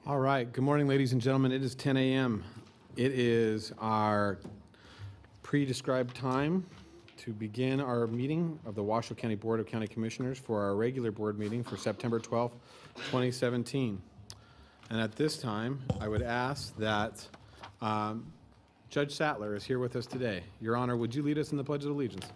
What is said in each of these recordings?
All right, good morning, ladies and gentlemen. It is 10 a.m. It is our pre-described time to begin our meeting of the Washoe County Board of County Commissioners for our regular board meeting for September 12th, 2017. And at this time, I would ask that Judge Sattler is here with us today. Your Honor, would you lead us in the Pledge of Allegiance?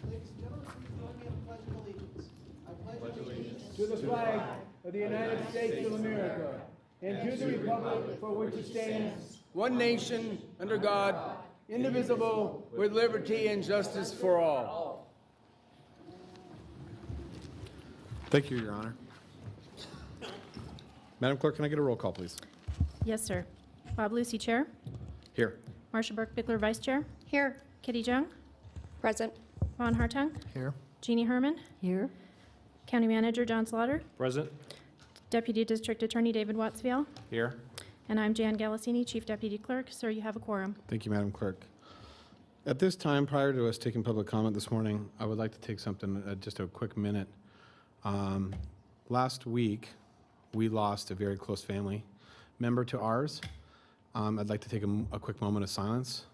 Ladies and gentlemen, please join me in the Pledge of Allegiance. I pledge allegiance to the flag of the United States of America and to the republic for which it stands, one nation, under God, indivisible, with liberty and justice for all. Thank you, Your Honor. Madam Clerk, can I get a roll call, please? Yes, sir. Bob Lucy, Chair. Here. Marsha Burke-Bickler, Vice Chair. Here. Kitty Jung. Present. Vaughn Hartung. Here. Jeannie Herman. Here. County Manager John Slaughter. Present. Deputy District Attorney David Wattsfield. Here. And I'm Jan Galasini, Chief Deputy Clerk. Sir, you have a quorum. Thank you, Madam Clerk. At this time, prior to us taking public comment this morning, I would like to take something, just a quick minute. Last week, we lost a very close family member to ours. I'd like to take a quick moment of silence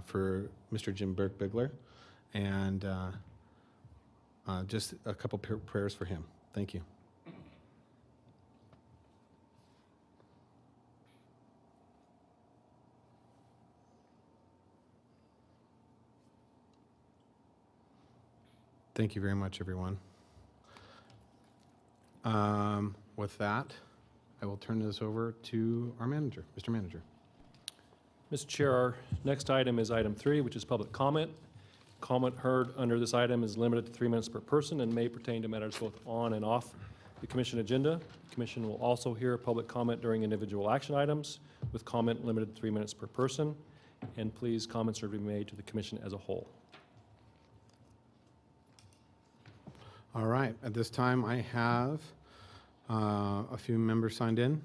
for Mr. Jim Burke-Bickler and just a couple prayers for him. Thank you. Thank you very much, everyone. With that, I will turn this over to our manager, Mr. Manager. Mr. Chair, our next item is item 3, which is public comment. Comment heard under this item is limited to 3 minutes per person and may pertain to matters both on and off the commission agenda. The commission will also hear public comment during individual action items with comment limited to 3 minutes per person. And please, comments are to be made to the commission as a whole. All right, at this time, I have a few members signed in.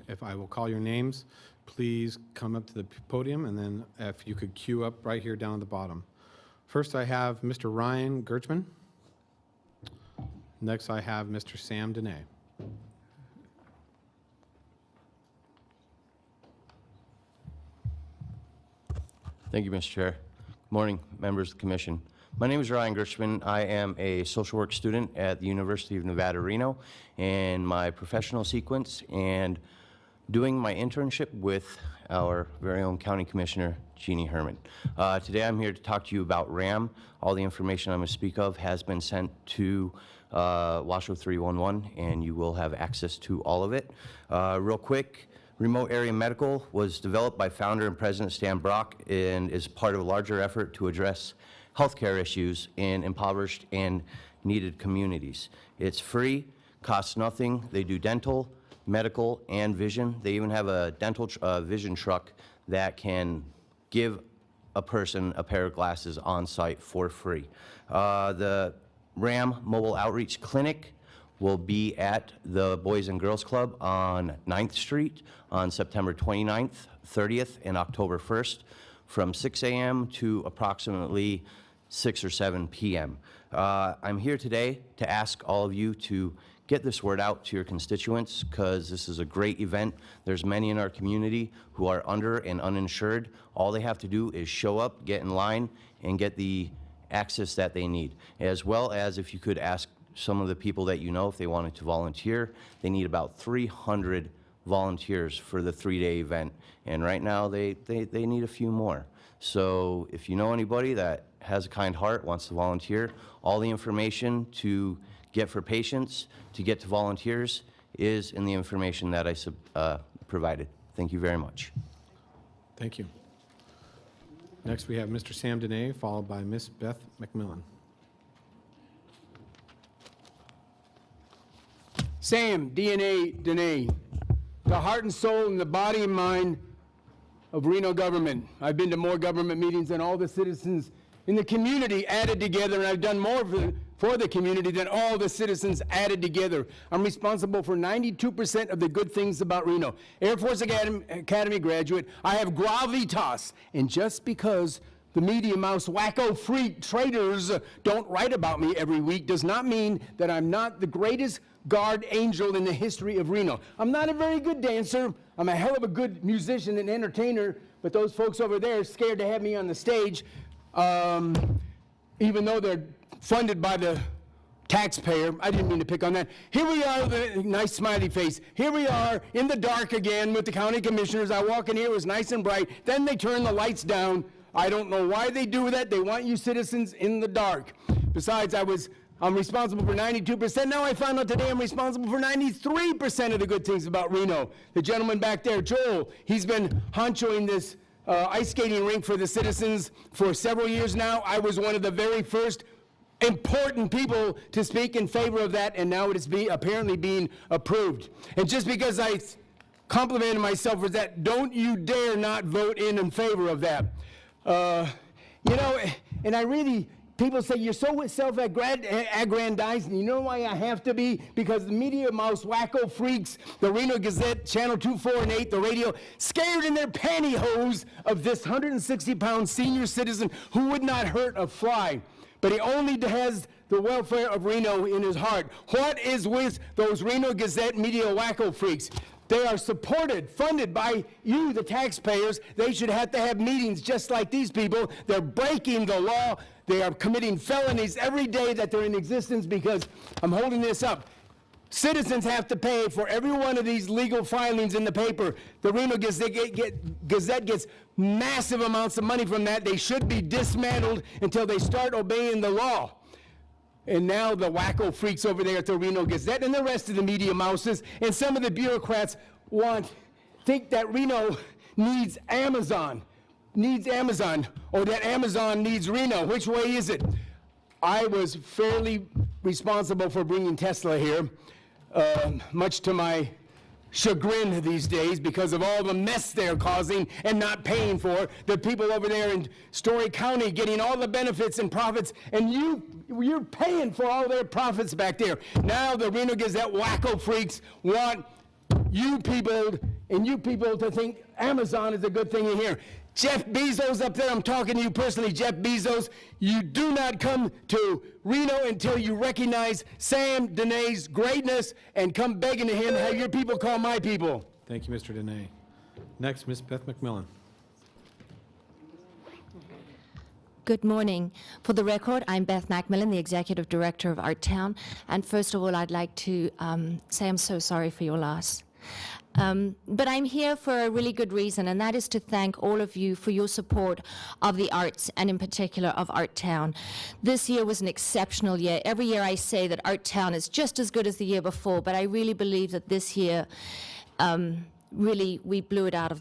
If I will call your names, please come up to the podium, and then if you could queue up right here down at the bottom. First, I have Mr. Ryan Gerchman. Next, I have Mr. Sam Dene. Thank you, Mr. Chair. Good morning, members of the commission. My name is Ryan Gershman. I am a social work student at the University of Nevada, Reno, in my professional sequence and doing my internship with our very own County Commissioner, Jeannie Herman. Today I'm here to talk to you about RAM. All the information I'm going to speak of has been sent to Washoe 311, and you will have access to all of it. Real quick, Remote Area Medical was developed by founder and president Stan Brock and is part of a larger effort to address healthcare issues in impoverished and needed communities. It's free, costs nothing. They do dental, medical, and vision. They even have a dental vision truck that can give a person a pair of glasses on site for free. The RAM Mobile Outreach Clinic will be at the Boys and Girls Club on 9th Street on September 29th, 30th, and October 1st from 6 a.m. to approximately 6 or 7 p.m. I'm here today to ask all of you to get this word out to your constituents because this is a great event. There's many in our community who are under and uninsured. All they have to do is show up, get in line, and get the access that they need. As well as if you could ask some of the people that you know if they wanted to volunteer. They need about 300 volunteers for the 3-day event. And right now they need a few more. So if you know anybody that has a kind heart, wants to volunteer, all the information to get for patients, to get to volunteers, is in the information that I provided. Thank you very much. Thank you. Next, we have Mr. Sam Dene, followed by Miss Beth McMillan. Sam, DNA, Dene, the heart and soul and the body and mind of Reno government. I've been to more government meetings than all the citizens in the community added together, and I've done more for the community than all the citizens added together. I'm responsible for 92% of the good things about Reno. Air Force Academy graduate. I have gravitas, and just because the media mouse wacko freak traitors don't write about me every week does not mean that I'm not the greatest guard angel in the history of Reno. I'm not a very good dancer. I'm a hell of a good musician and entertainer, but those folks over there are scared to have me on the stage, even though they're funded by the taxpayer. I didn't mean to pick on that. Here we are, the nice smiley face. Here we are in the dark again with the county commissioners. I walk in here, it was nice and bright. Then they turn the lights down. I don't know why they do that. They want you citizens in the dark. Besides, I'm responsible for 92%. Now I found out today I'm responsible for 93% of the good things about Reno. The gentleman back there, Joel, he's been honchoing this ice skating rink for the citizens for several years now. I was one of the very first important people to speak in favor of that, and now it is apparently being approved. And just because I complimented myself for that, don't you dare not vote in favor of that. You know, and I really, people say you're so self-aggrandizing. You know why I have to be? Because the media mouse wacko freaks, the Reno Gazette, Channel 2, 4, and 8, the radio, scared in their pantyhose of this 160-pound senior citizen who would not hurt a fly. But he only has the welfare of Reno in his heart. What is with those Reno Gazette media wacko freaks? They are supported, funded by you, the taxpayers. They should have to have meetings just like these people. They're breaking the law. They are committing felonies every day that they're in existence because I'm holding this up. Citizens have to pay for every one of these legal filings in the paper. The Reno Gazette gets massive amounts of money from that. They should be dismantled until they start obeying the law. And now the wacko freaks over there at the Reno Gazette and the rest of the media mouses and some of the bureaucrats think that Reno needs Amazon, or that Amazon needs Reno. Which way is it? I was fairly responsible for bringing Tesla here, much to my chagrin these days because of all the mess they're causing and not paying for. The people over there in Story County getting all the benefits and profits, and you're paying for all their profits back there. Now the Reno Gazette wacko freaks want you people to think Amazon is a good thing in here. Jeff Bezos up there, I'm talking to you personally, Jeff Bezos, you do not come to Reno until you recognize Sam Danae's greatness and come begging to him, have your people call my people. Thank you, Mr. Dene. Next, Ms. Beth McMillan. Good morning. For the record, I'm Beth Macmillan, the Executive Director of Art Town. And first of all, I'd like to say I'm so sorry for your loss. But I'm here for a really good reason, and that is to thank all of you for your support of the arts, and in particular of Art Town. This year was an exceptional year. Every year I say that Art Town is just as good as the year before, but I really believe that this year, really, we blew it out of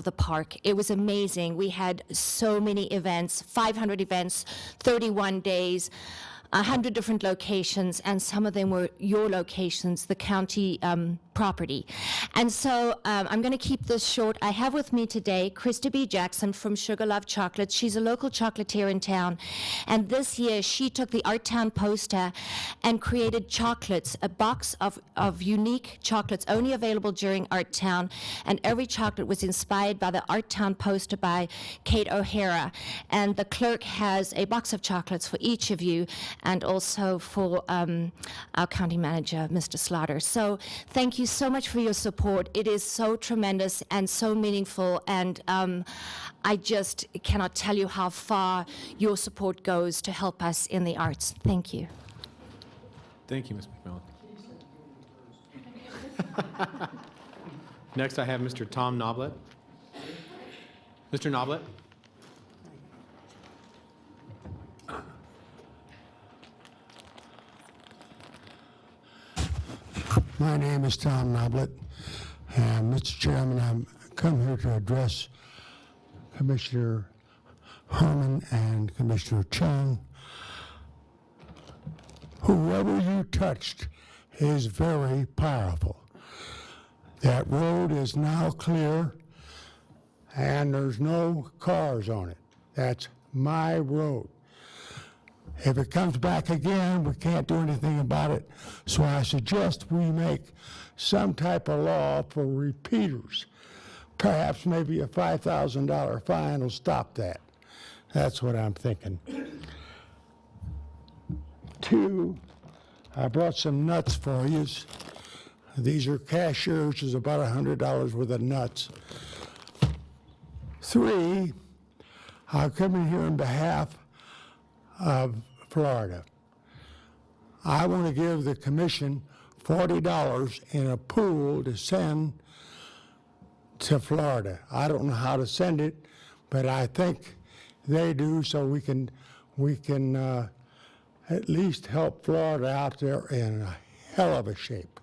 the park. It was amazing. We had so many events, 500 events, 31 days. 100 different locations, and some of them were your locations, the county property. And so I'm going to keep this short. I have with me today Krista B. Jackson from Sugar Love Chocolates. She's a local chocolatier in town. And this year she took the Art Town poster and created chocolates, a box of unique chocolates only available during Art Town. And every chocolate was inspired by the Art Town poster by Kate O'Hara. And the clerk has a box of chocolates for each of you, and also for our county manager, Mr. Slaughter. So thank you so much for your support. It is so tremendous and so meaningful, and I just cannot tell you how far your support goes to help us in the arts. Thank you. Thank you, Ms. McMillan. Next, I have Mr. Tom Noblet. Mr. Noblet. My name is Tom Noblet, and Mr. Chairman, I've come here to address Commissioner Herman and Commissioner Chung. Whoever you touched is very powerful. That road is now clear, and there's no cars on it. That's my road. If it comes back again, we can't do anything about it. So I suggest we make some type of law for repeaters. Perhaps maybe a $5,000 fine will stop that. That's what I'm thinking. Two, I brought some nuts for you. These are cashiers, is about $100 worth of nuts. 3, I come in here on behalf of Florida. I want to give the commission $40 in a pool to send to Florida. I don't know how to send it, but I think they do, so we can at least help Florida out there in a hell of a shape.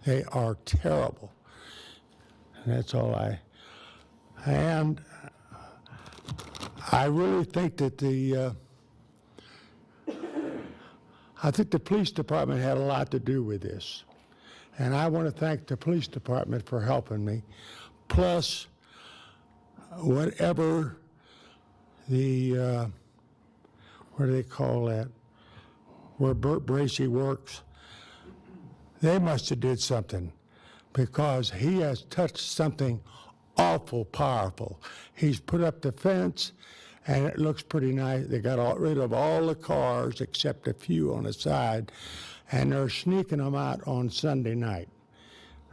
They are terrible. And that's all and I really think that I think the police department had a lot to do with this. And I want to thank the police department for helping me. Plus, whatever the, what do they call that? Where Bert Bracey works, they must have did something, because he has touched something awful powerful. He's put up the fence, and it looks pretty nice. They got rid of all the cars except a few on the side, and they're sneaking them out on Sunday night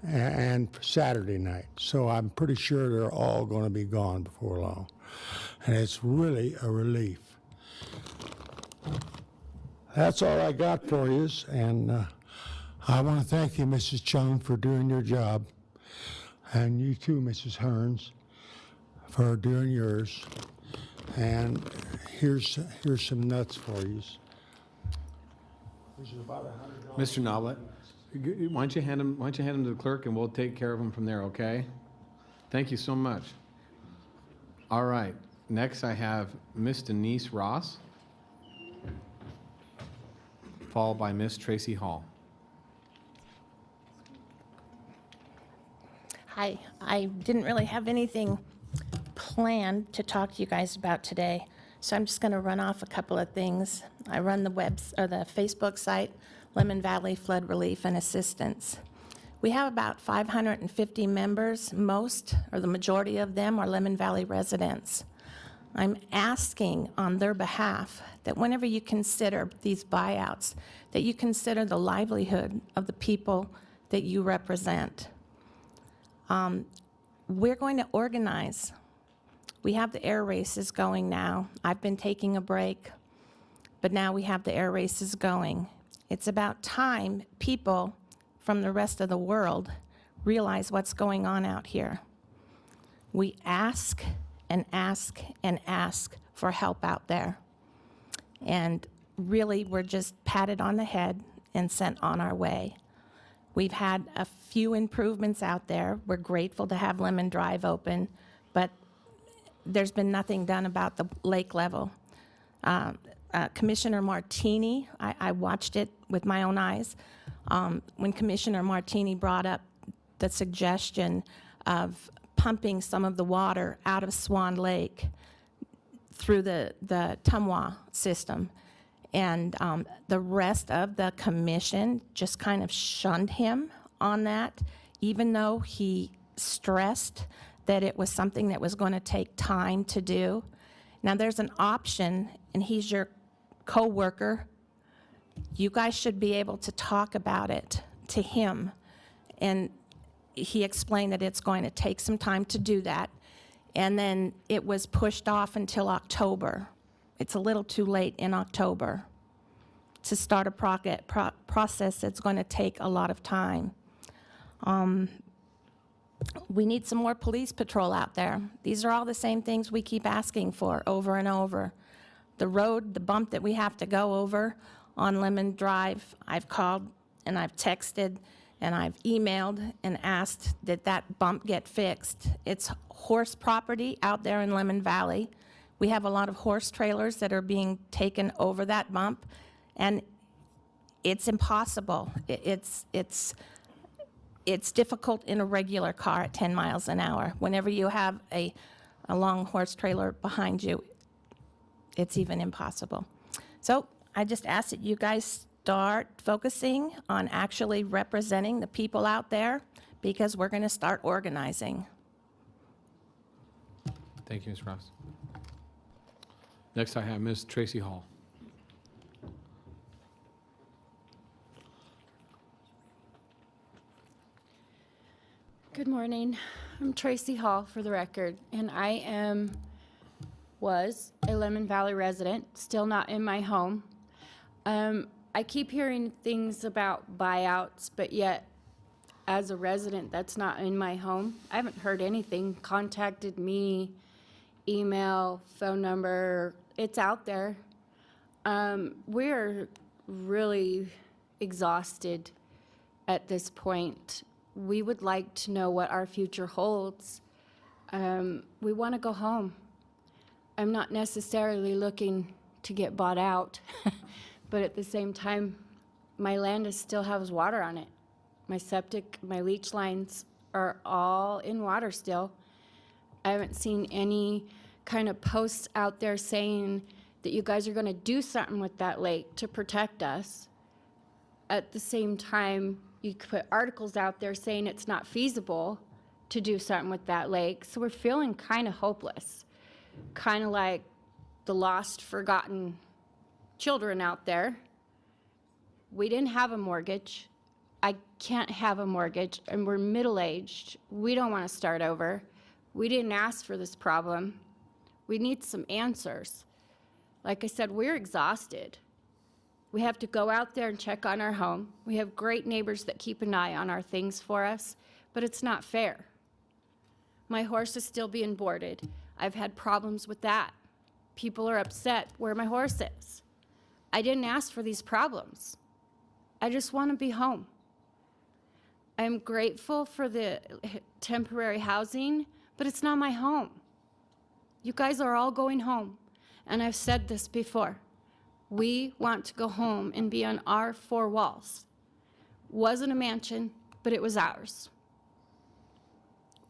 and Saturday night. So I'm pretty sure they're all going to be gone before long. And it's really a relief. That's all I got for you, and I want to thank you, Mrs. Chung, for doing your job, and you too, Mrs. Hearns, for doing yours. And here's some nuts for you. This is about $100. Mr. Noblet, why don't you hand them to the clerk, and we'll take care of them from there, okay? Thank you so much. All right, next I have Miss Denise Ross, followed by Miss Tracy Hall. Hi, I didn't really have anything planned to talk to you guys about today, so I'm just going to run off a couple of things. I run the the Facebook site, Lemon Valley Flood Relief and Assistance. We have about 550 members. Most, or the majority of them, are Lemon Valley residents. I'm asking on their behalf that whenever you consider these buyouts, that you consider the livelihood of the people that you represent. We're going to organize. We have the air races going now. I've been taking a break, but now we have the air races going. It's about time people from the rest of the world realize what's going on out here. We ask and ask and ask for help out there. And really, we're just patted on the head and sent on our way. We've had a few improvements out there. We're grateful to have Lemon Drive open, but there's been nothing done about the lake level. Commissioner Martini, I watched it with my own eyes. When Commissioner Martini brought up the suggestion of pumping some of the water out of Swan Lake through the Tumwa system, and the rest of the commission just kind of shunned him on that, even though he stressed that it was something that was going to take time to do. Now, there's an option, and he's your co-worker. You guys should be able to talk about it to him. And he explained that it's going to take some time to do that. And then it was pushed off until October. It's a little too late in October to start a process that's going to take a lot of time. We need some more police patrol out there. These are all the same things we keep asking for over and over. The road, the bump that we have to go over on Lemon Drive, I've called and I've texted and I've emailed and asked that that bump get fixed. It's horse property out there in Lemon Valley. We have a lot of horse trailers that are being taken over that bump, and it's impossible. It's difficult in a regular car at 10 miles an hour. Whenever you have a long horse trailer behind you, it's even impossible. So I just ask that you guys start focusing on actually representing the people out there, because we're going to start organizing. Thank you, Ms. Ross. Next, I have Ms. Tracy Hall. Good morning. I'm Tracy Hall for the record, and was a Lemon Valley resident, still not in my home. I keep hearing things about buyouts, but yet as a resident that's not in my home, I haven't heard anything. Contacted me, email, phone number, it's out there. We're really exhausted at this point. We would like to know what our future holds. We want to go home. I'm not necessarily looking to get bought out, but at the same time, my land still has water on it. My septic, my leach lines are all in water still. I haven't seen any kind of posts out there saying that you guys are going to do something with that lake to protect us. At the same time, you put articles out there saying it's not feasible to do something with that lake. So we're feeling kind of hopeless, kind of like the lost, forgotten children out there. We didn't have a mortgage. I can't have a mortgage, and we're middle-aged. We don't want to start over. We didn't ask for this problem. We need some answers. Like I said, we're exhausted. We have to go out there and check on our home. We have great neighbors that keep an eye on our things for us, but it's not fair. My horse is still being boarded. I've had problems with that. People are upset where my horse is. I didn't ask for these problems. I just want to be home. I'm grateful for the temporary housing, but it's not my home. You guys are all going home, and I've said this before. We want to go home and be on our four walls. Wasn't a mansion, but it was ours.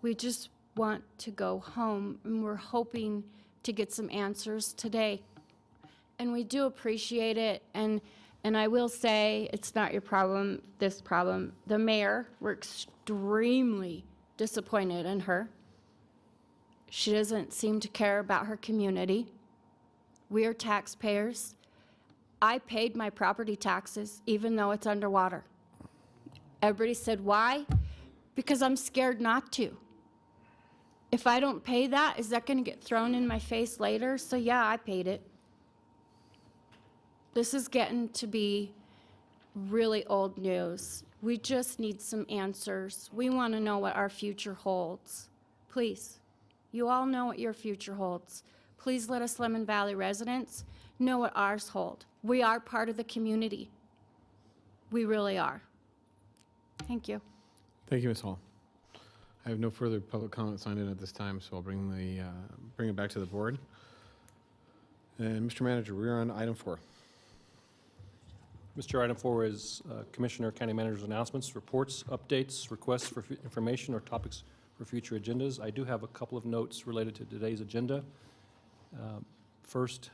We just want to go home, and we're hoping to get some answers today. And we do appreciate it, and I will say, it's not your problem, this problem. The mayor, we're extremely disappointed in her. She doesn't seem to care about her community. We are taxpayers. I paid my property taxes, even though it's underwater. Everybody said, why? Because I'm scared not to. If I don't pay that, is that going to get thrown in my face later? So yeah, I paid it. This is getting to be really old news. We just need some answers. We want to know what our future holds. Please, you all know what your future holds. Please let us Lemon Valley residents know what ours hold. We are part of the community. We really are. Thank you. Thank you, Ms. Hall. I have no further public comment signed in at this time, so I'll bring it back to the board. And Mr. Manager, we're on item 4. Mr. Item 4 is Commissioner, County Manager's announcements, reports, updates, requests for information, or topics for future agendas. I do have a couple of notes related to today's agenda. First,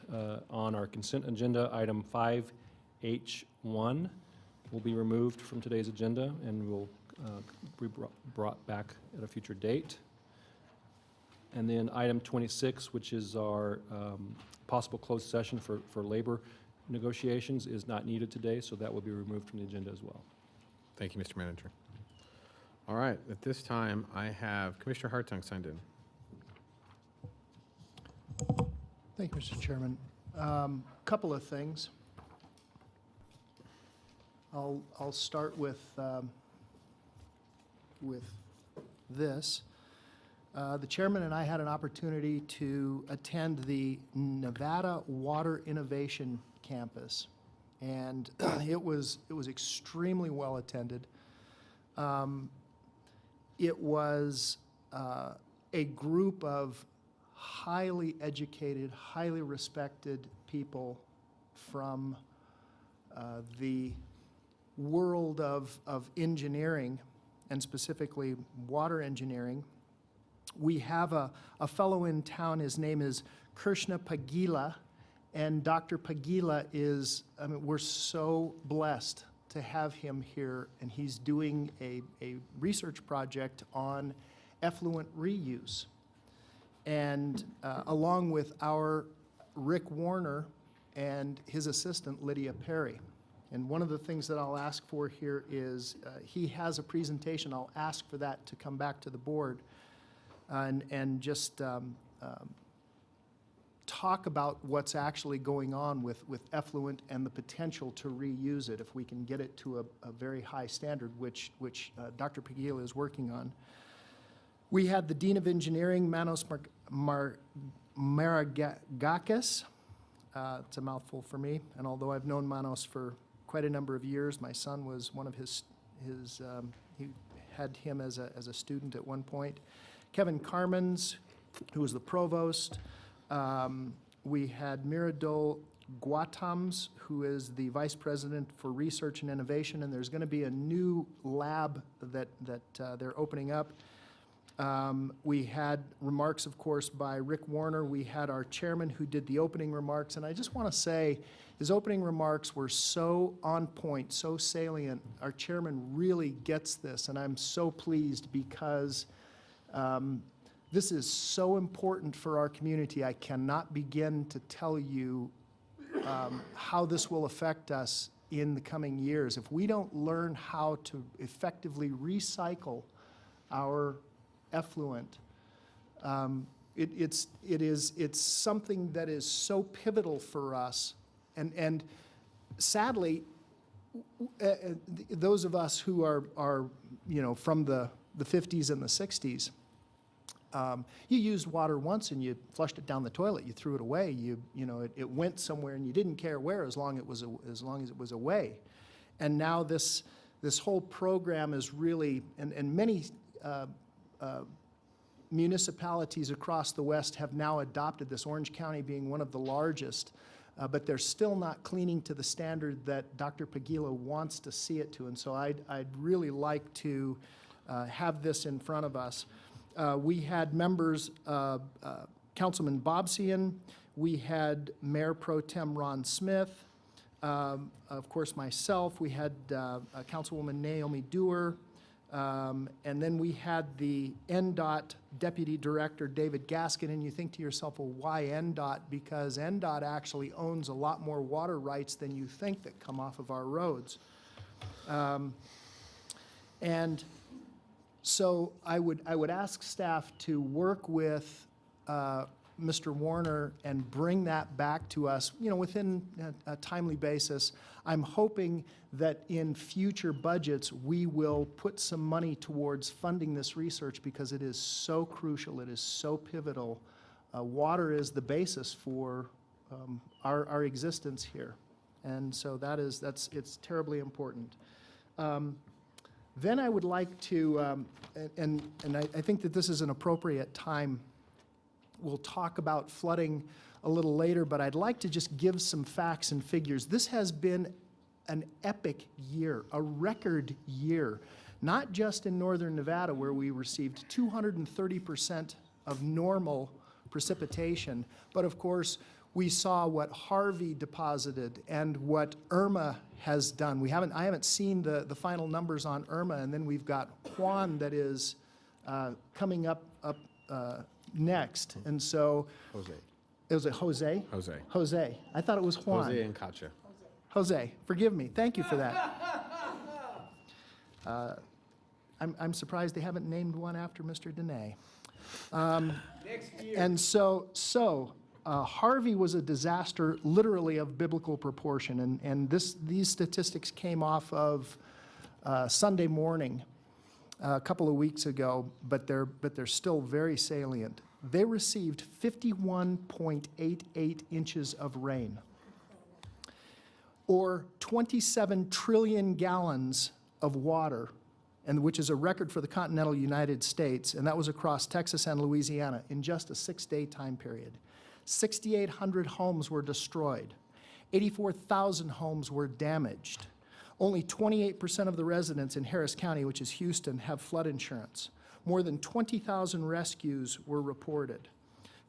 on our consent agenda, item 5H1 will be removed from today's agenda and will be brought back at a future date. And then item 26, which is our possible closed session for labor negotiations, is not needed today, so that will be removed from the agenda as well. Thank you, Mr. Manager. All right, at this time, I have Commissioner Hartung signed in. Thank you, Mr. Chairman. Couple of things. I'll start with this. The chairman and I had an opportunity to attend the Nevada Water Innovation Campus, and it was extremely well attended. It was a group of highly educated, highly respected people from the world of engineering, and specifically water engineering. We have a fellow in town, his name is Krishna Pagila, and Dr. Pagila is, we're so blessed to have him here, and he's doing a research project on effluent reuse. And along with our Rick Warner and his assistant, Lydia Perry. And one of the things that I'll ask for here is, he has a presentation. I'll ask for that to come back to the board and just talk about what's actually going on with effluent and the potential to reuse it if we can get it to a very high standard, which Dr. Pagila is working on. We had the Dean of Engineering, Manos Maragakis. It's a mouthful for me, and although I've known Manos for quite a number of years, my son was one of his he had him as a student at one point. Kevin Carmans, who was the provost. We had Miradol Guatams, who is the vice president for research and innovation, and there's going to be a new lab that they're opening up. We had remarks, of course, by Rick Warner. We had our chairman who did the opening remarks, and I just want to say his opening remarks were so on point, so salient. Our chairman really gets this, and I'm so pleased because this is so important for our community. I cannot begin to tell you how this will affect us in the coming years. If we don't learn how to effectively recycle our effluent, it's something that is so pivotal for us. And sadly, those of us who are from the 50s and the 60s, you used water once and you flushed it down the toilet. You threw it away. It went somewhere and you didn't care where, as long as it was away. And now this whole program is really, and many municipalities across the West have now adopted this, Orange County being one of the largest, but they're still not cleaning to the standard that Dr. Pagila wants to see it to. And so I'd really like to have this in front of us. We had members, Councilman Bobsian, we had Mayor Pro Tem Ron Smith, of course myself, we had Councilwoman Naomi Dewar, and then we had the NDOT Deputy Director David Gaskin, and you think to yourself, well, why NDOT? Because NDOT actually owns a lot more water rights than you think that come off of our roads. And so I would ask staff to work with Mr. Warner and bring that back to us, within a timely basis. I'm hoping that in future budgets, we will put some money towards funding this research because it is so crucial, it is so pivotal. Water is the basis for our existence here. And so it's terribly important. Then I would like to, and I think that this is an appropriate time. We'll talk about flooding a little later, but I'd like to just give some facts and figures. This has been an epic year, a record year, not just in northern Nevada where we received 230% of normal precipitation, but of course we saw what Harvey deposited and what Irma has done. I haven't seen the final numbers on Irma, and then we've got Juan that is coming up next. And so, Jose. It was a Jose? Jose. Jose. I thought it was Juan. Jose and Katja. Jose, forgive me. Thank you for that. I'm surprised they haven't named one after Mr. Dene. Next year. And so Harvey was a disaster literally of biblical proportion, and these statistics came off of Sunday morning a couple of weeks ago, but they're still very salient. They received 51.88 inches of rain, or 27 trillion gallons of water, and which is a record for the continental United States, and that was across Texas and Louisiana in just a 6-day time period. 6,800 homes were destroyed. 84,000 homes were damaged. Only 28% of the residents in Harris County, which is Houston, have flood insurance. More than 20,000 rescues were reported.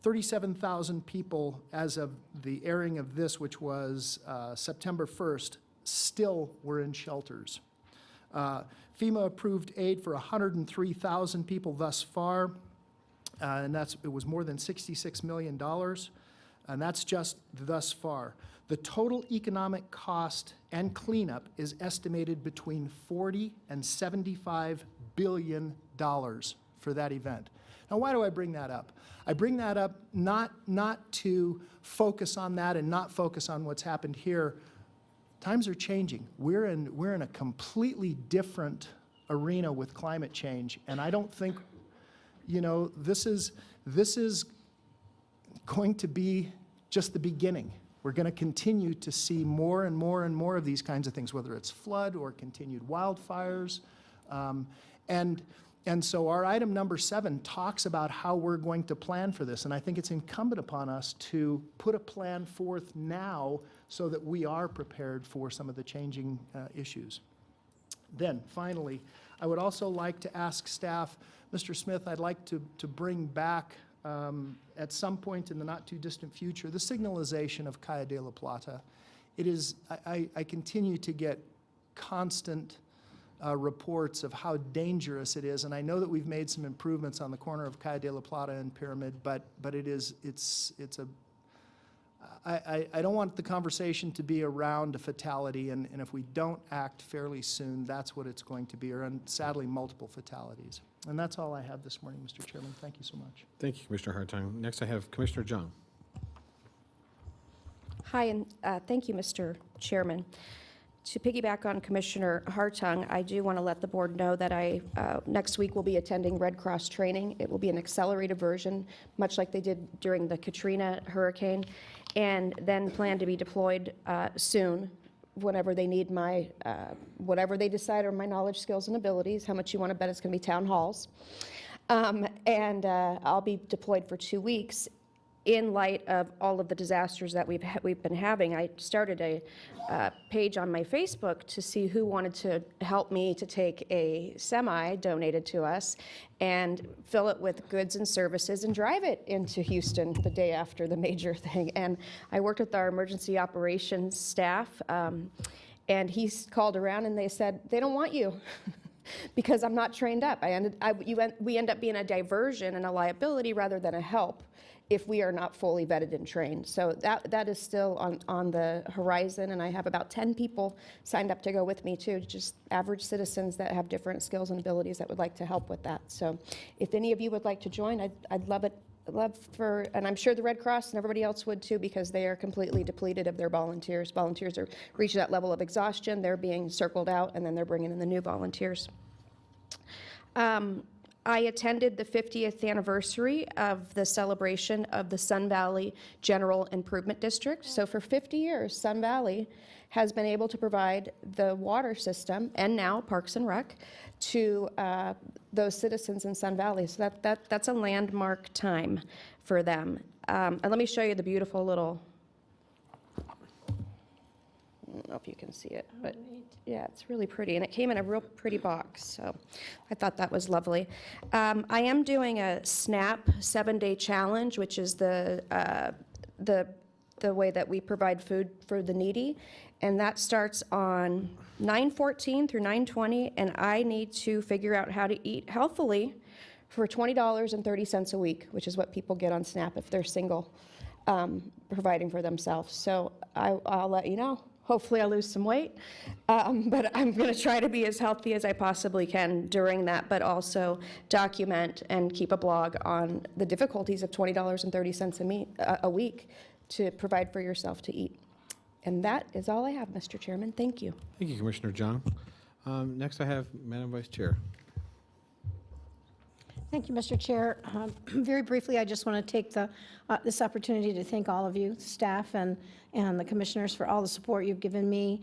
37,000 people, as of the airing of this, which was September 1st, still were in shelters. FEMA approved aid for 103,000 people thus far, and it was more than $66 million. and that's just thus far. The total economic cost and cleanup is estimated between $40 and $75 billion for that event. Now, why do I bring that up? I bring that up not to focus on that and not focus on what's happened here. Times are changing. We're in a completely different arena with climate change, and I don't think, this is going to be just the beginning. We're going to continue to see more and more and more of these kinds of things, whether it's flood or continued wildfires. And so our item number 7 talks about how we're going to plan for this, and I think it's incumbent upon us to put a plan forth now so that we are prepared for some of the changing issues. Then, finally, I would also like to ask staff, Mr. Smith, I'd like to bring back at some point in the not-too-distant future the signalization of Calle de la Plata. It is, I continue to get constant reports of how dangerous it is, and I know that we've made some improvements on the corner of Calle de la Plata and Pyramid, but it's a I don't want the conversation to be around a fatality, and if we don't act fairly soon, that's what it's going to be, or sadly, multiple fatalities. And that's all I have this morning, Mr. Chairman. Thank you so much. Thank you, Commissioner Hartung. Next, I have Commissioner Jung. Hi, and thank you, Mr. Chairman. To piggyback on Commissioner Hartung, I do want to let the board know that I next week will be attending Red Cross training. It will be an accelerated version, much like they did during the Katrina hurricane, and then plan to be deployed soon whenever they need my, whatever they decide are my knowledge, skills, and abilities. How much you want to bet it's going to be town halls. And I'll be deployed for 2 weeks. In light of all of the disasters that we've been having, I started a page on my Facebook to see who wanted to help me to take a semi donated to us and fill it with goods and services and drive it into Houston the day after the major thing. And I worked with our emergency operations staff, and he's called around and they said, they don't want you. Because I'm not trained up. We end up being a diversion and a liability rather than a help if we are not fully vetted and trained. So that is still on the horizon, and I have about 10 people signed up to go with me too, just average citizens that have different skills and abilities that would like to help with that. So if any of you would like to join, I'd love it. And I'm sure the Red Cross and everybody else would too, because they are completely depleted of their volunteers. Volunteers are reaching that level of exhaustion, they're being circled out, and then they're bringing in the new volunteers. I attended the 50th anniversary of the celebration of the Sun Valley General Improvement District. So for 50 years, Sun Valley has been able to provide the water system, and now Parks and Rec, to those citizens in Sun Valley. So that's a landmark time for them. And let me show you the beautiful little, I don't know if you can see it, but yeah, it's really pretty. And it came in a real pretty box, so I thought that was lovely. I am doing a SNAP 7-day challenge, which is the way that we provide food for the needy. And that starts on 9/14 through 9/20, and I need to figure out how to eat healthily for $20.30 a week, which is what people get on SNAP if they're single, providing for themselves. So I'll let you know. Hopefully I'll lose some weight, but I'm going to try to be as healthy as I possibly can during that, but also document and keep a blog on the difficulties of $20.30 a week to provide for yourself to eat. And that is all I have, Mr. Chairman. Thank you. Thank you, Commissioner Jung. Next, I have Madam Vice Chair. Thank you, Mr. Chair. Very briefly, I just want to take this opportunity to thank all of you, staff and the commissioners, for all the support you've given me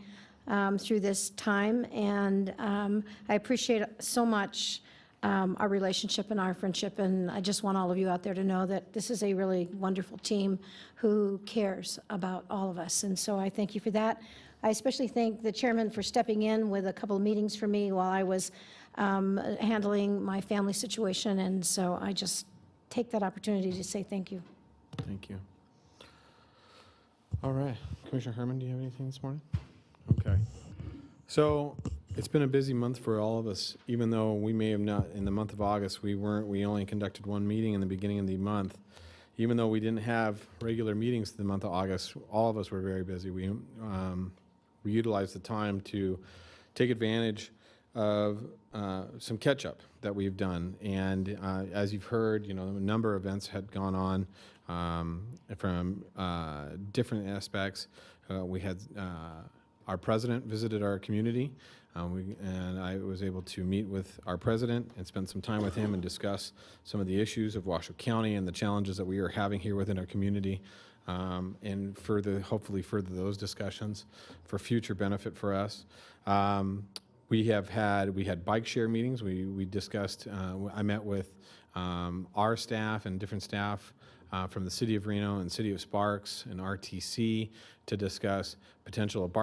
through this time. And I appreciate so much our relationship and our friendship. And I just want all of you out there to know that this is a really wonderful team who cares about all of us. And so I thank you for that. I especially thank the chairman for stepping in with a couple of meetings for me while I was handling my family situation, and so I just take that opportunity to say thank you. Thank you. All right, Commissioner Herman, do you have anything this morning? Okay. So it's been a busy month for all of us, even though we may have not, in the month of August, we only conducted one meeting in the beginning of the month. even though we didn't have regular meetings the month of August, all of us were very busy. We utilized the time to take advantage of some catch-up that we've done. And as you've heard, a number of events had gone on from different aspects. We had our president visited our community, and I was able to meet with our president and spend some time with him and discuss some of the issues of Washoe County and the challenges that we are having here within our community, and hopefully further those discussions for future benefit for us. We had bike share meetings. We discussed, I met with our staff and different staff from the City of Reno and City of Sparks and RTC to discuss potential of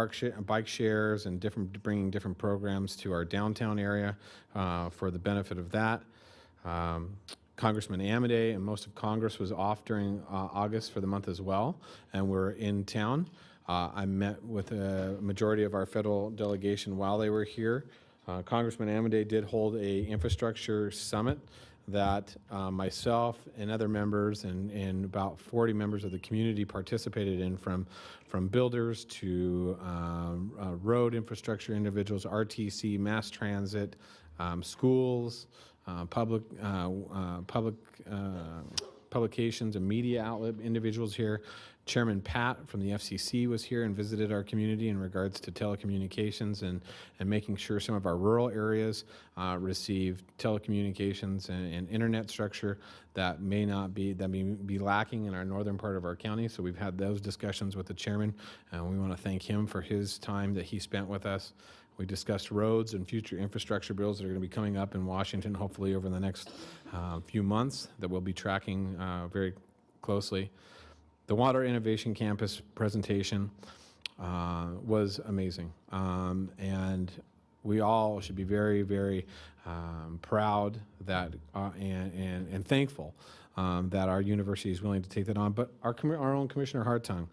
bike shares and bringing different programs to our downtown area for the benefit of that. Congressman Amodei and most of Congress was off during August for the month as well, and we're in town. I met with a majority of our federal delegation while they were here. Congressman Amodei did hold a infrastructure summit that myself and other members and about 40 members of the community participated in, from builders to road infrastructure individuals, RTC, mass transit, schools, publications and media outlet individuals here. Chairman Pat from the FCC was here and visited our community in regards to telecommunications and making sure some of our rural areas receive telecommunications and internet structure that may be lacking in our northern part of our county. So we've had those discussions with the chairman, and we want to thank him for his time that he spent with us. We discussed roads and future infrastructure bills that are going to be coming up in Washington, hopefully over the next few months, that we'll be tracking very closely. The Water Innovation Campus presentation was amazing, and we all should be very, very proud that and thankful that our university is willing to take that on. But our own Commissioner Hartung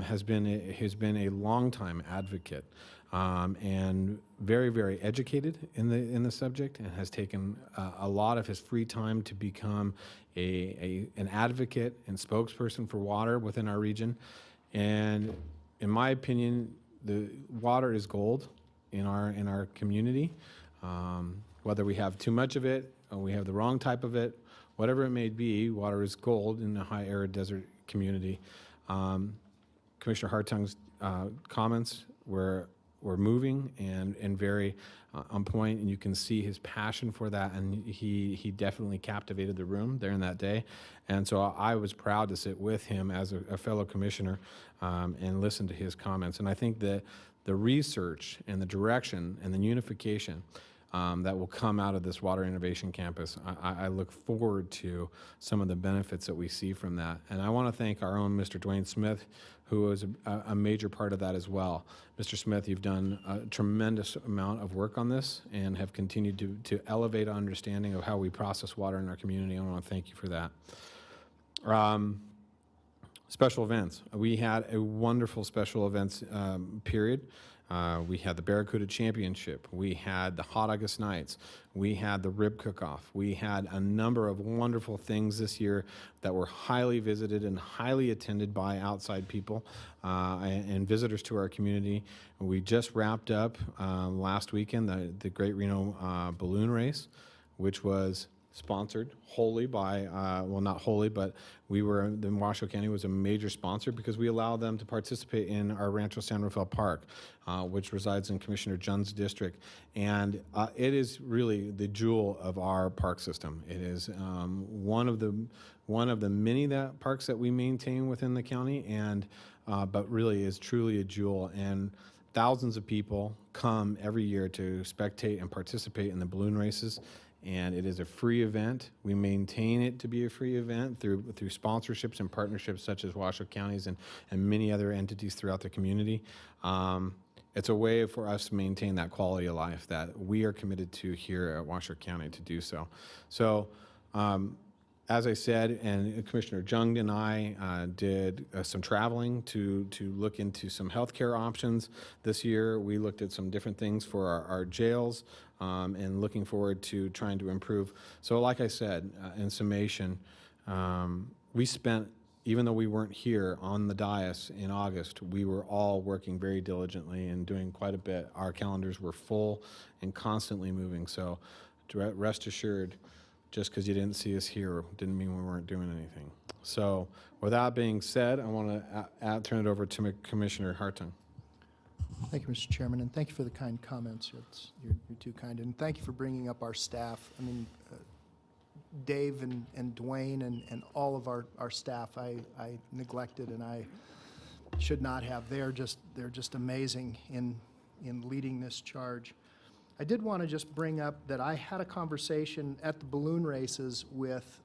has been a longtime advocate and very, very educated in the subject, and has taken a lot of his free time to become an advocate and spokesperson for water within our region. And in my opinion, the water is gold in our community. Whether we have too much of it or we have the wrong type of it, whatever it may be, water is gold in a high arid desert community. Commissioner Hartung's comments were moving and very on point, and you can see his passion for that, and he definitely captivated the room there in that day. And so I was proud to sit with him as a fellow commissioner and listen to his comments. And I think that the research and the direction and the unification that will come out of this Water Innovation Campus, I look forward to some of the benefits that we see from that. And I want to thank our own Mr. Dwayne Smith, who was a major part of that as well. Mr. Smith, you've done a tremendous amount of work on this and have continued to elevate our understanding of how we process water in our community. I want to thank you for that. Special events. We had a wonderful special events period. We had the Barracuda Championship. We had the Hot August Nights. We had the Rib Cook-Off. We had a number of wonderful things this year that were highly visited and highly attended by outside people and visitors to our community. We just wrapped up last weekend the Great Reno Balloon Race, which was sponsored wholly by, well, not wholly, but Washoe County was a major sponsor because we allow them to participate in our Rancho San Rafael Park, which resides in Commissioner Junn's district. And it is really the jewel of our park system. It is one of the many parks that we maintain within the county, and but really is truly a jewel. And thousands of people come every year to spectate and participate in the balloon races. And it is a free event. We maintain it to be a free event through sponsorships and partnerships such as Washoe Counties and many other entities throughout the community. It's a way for us to maintain that quality of life that we are committed to here at Washoe County to do so. So, as I said, and Commissioner Jung and I did some traveling to look into some healthcare options this year. We looked at some different things for our jails and looking forward to trying to improve. So like I said, in summation, we spent, even though we weren't here on the dais in August, we were all working very diligently and doing quite a bit. Our calendars were full and constantly moving. So rest assured, just because you didn't see us here didn't mean we weren't doing anything. So with that being said, I want to turn it over to Commissioner Hartung. Thank you, Mr. Chairman, and thank you for the kind comments. You're too kind, and thank you for bringing up our staff. I mean, Dave and Dwayne and all of our staff, I neglected and I should not have. They're just amazing in leading this charge. I did want to just bring up that I had a conversation at the balloon races with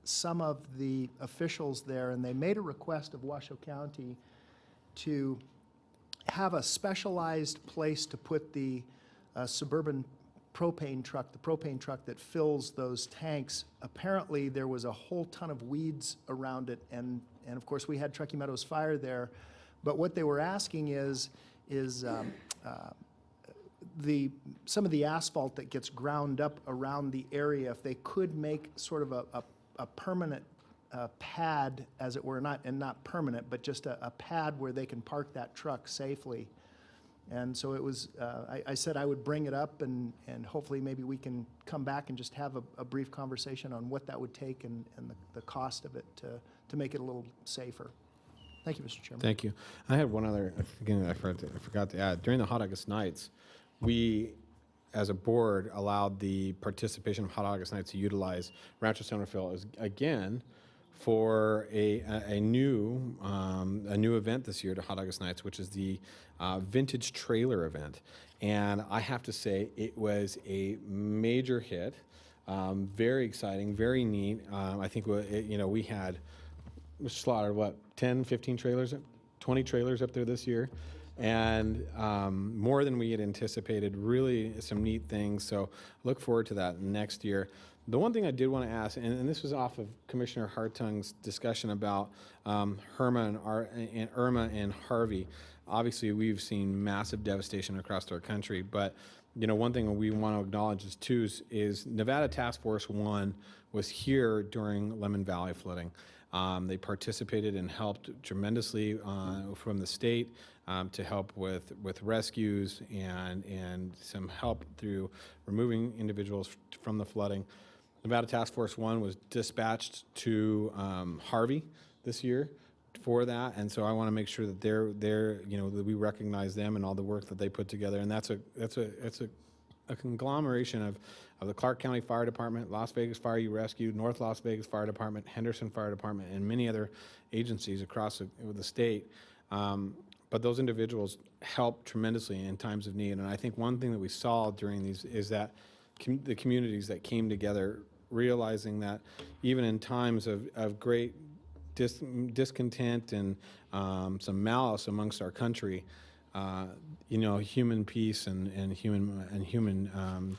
some of the officials there, and they made a request of Washoe County to have a specialized place to put the suburban propane truck, the propane truck that fills those tanks. Apparently, there was a whole ton of weeds around it, and of course, we had Truckee Meadows Fire there. But what they were asking is some of the asphalt that gets ground up around the area, if they could make sort of a permanent pad, as it were, not permanent, but just a pad where they can park that truck safely. And so it was, I said I would bring it up, and hopefully maybe we can come back and just have a brief conversation on what that would take and the cost of it to make it a little safer. Thank you, Mr. Chairman. Thank you. I had one other thing I forgot to add. During the Hot August Nights, we, as a board, allowed the participation of Hot August Nights to utilize Rancho Centerville again for a new event this year to Hot August Nights, which is the vintage trailer event. And I have to say, it was a major hit. Very exciting, very neat. I think we had slaughtered 10, 15 trailers, 20 trailers up there this year, and more than we had anticipated. Really some neat things. So look forward to that next year. The one thing I did want to ask, and this was off of Commissioner Hartung's discussion about Irma and Harvey. Obviously, we've seen massive devastation across our country, but one thing we want to acknowledge is Nevada Task Force 1 was here during Lemon Valley flooding. They participated and helped tremendously from the state to help with rescues and some help through removing individuals from the flooding. Nevada Task Force 1 was dispatched to Harvey this year for that, and so I want to make sure that they're that we recognize them and all the work that they put together. And that's a conglomeration of the Clark County Fire Department, Las Vegas Fire U Rescue, North Las Vegas Fire Department, Henderson Fire Department, and many other agencies across the state. But those individuals help tremendously in times of need. And I think one thing that we saw during these is that the communities that came together, realizing that even in times of great discontent and some malice amongst our country, human peace and human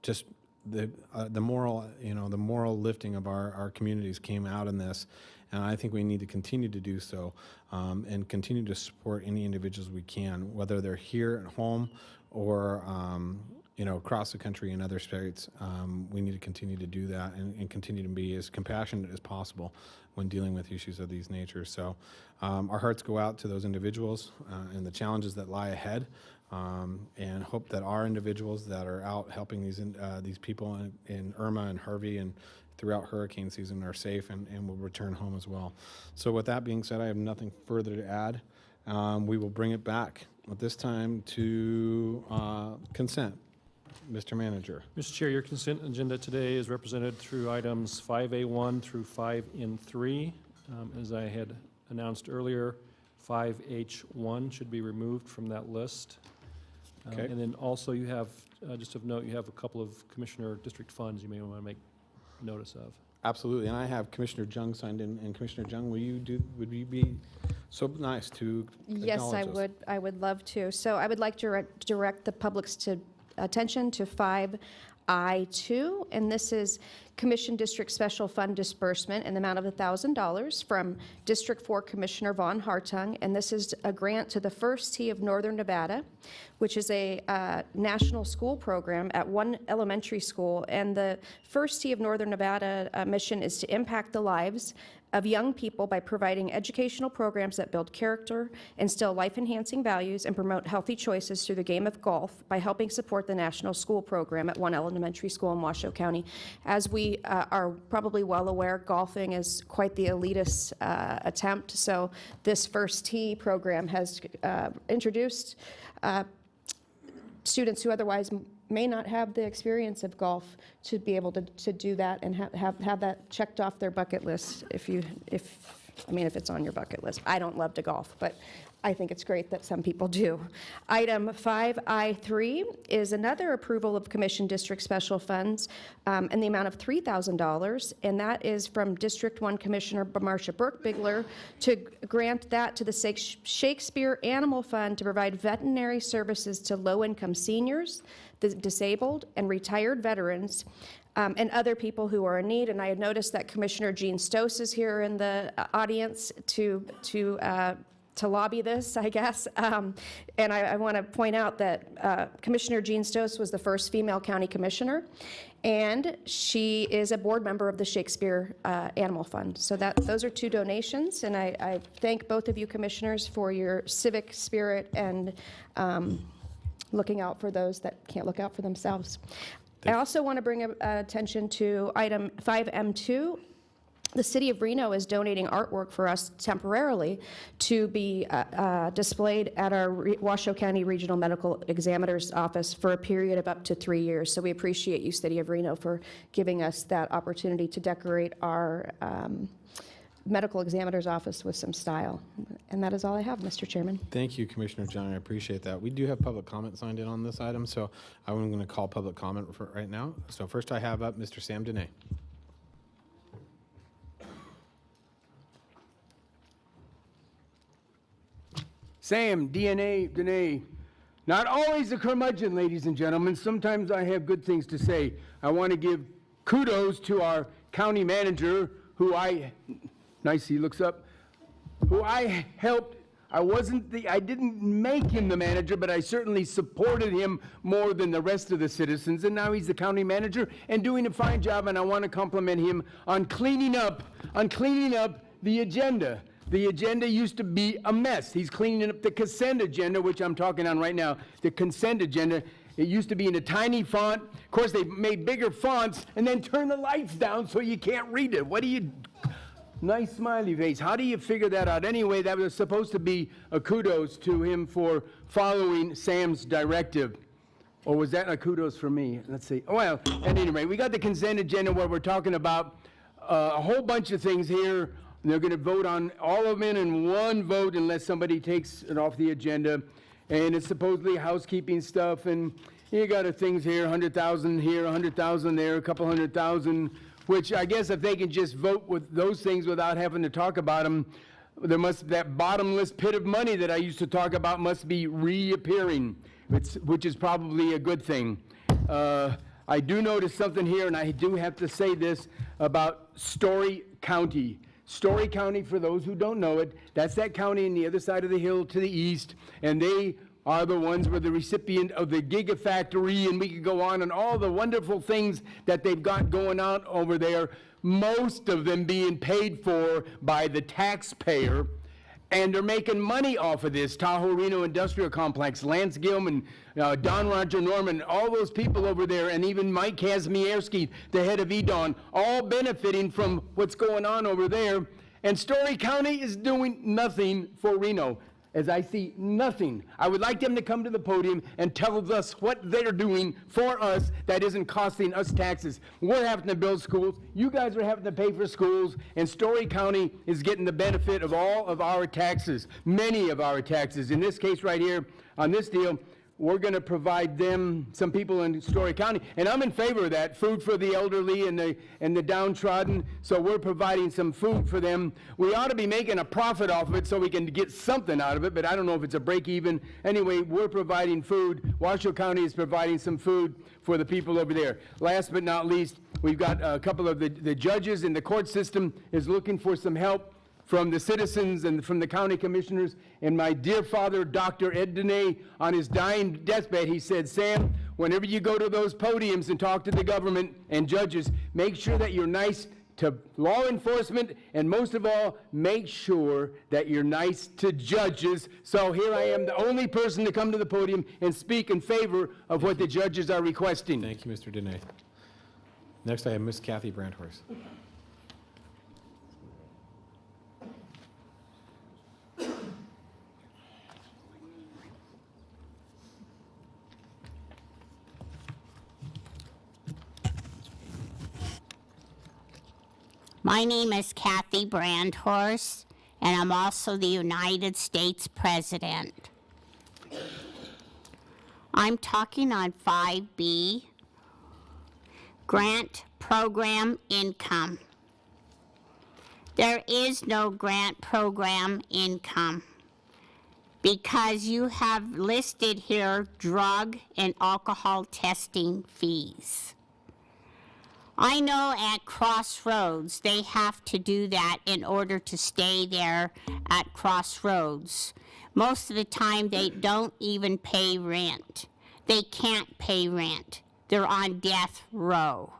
just the moral lifting of our communities came out in this, and I think we need to continue to do so and continue to support any individuals we can, whether they're here at home or across the country in other states. We need to continue to do that and continue to be as compassionate as possible when dealing with issues of these natures. So our hearts go out to those individuals and the challenges that lie ahead, and hope that our individuals that are out helping these people in Irma and Harvey and throughout hurricane season are safe and will return home as well. So with that being said, I have nothing further to add. We will bring it back at this time to consent. Mr. Manager. Mr. Chair, your consent agenda today is represented through items 5A1 through 5N3. As I had announced earlier, 5H1 should be removed from that list. Okay. And then also you have, just of note, you have a couple of Commissioner District funds you may want to make notice of. Absolutely, and I have Commissioner Jung signed in, and Commissioner Jung, would you be so nice to Yes, I acknowledge would. I would love to. So I would like to direct the public's attention to 5 I-2, and this is Commission District Special Fund disbursement in the amount of $1,000 from District 4 Commissioner Von Hartung, and this is a grant to the First Tee of Northern Nevada, which is a national school program at one elementary school, and the First Tee of Northern Nevada mission is to impact the lives of young people by providing educational programs that build character, instill life-enhancing values, and promote healthy choices through the game of golf by helping support the national school program at one elementary school in Washoe County. As we are probably well aware, golfing is quite the elitist attempt, so this First Tee program has introduced students who otherwise may not have the experience of golf to be able to do that and have that checked off their bucket list if it's on your bucket list. I don't love to golf, but I think it's great that some people do. Item 5I3 is another approval of Commission District Special Funds in the amount of $3,000, and that is from District 1 Commissioner Marcia Burke-Bigler to grant that to the Shakespeare Animal Fund to provide veterinary services to low-income seniors, the disabled, and retired veterans, and other people who are in need. And I had noticed that Commissioner Gene Stoss is here in the audience to lobby this, I guess. And I want to point out that Commissioner Gene Stoss was the first female county commissioner, and she is a board member of the Shakespeare Animal Fund. So those are two donations, and I thank both of you commissioners for your civic spirit and looking out for those that can't look out for themselves. I also want to bring attention to item 5M2. The City of Reno is donating artwork for us temporarily to be displayed at our Washoe County Regional Medical Examiner's Office for a period of up to 3 years. So we appreciate you, City of Reno, for giving us that opportunity to decorate our medical examiner's office with some style. And that is all I have, Mr. Chairman. Thank you, Commissioner Jung. I appreciate that. We do have public comment signed in on this item, so I'm going to call public comment for right now. So first I have up Mr. Sam Dene. Sam, Dene. Not always a curmudgeon, ladies and gentlemen. Sometimes I have good things to say. I want to give kudos to our county manager, nice, he looks up, who I helped. I didn't make him the manager, but I certainly supported him more than the rest of the citizens, and now he's the county manager and doing a fine job, and I want to compliment him on cleaning up the agenda. The agenda used to be a mess. He's cleaning up the consent agenda, which I'm talking on right now, the consent agenda. It used to be in a tiny font. Of course, they made bigger fonts and then turned the lights down so you can't read it. Nice smiley face. How do you figure that out? Anyway, that was supposed to be a kudos to him for following Sam's directive. Or was that a kudos for me? Let's see. Well, at any rate, we got the consent agenda where we're talking about a whole bunch of things here. They're going to vote on all of them in one vote unless somebody takes it off the agenda. And it's supposedly housekeeping stuff. And you got things here, 100,000 here, 100,000 there, a couple 100,000, which I guess if they can just vote with those things without having to talk about them, that bottomless pit of money that I used to talk about must be reappearing, which is probably a good thing. I do notice something here, and I do have to say this about Story County. Story County, for those who don't know it, that's that county on the other side of the hill to the east, and they are the ones who are the recipient of the Gigafactory, and we could go on and all the wonderful things that they've got going on over there, most of them being paid for by the taxpayer, and they're making money off of this. Tahoe Reno Industrial Complex, Lance Gilman, Don Roger Norman, all those people over there, and even Mike Kazmierski, the head of EDON, all benefiting from what's going on over there. And Story County is doing nothing for Reno. As I see nothing. I would like them to come to the podium and tell us what they're doing for us that isn't costing us taxes. We're having to build schools. You guys are having to pay for schools, and Story County is getting the benefit of all of our taxes, many of our taxes. In this case right here, on this deal, we're going to provide them, some people in Story County, and I'm in favor of that, food for the elderly and the downtrodden, so we're providing some food for them. We ought to be making a profit off of it so we can get something out of it, but I don't know if it's a break even. Anyway, we're providing food. Washoe County is providing some food for the people over there. Last but not least, we've got a couple of the judges in the court system is looking for some help from the citizens and from the county commissioners. And my dear father, Dr. Ed Dene, on his dying deathbed, he said, Sam, whenever you go to those podiums and talk to the government and judges, make sure that you're nice to law enforcement, and most of all, make sure that you're nice to judges. So here I am, the only person to come to the podium and speak in favor of what the judges are requesting. Thank you, Mr. Dene. Next, I have Ms. Kathy Brandhorst. My name is Kathy Brandhorst, and I'm also the United States President. I'm talking on 5B, Grant Program Income. There is no grant program income because you have listed here drug and alcohol testing fees. I know at Crossroads, they have to do that in order to stay there at Crossroads. Most of the time, they don't even pay rent. They can't pay rent. They're on death row.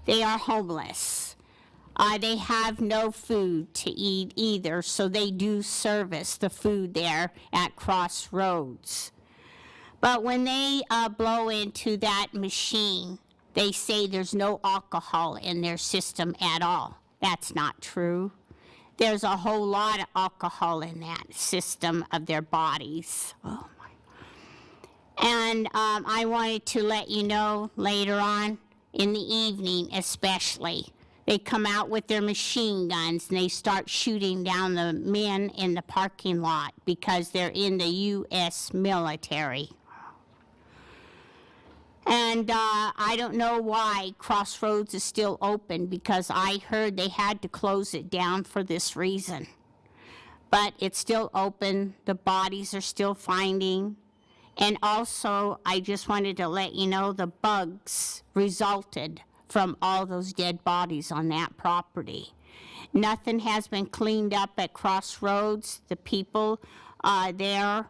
They are homeless. They have no food to eat either, so they do service the food there at Crossroads. But when they blow into that machine, they say there's no alcohol in their system at all. That's not true. There's a whole lot of alcohol in that system of their bodies. Oh my. And I wanted to let you know later on, in the evening especially, they come out with their machine guns and they start shooting down the men in the parking lot because they're in the U.S. military. And I don't know why Crossroads is still open, because I heard they had to close it down for this reason. But it's still open, the bodies are still finding. And also, I just wanted to let you know the bugs resulted from all those dead bodies on that property. Nothing has been cleaned up at Crossroads. The people there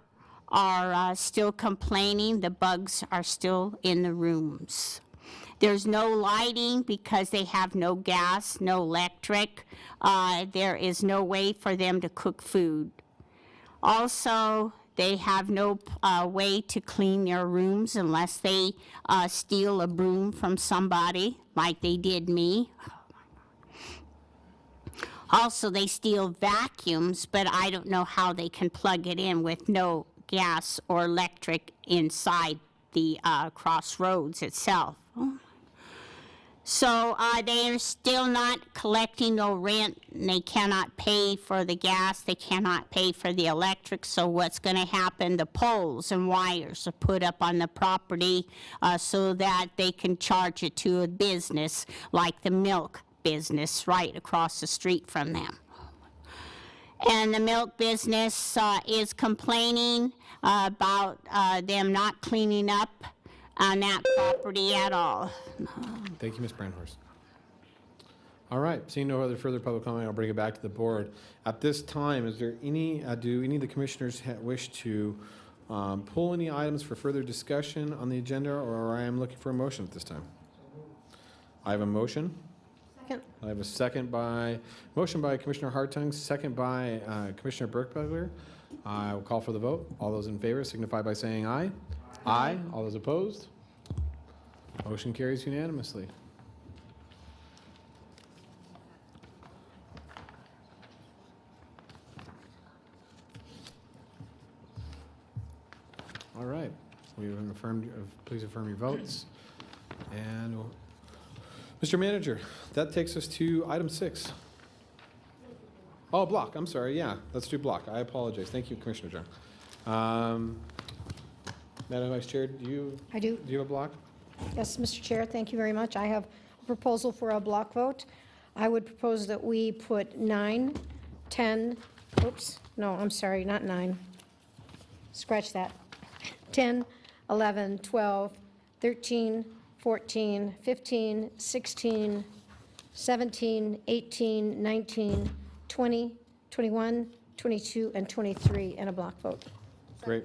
are still complaining. The bugs are still in the rooms. There's no lighting because they have no gas, no electric. There is no way for them to cook food. Also, they have no way to clean their rooms unless they steal a broom from somebody, like they did me. Also, they steal vacuums, but I don't know how they can plug it in with no gas or electric inside the Crossroads itself. So they are still not collecting no rent, and they cannot pay for the gas, they cannot pay for the electric. So what's going to happen? The poles and wires are put up on the property so that they can charge it to a business like the milk business right across the street from them. And the milk business is complaining about them not cleaning up on that property at all. Thank you, Ms. Brandhorst. All right, seeing no other further public comment, I'll bring it back to the board. At this time, is there any, do any of the commissioners wish to pull any items for further discussion on the agenda, or I am looking for a motion at this time? I have a motion. Second. I have a motion by Commissioner Hartung, second by Commissioner Burkbugler. I will call for the vote. All those in favor signify by saying aye. Aye. All those opposed? Motion carries unanimously. All right. We have affirmed, please affirm your votes. And Mr. Manager, that takes us to item 6. Oh, block. I'm sorry. Yeah, let's do block. I apologize. Thank you, Commissioner John. Madam Vice Chair, I do. do you have a block? Yes, Mr. Chair, thank you very much. I have a proposal for a block vote. I would propose that we put 9, 10, oops, no, I'm sorry, not 9. Scratch that. 10, 11, 12, 13, 14, 15, 16, 17, 18, 19, 20, 21, 22, and 23 in a block vote. Great.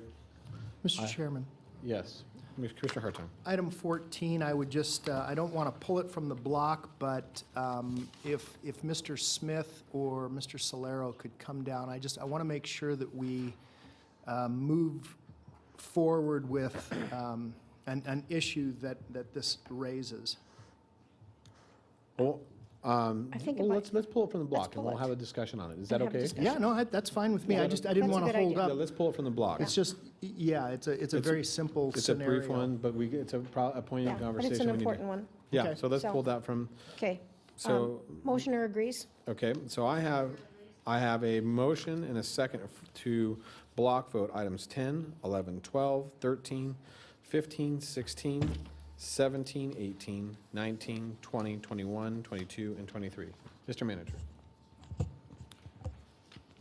Mr. Chairman, Yes. Commissioner Hartung. item 14, I would just, I don't want to pull it from the block, but if Mr. Smith or Mr. Solero could come down, I want to make sure that we move forward with an issue that this raises. Well, I think it might- let's pull it from the block, and pull we'll it. have a discussion on it. Is that have a okay? discussion. Yeah, no, that's fine with me. I didn't That's a want to good hold idea. Yeah, up. let's pull it from the block. It's just, yeah, it's a very simple It's a scenario. brief one, but it's a poignant Yeah, but conversation. it's an we need to- important one. Yeah, Okay. so let's So- pull that from, Okay. so, Motioner agrees? okay, so I have a motion and a second to block vote items 10, 11, 12, 13, 15, 16, 17, 18, 19, 20, 21, 22, and 23. Mr. Manager.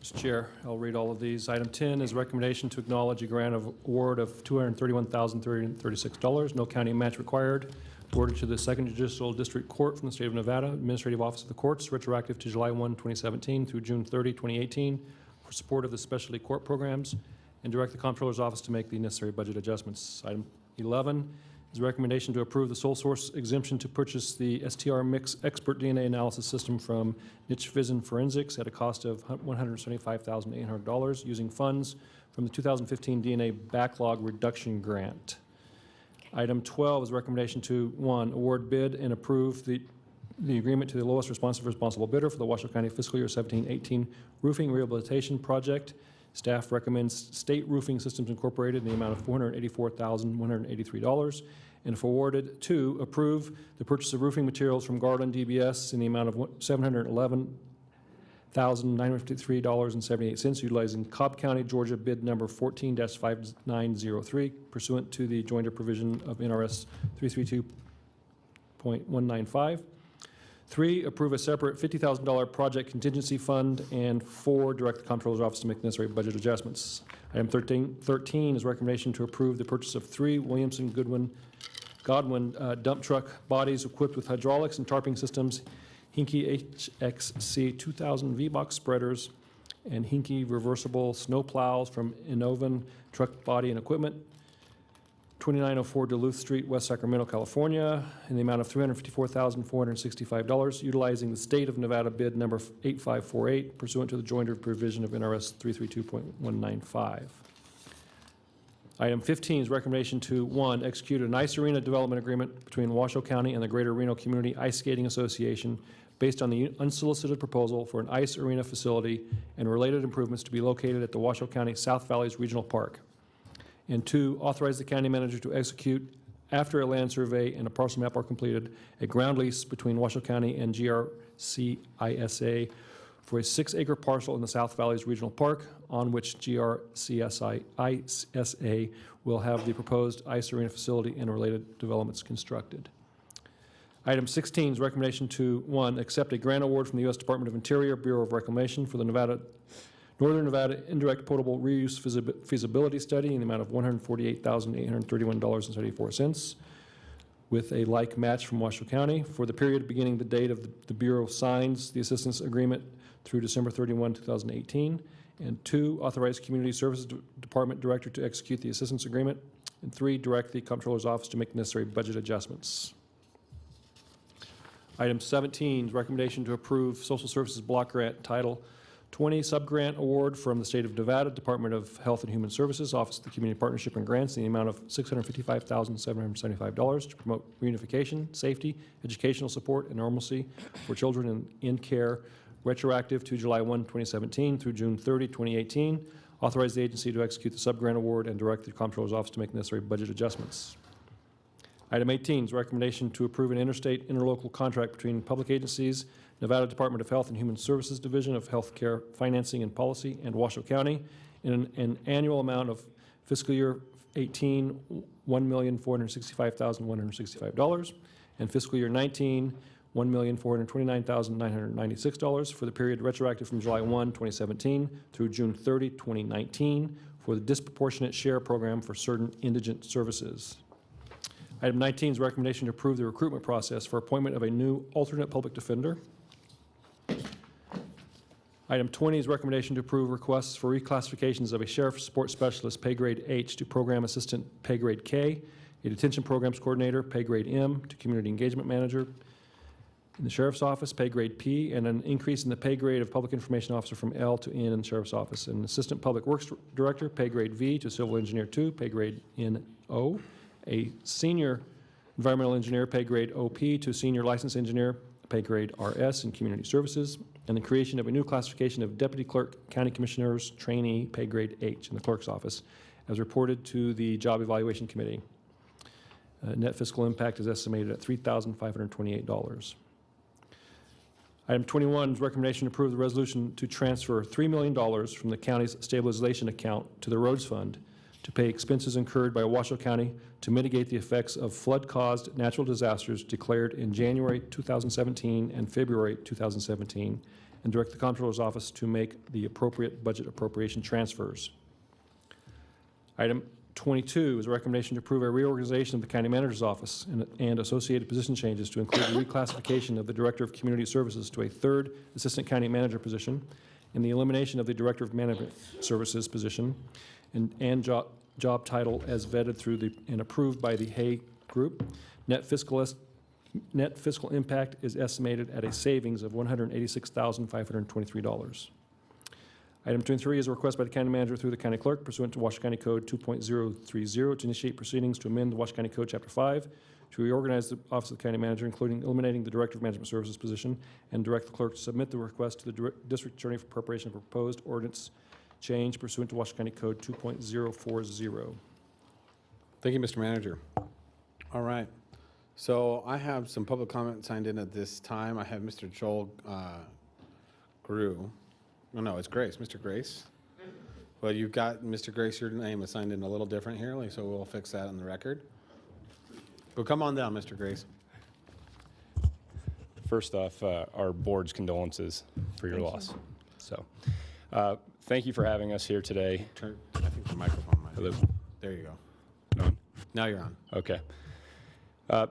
Mr. Chair, I'll read all of these. Item 10 is recommendation to acknowledge a grant of award of $231,336, no county match required, awarded to the Second Judicial District Court from the State of Nevada, Administrative Office of the Courts, retroactive to July 1, 2017 through June 30, 2018, for support of the specialty court programs, and direct the Comptroller's Office to make the necessary budget adjustments. Item 11 is a recommendation to approve the sole source exemption to purchase the STR Mix Expert DNA Analysis System from Niche Vision Forensics at a cost of $175,800 using funds from the 2015 DNA Backlog Reduction Grant. Item 12 is a recommendation to, 1, award bid and approve the agreement to the lowest responsible bidder for the Washoe County fiscal year 17-18 roofing rehabilitation project. Staff recommends State Roofing Systems Incorporated in the amount of $484,183. And if awarded, 2, approve the purchase of roofing materials from Garland DBS in the amount of $711,953.78, utilizing Cobb County, Georgia bid number 14-5903, pursuant to the joinder provision of NRS 332.195. 3, approve a separate $50,000 project contingency fund, and 4, direct the Comptroller's Office to make necessary budget adjustments. Item 13 is recommendation to approve the purchase of 3 Williamson Godwin dump truck bodies equipped with hydraulics and tarping systems, Hinky HXC 2000 V-Box spreaders, and Hinky reversible snow plows from Innovan Truck Body and Equipment, 2904 Duluth Street, West Sacramento, California, in the amount of $354,465, utilizing the State of Nevada bid number 8548, pursuant to the joinder provision of NRS 332.195. Item 15 is recommendation to, 1, execute an ice arena development agreement between Washoe County and the Greater Reno Community Ice Skating Association based on the unsolicited proposal for an ice arena facility and related improvements to be located at the Washoe County South Valleys Regional Park. And 2, authorize the county manager to execute, after a land survey and a parcel map are completed, a ground lease between Washoe County and GRCISA for a 6-acre parcel in the South Valleys Regional Park, on which GRCISA will have the proposed ice arena facility and related developments constructed. Item 16 is recommendation to, 1, accept a grant award from the U.S. Department of Interior, Bureau of Reclamation for the Northern Nevada Indirect Potable Reuse Feasibility Study in the amount of $148,831.74, with a like match from Washoe County for the period beginning the date of the Bureau signs the assistance agreement through December 31, 2018. And 2, authorize Community Services Department Director to execute the assistance agreement. And 3, direct the Comptroller's Office to make necessary budget adjustments. Item 17 is recommendation to approve Social Services Block Grant Title 20 Subgrant Award from the State of Nevada Department of Health and Human Services, Office of the Community Partnership and Grants in the amount of $655,775 to promote reunification, safety, educational support, and normalcy for children in care, retroactive to July 1, 2017 through June 30, 2018. Authorize the agency to execute the subgrant award and direct the Comptroller's Office to make necessary budget adjustments. Item 18 is recommendation to approve an interstate interlocal contract between public agencies, Nevada Department of Health and Human Services Division of Healthcare Financing and Policy, and Washoe County in an annual amount of fiscal year 18, $1,465,165, and fiscal year 19, $1,429,996 for the period retroactive from July 1, 2017 through June 30, 2019 for the disproportionate share program for certain indigent services. Item 19 is recommendation to approve the recruitment process for appointment of a new alternate public defender. Item 20 is recommendation to approve requests for reclassifications of a sheriff support specialist, pay grade H, to program assistant, pay grade K, a detention programs coordinator, pay grade M, to community engagement manager in the sheriff's office, pay grade P, and an increase in the pay grade of public information officer from L to N in the sheriff's office. An assistant public works director, pay grade V, to civil engineer 2, pay grade NO, a senior environmental engineer, pay grade OP, to senior licensed engineer, pay grade RS in community services, and the creation of a new classification of deputy clerk, county commissioners, trainee, pay grade H in the clerk's office, as reported to the Job Evaluation Committee. Net fiscal impact is estimated at $3,528. Item 21 is recommendation to approve the resolution to transfer $3 million from the county's stabilization account to the roads fund to pay expenses incurred by Washoe County to mitigate the effects of flood-caused natural disasters declared in January 2017 and February 2017, and direct the Comptroller's Office to make the appropriate budget appropriation transfers. Item 22 is a recommendation to approve a reorganization of the County Manager's Office and associated position changes to include the reclassification of the Director of Community Services to a third Assistant County Manager position, and the elimination of the Director of Management Services position, and job title as vetted through and approved by the Hay Group. Net fiscal impact is estimated at a savings of $186,523. Item 23 is a request by the county manager through the county clerk pursuant to Washoe County Code 2.030 to initiate proceedings to amend the Washoe County Code Chapter 5 to reorganize the Office of the County Manager, including eliminating the Director of Management Services position, and direct the clerk to submit the request to the District Attorney for preparation of a proposed ordinance change pursuant to Washoe County Code 2.040. Thank you, Mr. Manager. All right. So I have some public comment signed in at this time. I have Mr. Joel Grew. No, it's Grace. Mr. Grace. Well, you've got Mr. Grace, your name is signed in a little different here, so we'll fix that on the record. But come on down, Mr. Grace. First off, our board's condolences for your loss. So, thank you for having us here today. I think the microphone might. Hello. There you go. On? Now you're on. Okay.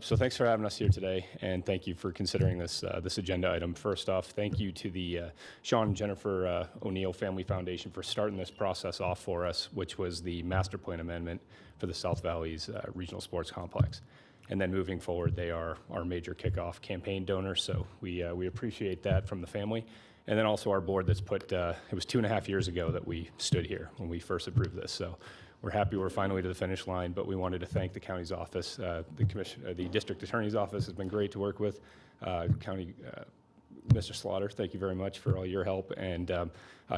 So thanks for having us here today, and thank you for considering this agenda item. First off, thank you to the Sean and Jennifer O'Neill Family Foundation for starting this process off for us, which was the master plan amendment for the South Valley's regional sports complex. And then moving forward, they are our major kickoff campaign donor, so we appreciate that from the family. And then also our board that's put, it was 2.5 years ago that we stood here when we first approved this. So we're happy we're finally to the finish line, but we wanted to thank the county's office. The district attorney's office has been great to work with. Mr. Slaughter, thank you very much for all your help. And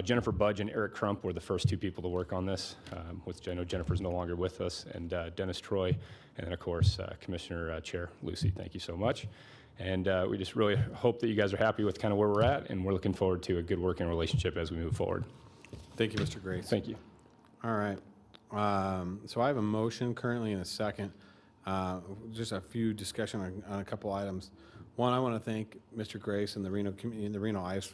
Jennifer Budge and Eric Crump were the first two people to work on this, which I know Jennifer's no longer with us, and Dennis Troy, and then of course, Commissioner Chair Lucy, thank you so much. And we just really hope that you guys are happy with kind of where we're at, and we're looking forward to a good working relationship as we move forward. Thank you, Mr. Grace. Thank you. All right. So I have a motion currently in a second. Just a few discussion on a couple items. One, I want to thank Mr. Grace and the Reno ICE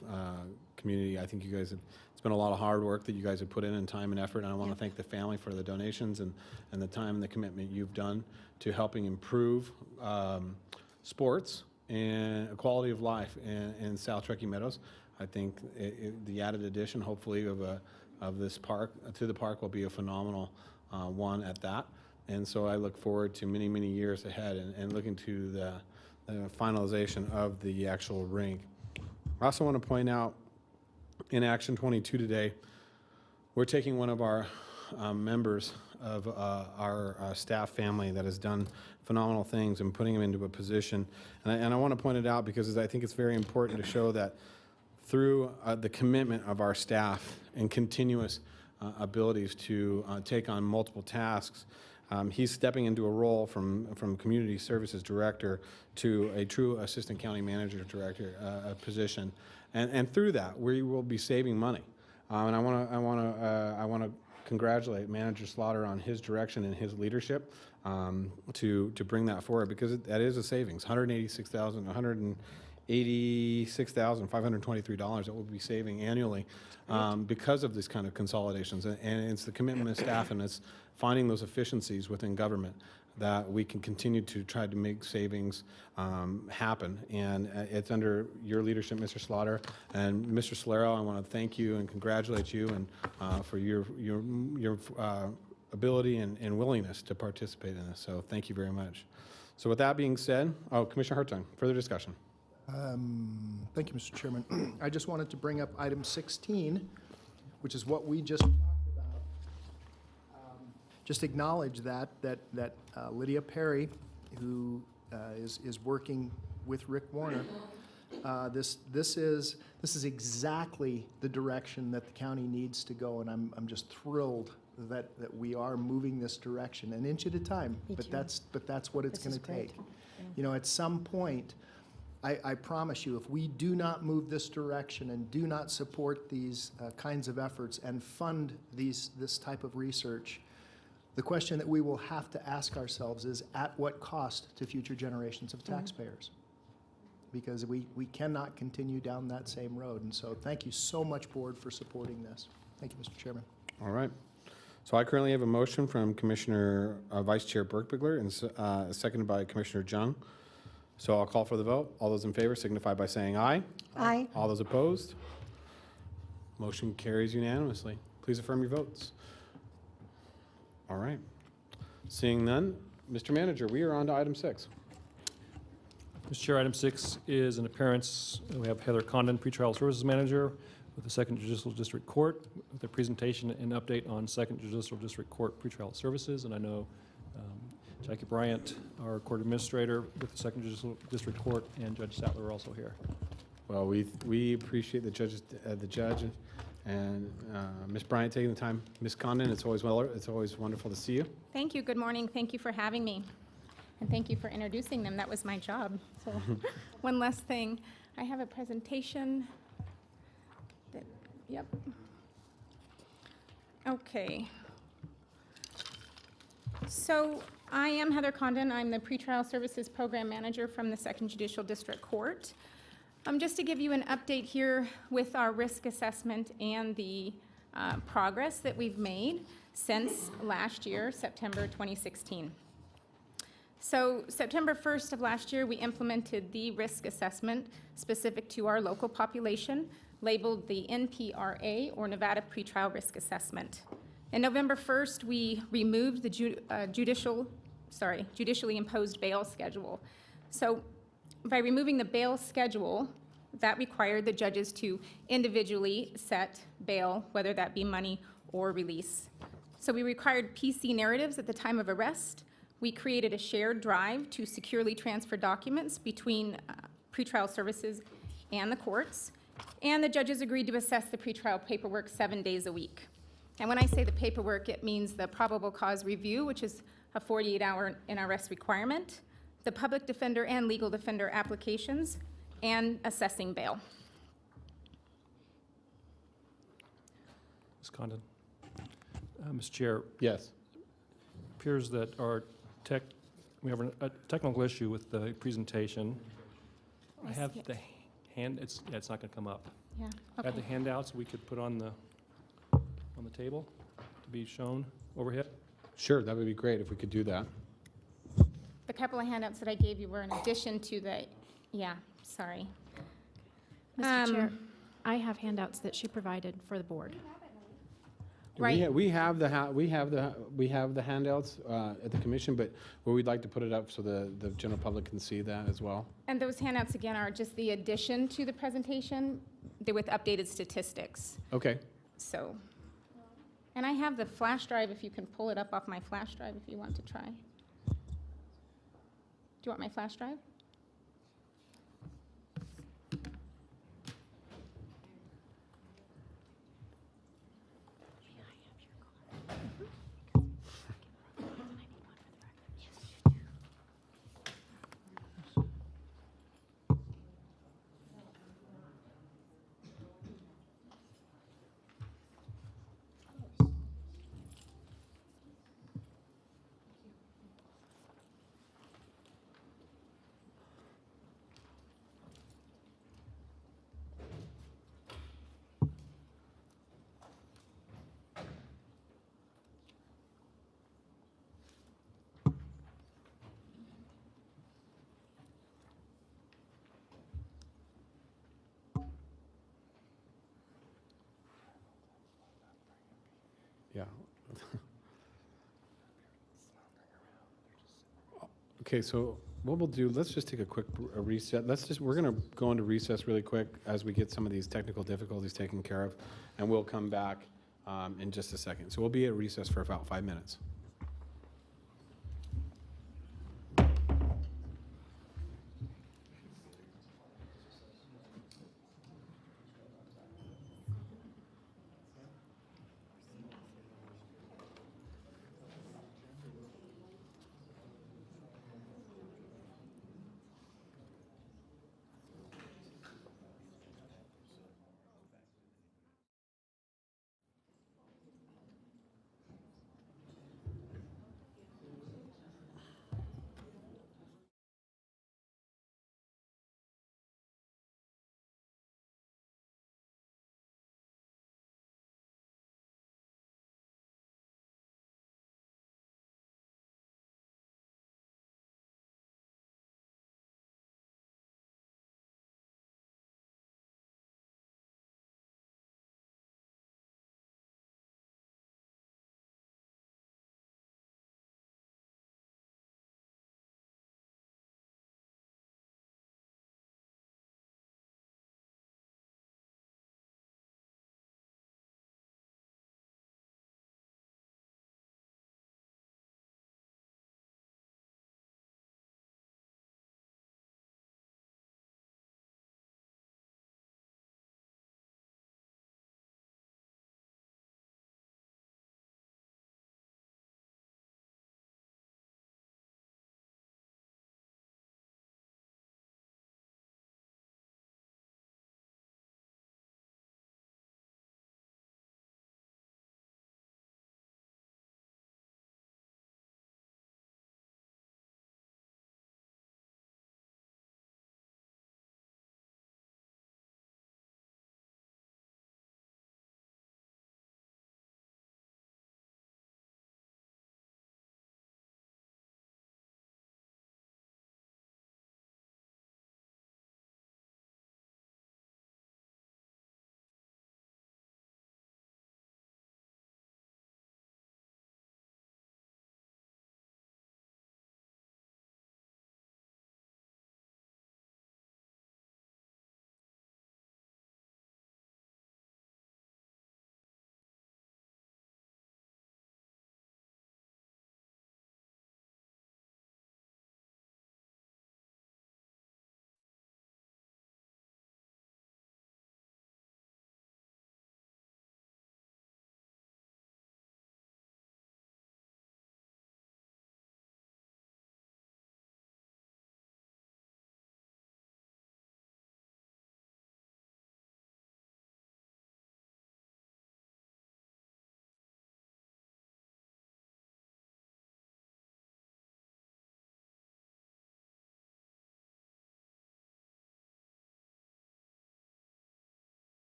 community. I think you guys have, it's been a lot of hard work that you guys have put in time and effort, and I want to thank the family for the donations and the time and the commitment you've done to helping improve sports and quality of life in South Truckee Meadows. I think the added addition, hopefully, of this park to the park will be a phenomenal one at that. And so I look forward to many, many years ahead and looking to the finalization of the actual rink. I also want to point out in Action 22 today, we're taking one of our members of our staff family that has done phenomenal things and putting him into a position. And I want to point it out because I think it's very important to show that through the commitment of our staff and continuous abilities to take on multiple tasks, he's stepping into a role from community services director to a true assistant county manager director position, and through that we will be saving money. And I want to congratulate Manager Slaughter on his direction and his leadership to bring that forward, because that is a savings, $186,523 that we'll be saving annually because of these kind of consolidations. And it's the commitment of staff, and it's finding those efficiencies within government that we can continue to try to make savings happen. And it's under your leadership, Mr. Slaughter. And Mr. Solero, I want to thank you and congratulate you and for your ability and willingness to participate in this. So thank you very much. So with that being said, Commissioner Hartung, further discussion. Thank you, Mr. Chairman. I just wanted to bring up item 16, which is what we just talked about. Just acknowledge that Lydia Perry, who is working with Rick Warner, this is exactly the direction that the county needs to go, and I'm just thrilled that we are moving this direction, an inch at a time. But that's what it's going to take. You know, at some point, I promise you, if we do not move this direction and do not support these kinds of efforts and fund this type of research, the question that we will have to ask ourselves is, at what cost to future generations of taxpayers? Because we cannot continue down that same road. And so thank you so much, Board, for supporting this. Thank you, Mr. Chairman. All right. So I currently have a motion from Commissioner Vice Chair Berkbigler and seconded by Commissioner Jung. So I'll call for the vote. All those in favor signify by saying aye. Aye. All those opposed? Motion carries unanimously. Please affirm your votes. All right. Seeing none, Mr. Manager, we are on to item 6. Mr. Chair, item 6 is an appearance. We have Heather Condon, Pretrial Services Manager with the 2nd Judicial District Court, with a presentation and update on 2nd Judicial District Court pretrial services. And I know Jackie Bryant, our Court Administrator with the 2nd Judicial District Court, and Judge Sattler are also here. Well, we appreciate the judge and Ms. Bryant taking the time. Ms. Condon, it's always wonderful to see you. Thank you. Good morning. Thank you for having me. And thank you for introducing them. That was my job. So one last thing. I have a presentation. Yep. Okay. So I am Heather Condon. I'm the Pretrial Services Program Manager from the 2nd Judicial District Court. Just to give you an update here with our risk assessment and the progress that we've made since last year, September 2016. So September 1st of last year, we implemented the risk assessment specific to our local population, labeled the NPRA, or Nevada Pretrial Risk Assessment. And November 1st, we removed the judicially imposed bail schedule. So by removing the bail schedule, that required the judges to individually set bail, whether that be money or release. So we required PC narratives at the time of arrest. We created a shared drive to securely transfer documents between pretrial services and the courts. And the judges agreed to assess the pretrial paperwork 7 days a week. And when I say the paperwork, it means the probable cause review, which is a 48-hour in-arrest requirement, the public defender and legal defender applications, and assessing bail. Ms. Condon. Mr. Chair. Yes. Appears that we have a technical issue with the presentation. I have the it's not going to come up. Yeah. I have the Okay. handouts we could put on the table to be shown overhead. Sure, that would be great if we could do that. The couple of handouts that I gave you were in addition to the, sorry. Mr. Chair, I have handouts that she provided for the board. Right. We have the handouts at the commission, but we'd like to put it up so the general public can see that as well. And those handouts, again, are just the addition to the presentation. They're with updated statistics. Okay. So, and I have the flash drive, if you can pull it up off my flash drive if you want to try. Do you want my flash drive? Yeah. Okay, so what we'll do, let's just take a quick reset. We're going to go into recess really quick as we get some of these technical difficulties taken care of, and we'll come back in just a second. So we'll be at recess for about 5 minutes.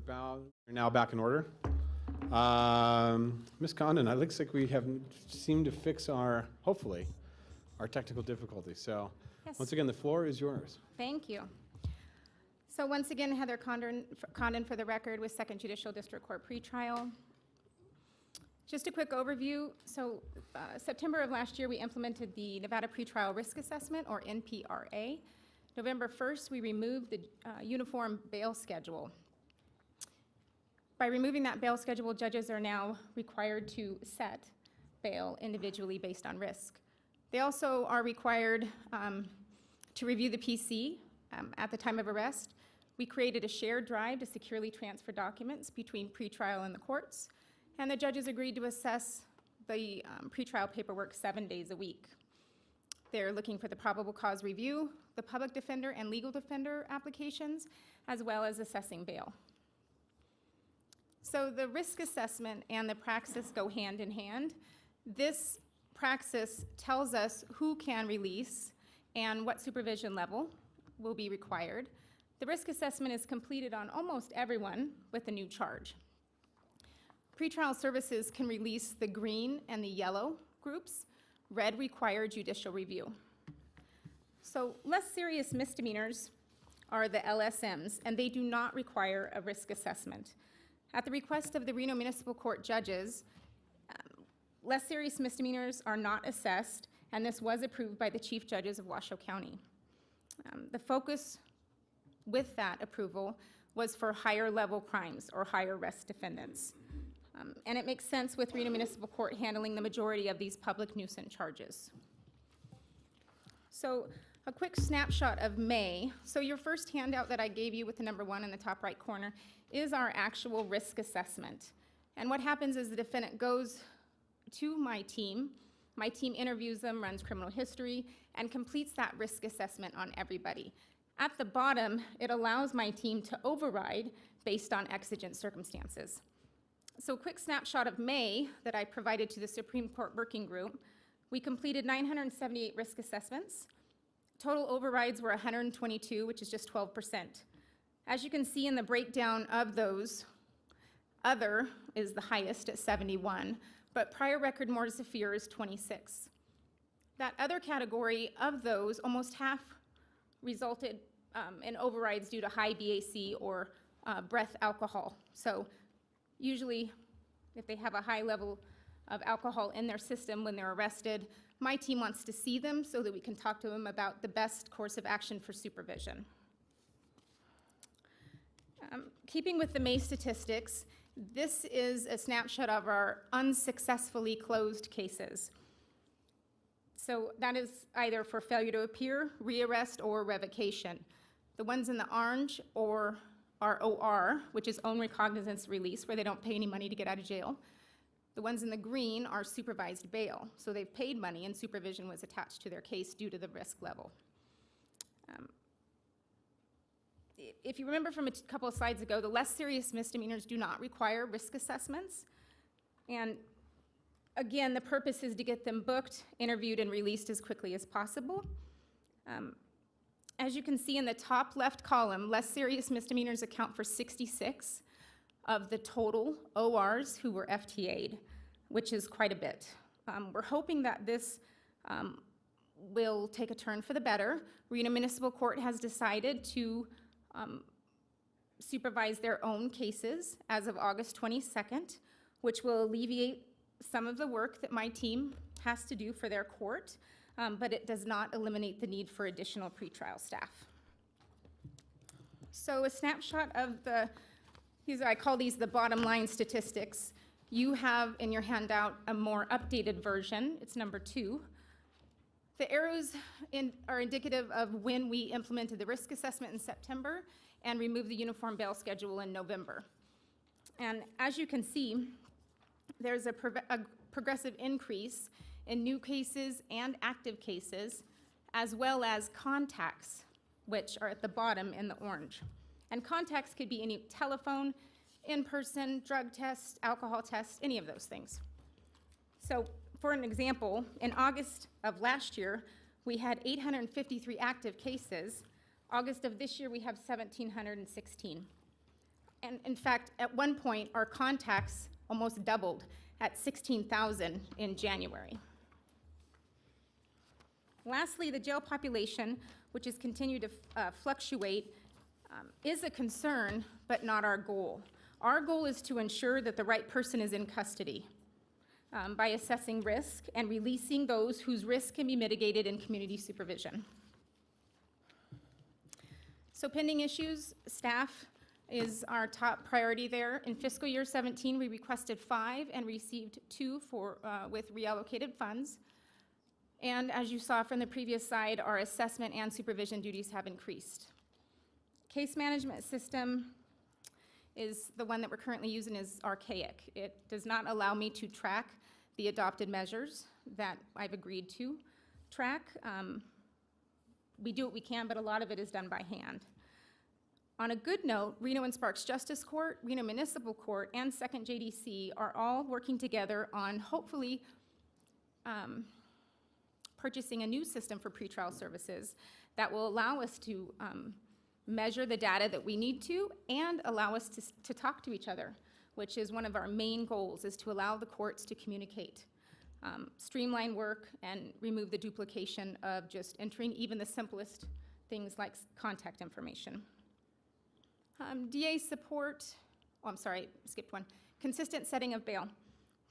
We're now back in order. Ms. Condon, it looks like we have seemed to fix hopefully, our technical difficulties. So Yes. once again, the floor is yours. Thank you. So once again, Heather Condon for the record with Second Judicial District Court pretrial. Just a quick overview. So September of last year, we implemented the Nevada Pretrial Risk Assessment, or NPRA. November 1st, we removed the uniform bail schedule. By removing that bail schedule, judges are now required to set bail individually based on risk. They also are required to review the PC at the time of arrest. We created a shared drive to securely transfer documents between pretrial and the courts, and the judges agreed to assess the pretrial paperwork 7 days a week. They're looking for the probable cause review, the public defender and legal defender applications, as well as assessing bail. So the risk assessment and the praxis go hand in hand. This praxis tells us who can release and what supervision level will be required. The risk assessment is completed on almost everyone with a new charge. Pretrial services can release the green and the yellow groups. Red require judicial review. So less serious misdemeanors are the LSMs, and they do not require a risk assessment. At the request of the Reno Municipal Court judges, less serious misdemeanors are not assessed, and this was approved by the chief judges of Washoe County. The focus with that approval was for higher level crimes or higher risk defendants. And it makes sense with Reno Municipal Court handling the majority of these public nuisance charges. So a quick snapshot of May. So your first handout that I gave you with the number 1 in the top right corner is our actual risk assessment. And what happens is the defendant goes to my team interviews them, runs criminal history, and completes that risk assessment on everybody. At the bottom, it allows my team to override based on exigent circumstances. So a quick snapshot of May that I provided to the Supreme Court Working Group. We completed 978 risk assessments. Total overrides were 122, which is just 12%. As you can see in the breakdown of those, other is the highest at 71, but prior record more severe is 26. That other category of those, almost half resulted in overrides due to high BAC or breath alcohol. So usually, if they have a high level of alcohol in their system when they're arrested, my team wants to see them so that we can talk to them about the best course of action for supervision. Keeping with the May statistics, this is a snapshot of our unsuccessfully closed cases. So that is either for failure to appear, rearrest, or revocation. The ones in the orange are OR, which is own recognizance release, where they don't pay any money to get out of jail. The ones in the green are supervised bail. So they've paid money and supervision was attached to their case due to the risk level. If you remember from a couple of slides ago, the less serious misdemeanors do not require risk assessments. And again, the purpose is to get them booked, interviewed, and released as quickly as possible. As you can see in the top left column, less serious misdemeanors account for 66 of the total ORs who were FTA'd, which is quite a bit. We're hoping that this will take a turn for the better. Reno Municipal Court has decided to supervise their own cases as of August 22nd, which will alleviate some of the work that my team has to do for their court, but it does not eliminate the need for additional pretrial staff. So a snapshot of I call these the bottom line statistics. You have in your handout a more updated version. It's number 2. The arrows are indicative of when we implemented the risk assessment in September and removed the uniform bail schedule in November. And as you can see, there's a progressive increase in new cases and active cases, as well as contacts, which are at the bottom in the orange. And contacts could be any telephone, in-person, drug test, alcohol test, any of those things. So for an example, in August of last year, we had 853 active cases. August of this year, we have 1,716. And in fact, at one point, our contacts almost doubled at 16,000 in January. Lastly, the jail population, which has continued to fluctuate, is a concern, but not our goal. Our goal is to ensure that the right person is in custody by assessing risk and releasing those whose risk can be mitigated in community supervision. So pending issues, staff is our top priority there. In fiscal year 17, we requested 5 and received 2 with reallocated funds. And as you saw from the previous slide, our assessment and supervision duties have increased. Case management system is the one that we're currently using is archaic. It does not allow me to track the adopted measures that I've agreed to track. We do what we can, but a lot of it is done by hand. On a good note, Reno and Sparks Justice Court, Reno Municipal Court, and 2nd JDC are all working together on hopefully purchasing a new system for pretrial services that will allow us to measure the data that we need to and allow us to talk to each other, which is one of our main goals, is to allow the courts to communicate, streamline work, and remove the duplication of just entering even the simplest things like contact information. DA support, oh, I'm sorry, skipped one. Consistent setting of bail.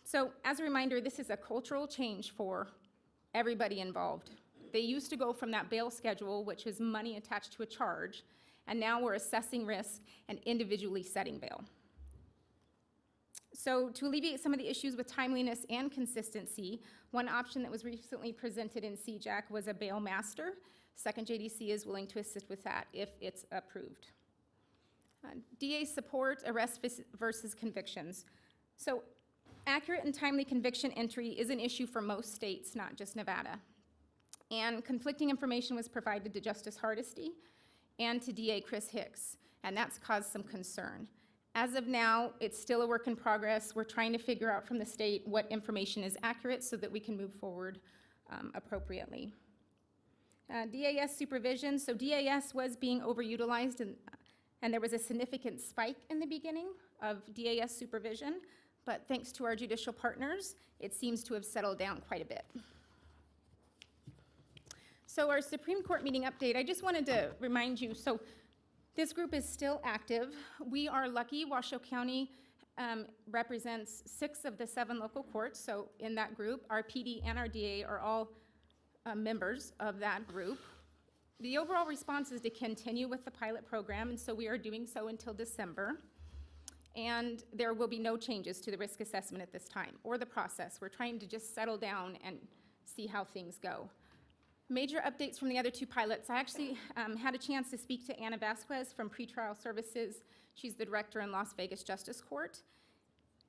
So as a reminder, this is a cultural change for everybody involved. They used to go from that bail schedule, which is money attached to a charge, and now we're assessing risk and individually setting bail. So to alleviate some of the issues with timeliness and consistency, one option that was recently presented in CJAC was a bail master. 2nd JDC is willing to assist with that if it's approved. DA support, arrest versus convictions. So accurate and timely conviction entry is an issue for most states, not just Nevada. And conflicting information was provided to Justice Hardesty and to DA Chris Hicks, and that's caused some concern. As of now, it's still a work in progress. We're trying to figure out from the state what information is accurate so that we can move forward appropriately. DAS supervision, so DAS was being overutilized, and there was a significant spike in the beginning of DAS supervision, but thanks to our judicial partners, it seems to have settled down quite a bit. So our Supreme Court meeting update, I just wanted to remind you, so this group is still active. We are lucky Washoe County represents 6 of the 7 local courts, so in that group, our PD and our DA are all members of that group. The overall response is to continue with the pilot program, and so we are doing so until December. And there will be no changes to the risk assessment at this time, or the process. We're trying to just settle down and see how things go. Major updates from the other 2 pilots. I actually had a chance to speak to Anna Vasquez from Pretrial Services. She's the director in Las Vegas Justice Court.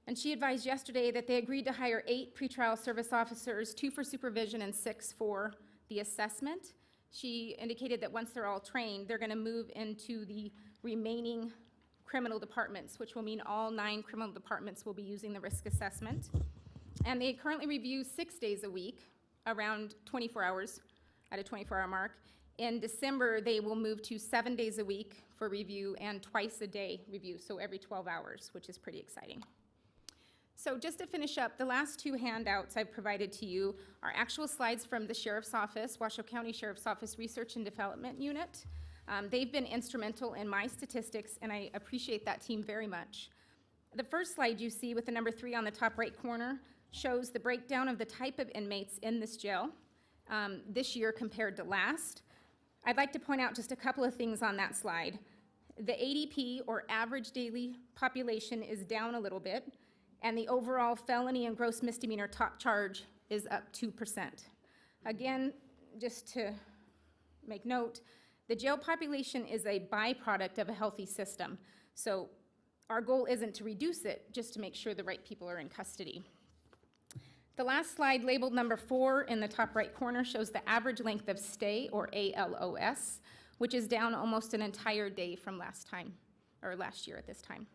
And she advised yesterday that they agreed to hire 8 pretrial service officers, 2 for supervision and 6 for the assessment. She indicated that once they're all trained, they're going to move into the remaining criminal departments, which will mean all 9 criminal departments will be using the risk assessment. And they currently review 6 days a week, around 24 hours at a 24-hour mark. In December, they will move to 7 days a week for review and twice a day review, so every 12 hours, which is pretty exciting. So just to finish up, the last 2 handouts I've provided to you are actual slides from the Sheriff's Office, Washoe County Sheriff's Office Research and Development Unit. They've been instrumental in my statistics, and I appreciate that team very much. The first slide you see with the number 3 on the top right corner shows the breakdown of the type of inmates in this jail this year compared to last. I'd like to point out just a couple of things on that slide. The ADP, or average daily population, is down a little bit, and the overall felony and gross misdemeanor top charge is up 2%. Again, just to make note, the jail population is a byproduct of a healthy system. So our goal isn't to reduce it, just to make sure the right people are in custody. The last slide, labeled number 4 in the top right corner, shows the average length of stay, or ALOS, which is down almost an entire day from last year at this time.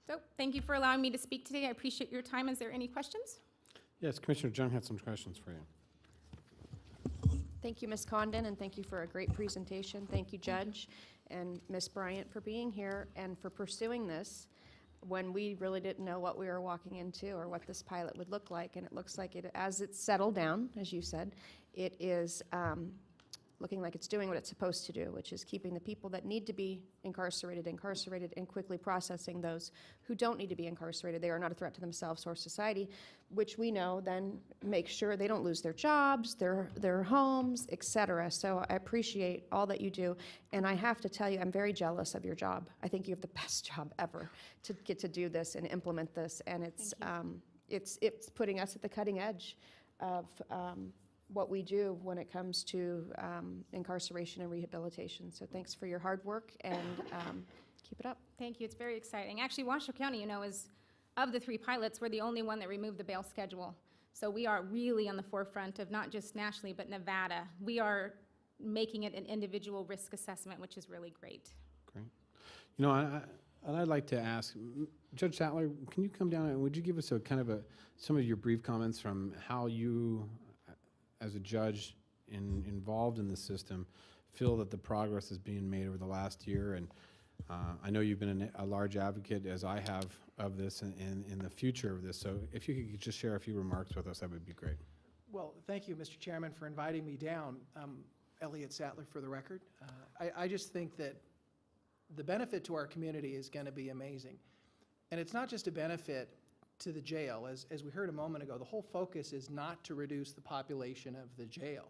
So thank you for allowing me to speak today. I appreciate your time. Is there any questions? Yes, Commissioner Jung had some questions for you. Thank you, Ms. Condon, and thank you for a great presentation. Thank you, Judge. and Ms. Bryant for being here and for pursuing this when we really didn't know what we were walking into or what this pilot would look like. And it looks like it, as it's settled down, as you said, it is looking like it's doing what it's supposed to do, which is keeping the people that need to be incarcerated, and quickly processing those who don't need to be incarcerated. They are not a threat to themselves or society, which we know then makes sure they don't lose their jobs, their homes, et cetera. So I appreciate all that you do. And I have to tell you, I'm very jealous of your job. I think you have the best job ever to get to do this and implement this. And it's putting us at the cutting edge of what we do when it comes to incarceration and rehabilitation. So thanks for your hard work, and keep it up. Thank you. It's very exciting. Actually, Washoe County, is of the 3 pilots, we're the only one that removed the bail schedule. So we are really on the forefront of not just nationally, but Nevada. We are making it an individual risk assessment, which is really great. Great. And I'd like to ask, Judge Sattler, can you come down and would you give us some of your brief comments from how you, as a judge involved in the system, feel that the progress is being made over the last year? And I know you've been a large advocate, as I have, of this and in the future of this. So if you could just share a few remarks with us, that would be great. Well, thank you, Mr. Chairman, for inviting me down. Elliot Sattler, for the record. I just think that the benefit to our community is going to be amazing. And it's not just a benefit to the jail. As we heard a moment ago, the whole focus is not to reduce the population of the jail.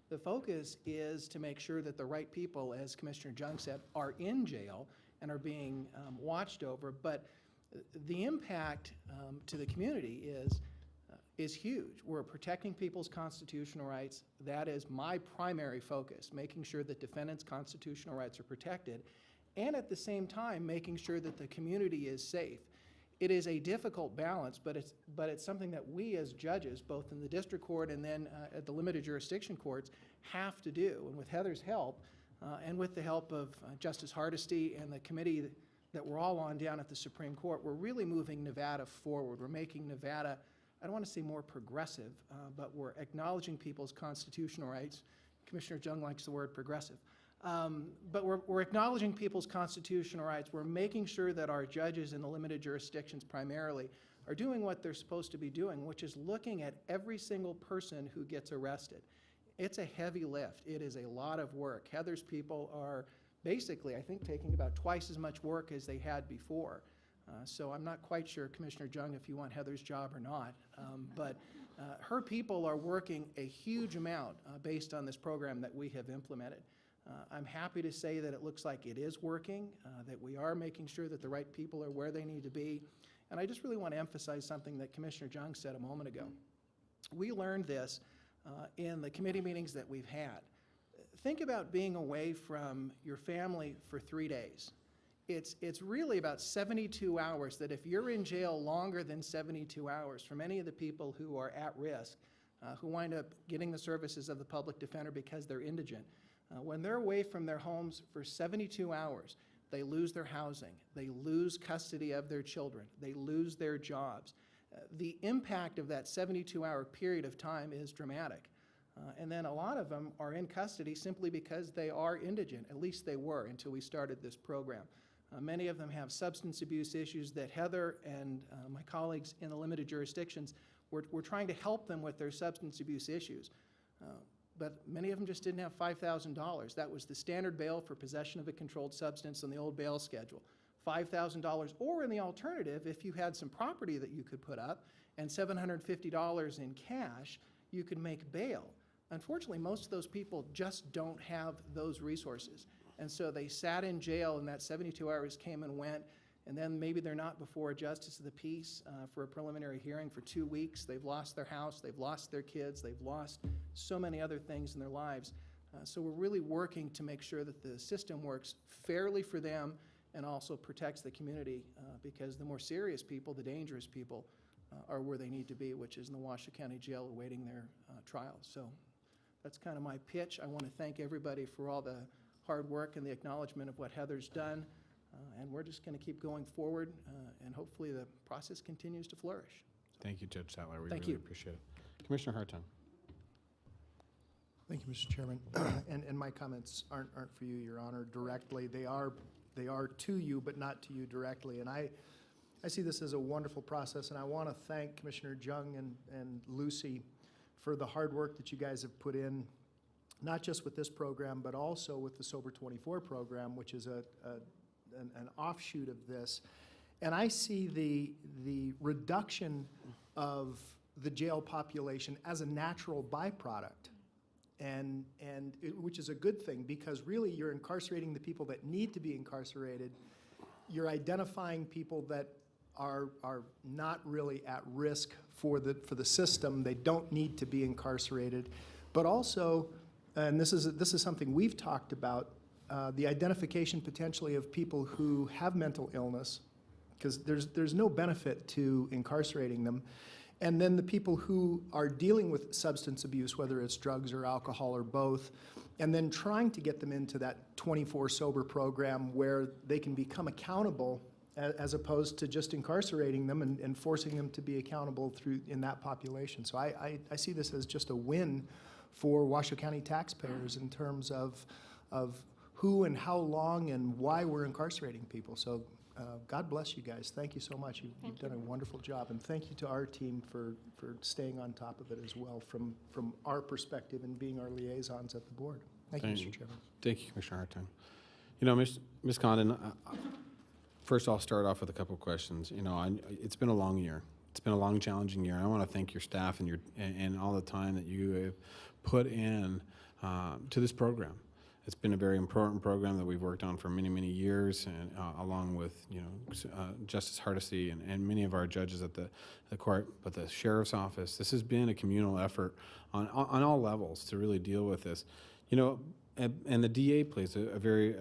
The focus is to make sure that the right people, as Commissioner Jung said, are in jail and are being watched over. But the impact to the community is huge. We're protecting people's constitutional rights. That is my primary focus, making sure that defendants' constitutional rights are protected, and at the same time, making sure that the community is safe. It is a difficult balance, but it's something that we as judges, both in the district court and then at the limited jurisdiction courts, have to do. And with Heather's help, and with the help of Justice Hardesty and the committee that we're all on down at the Supreme Court, we're really moving Nevada forward. We're making Nevada, I don't want to say more progressive, but we're acknowledging people's constitutional rights. Commissioner Jung likes the word progressive. But we're acknowledging people's constitutional rights. We're making sure that our judges in the limited jurisdictions primarily are doing what they're supposed to be doing, which is looking at every single person who gets arrested. It's a heavy lift. It is a lot of work. Heather's people are basically, I think, taking about twice as much work as they had before. So I'm not quite sure, Commissioner Jung, if you want Heather's job or not. But her people are working a huge amount based on this program that we have implemented. I'm happy to say that it looks like it is working, that we are making sure that the right people are where they need to be. And I just really want to emphasize something that Commissioner Jung said a moment ago. We learned this in the committee meetings that we've had. Think about being away from your family for 3 days. It's really about 72 hours that if you're in jail longer than 72 hours, for many of the people who are at risk, who wind up getting the services of the public defender because they're indigent, when they're away from their homes for 72 hours, they lose their housing, they lose custody of their children, they lose their jobs. The impact of that 72-hour period of time is dramatic. And then a lot of them are in custody simply because they are indigent. At least they were until we started this program. Many of them have substance abuse issues that Heather and my colleagues in the limited jurisdictions were trying to help them with their substance abuse issues. But many of them just didn't have $5,000. That was the standard bail for possession of a controlled substance on the old bail schedule. $5,000, or in the alternative, if you had some property that you could put up and $750 in cash, you could make bail. Unfortunately, most of those people just don't have those resources. And so they sat in jail, and that 72 hours came and went, and then maybe they're not before a justice of the peace for a preliminary hearing for 2 weeks. They've lost their house, they've lost their kids, they've lost so many other things in their lives. So we're really working to make sure that the system works fairly for them and also protects the community, because the more serious people, the dangerous people, are where they need to be, which is in the Washoe County Jail awaiting their trials. So that's kind of my pitch. I want to thank everybody for all the hard work and the acknowledgement of what Heather's done. And we're just going to keep going forward, and hopefully the process continues to flourish. Thank you, Judge Sattler. We Thank really you. appreciate it. Commissioner Hartung. Thank you, Mr. Chairman. And my comments aren't for you, Your Honor, directly. They are to you, but not to you directly. And I see this as a wonderful process, and I want to thank Commissioner Jung and Lucy for the hard work that you guys have put in, not just with this program, but also with the Sober 24 program, which is an offshoot of this. And I see the reduction of the jail population as a natural byproduct. Which is a good thing, because really you're incarcerating the people that need to be incarcerated. You're identifying people that are not really at risk for the system. They don't need to be incarcerated. But also, and this is something we've talked about, the identification potentially of people who have mental illness, because there's no benefit to incarcerating them. And then the people who are dealing with substance abuse, whether it's drugs or alcohol or both, and then trying to get them into that 24 sober program where they can become accountable, as opposed to just incarcerating them and forcing them to be accountable in that population. So I see this as just a win for Washoe County taxpayers in terms of who and how long and why we're incarcerating people. So God bless you guys. Thank you so much. You've done a wonderful job. And thank you to our team for staying on top of it as well from our perspective and being our liaisons at the board. Thank you, Mr. Chairman. Thank you, Commissioner Hartung. You know, Ms. Condon, first I'll start off with a couple of questions. You know, it's been a long year. It's been a long, challenging year. I want to thank your staff and all the time that you have put in to this program. It's been a very important program that we've worked on for many, many years, and along with Justice Hardesty and many of our judges at the court, but the sheriff's office. This has been a communal effort on all levels to really deal with this. You know, and the DA plays a very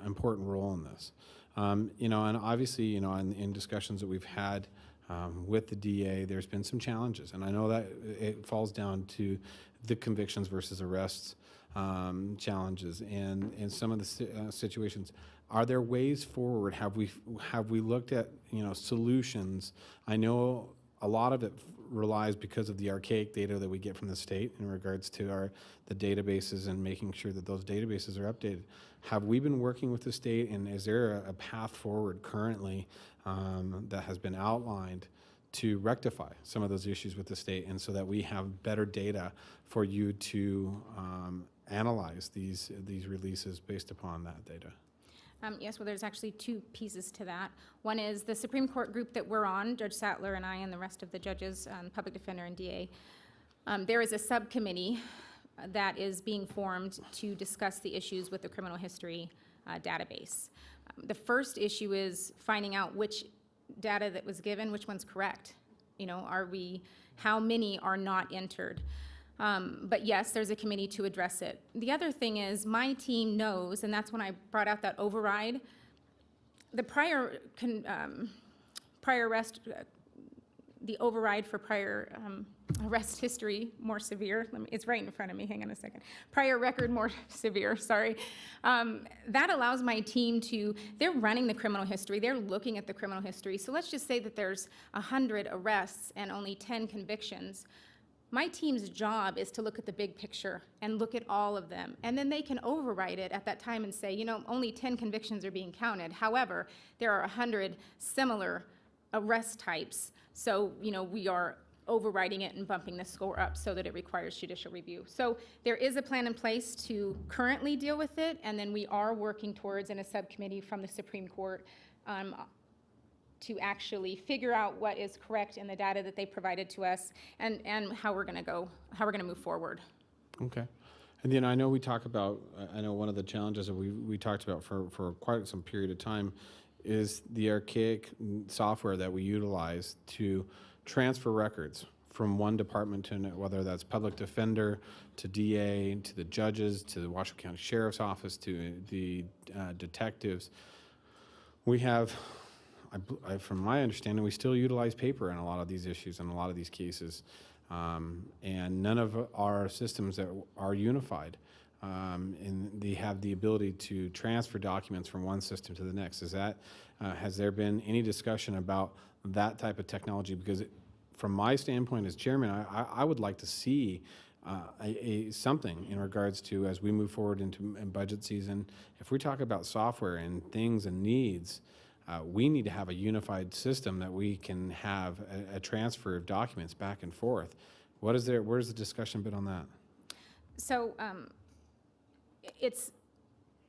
important role in this. You know, and obviously, you know, in discussions that we've had with the DA, there's been some challenges, and I know that it falls down to the convictions versus arrests challenges and some of the situations. Are there ways forward? Have we looked at, you know, solutions? I know a lot of it relies because of the archaic data that we get from the state in regards to the databases and making sure that those databases are updated. Have we been working with the state, and is there a path forward currently that has been outlined to rectify some of those issues with the state, and so that we have better data for you to analyze these releases based upon that data? Yes, well, there's actually two pieces to that. One is the Supreme Court group that we're on, Judge Sattler and I and the rest of the judges, public defender and DA. There is a subcommittee that is being formed to discuss the issues with the criminal history database. The first issue is finding out which data that was given, which one's correct. You know, how many are not entered? But yes, there's a committee to address it. The other thing is my team knows, and that's when I brought out that override, the prior arrest, the override for prior arrest history more severe. It's right in front of me, hang on a second. Prior record more severe, sorry. That allows my team they're running the criminal history, they're looking at the criminal history. So let's just say that there's 100 arrests and only 10 convictions. My team's job is to look at the big picture and look at all of them. And then they can override it at that time and say, you know, only 10 convictions are being counted. However, there are 100 similar arrest types. So, you know, we are overriding it and bumping the score up so that it requires judicial review. So there is a plan in place to currently deal with it, and then we are working towards in a subcommittee from the Supreme Court to actually figure out what is correct in the data that they provided to us and how we're going to move forward. Okay. And then I know we talk about, I know one of the challenges that we talked about for quite some period of time is the archaic software that we utilize to transfer records from one department to another, whether that's public defender, to DA, to the judges, to the Washoe County Sheriff's Office, to the detectives. We have, from my understanding, we still utilize paper in a lot of these issues and a lot of these cases. And none of our systems that are unified. And they have the ability to transfer documents from one system to the next. Has there been any discussion about that type of technology? Because from my standpoint as chairman, I would like to see something in regards to, as we move forward into budget season, if we talk about software and things and needs, we need to have a unified system that we can have a transfer of documents back and forth. Where's the discussion been on that? So it's,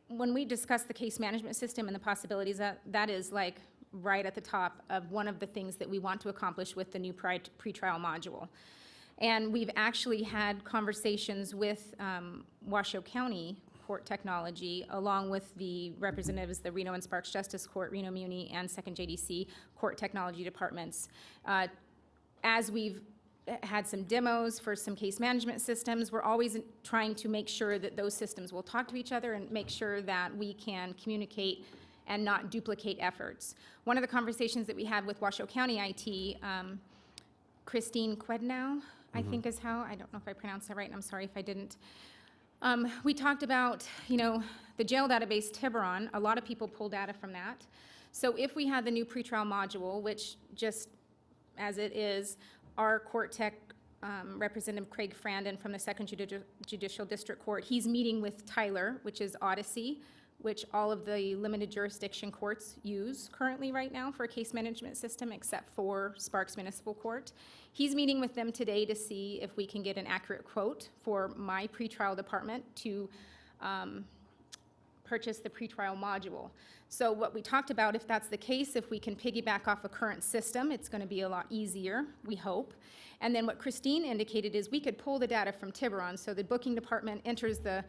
when we discuss the case management system and the possibilities, that is like right at the top of one of the things that we want to accomplish with the new pretrial module. And we've actually had conversations with Washoe County Court Technology, along with the representatives, the Reno and Sparks Justice Court, Reno Muni, and 2nd JDC Court Technology Departments. As we've had some demos for some case management systems, we're always trying to make sure that those systems will talk to each other and make sure that we can communicate and not duplicate efforts. One of the conversations that we had with Washoe County IT, Christine Quednow, I think is how, I don't know if I pronounced that right, and I'm sorry if I didn't. We talked about, the jail database Tiburon. A lot of people pull data from that. So if we had the new pretrial module, which just as it is, our court tech Representative Craig Frandon from the 2nd Judicial District Court, he's meeting with Tyler, which is Odyssey, which all of the limited jurisdiction courts use currently right now for a case management system, except for Sparks Municipal Court. He's meeting with them today to see if we can get an accurate quote for my pretrial department to purchase the pretrial module. So what we talked about, if that's the case, if we can piggyback off a current system, it's going to be a lot easier, we hope. And then what Christine indicated is we could pull the data from Tiburon, so the booking department enters the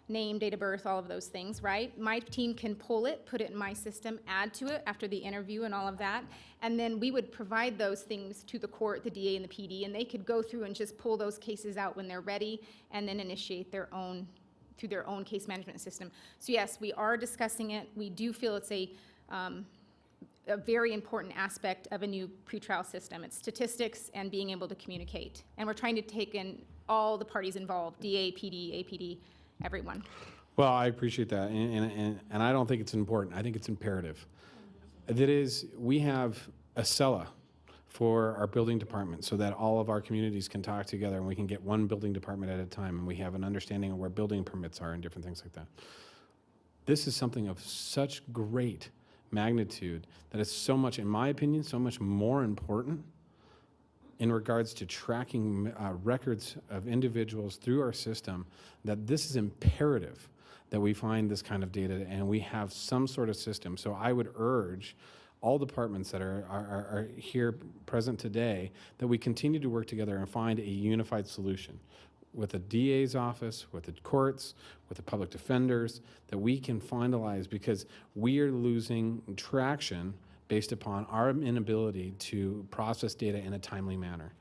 name, date of birth, all of those things, right? My team can pull it, put it in my system, add to it after the interview and all of that, and then we would provide those things to the court, the DA and the PD, and they could go through and just pull those cases out when they're ready and then initiate their own, through their own case management system. So yes, we are discussing it. We do feel it's a very important aspect of a new pretrial system. It's statistics and being able to communicate. And we're trying to take in all the parties involved, DA, PD, APD, everyone. Well, I appreciate that, and I don't think it's important. I think it's imperative. That is, we have a CELA for our building department so that all of our communities can talk together and we can get one building department at a time and we have an understanding of where building permits are and different things like that. This is something of such great magnitude that is so much, in my opinion, so much more important in regards to tracking records of individuals through our system, that this is imperative that we find this kind of data and we have some sort of system. So I would urge all departments that are here present today that we continue to work together and find a unified solution with the DA's office, with the courts, with the public defenders, that we can finalize, because we are losing traction based upon our inability to process data in a timely manner.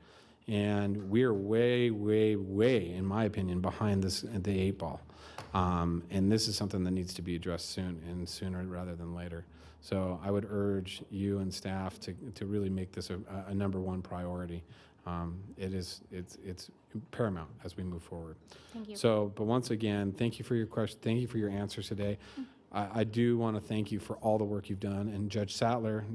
And we're way, way, way, in my opinion, behind the 8 ball. And this is something that needs to be addressed soon, and sooner rather than later. So I would urge you and staff to really make this a number one priority. It's paramount as we move forward. Thank you. So, but once again, thank you for your question. Thank you for your answers today. I do want to thank you for all the work you've done, and Judge Sattler,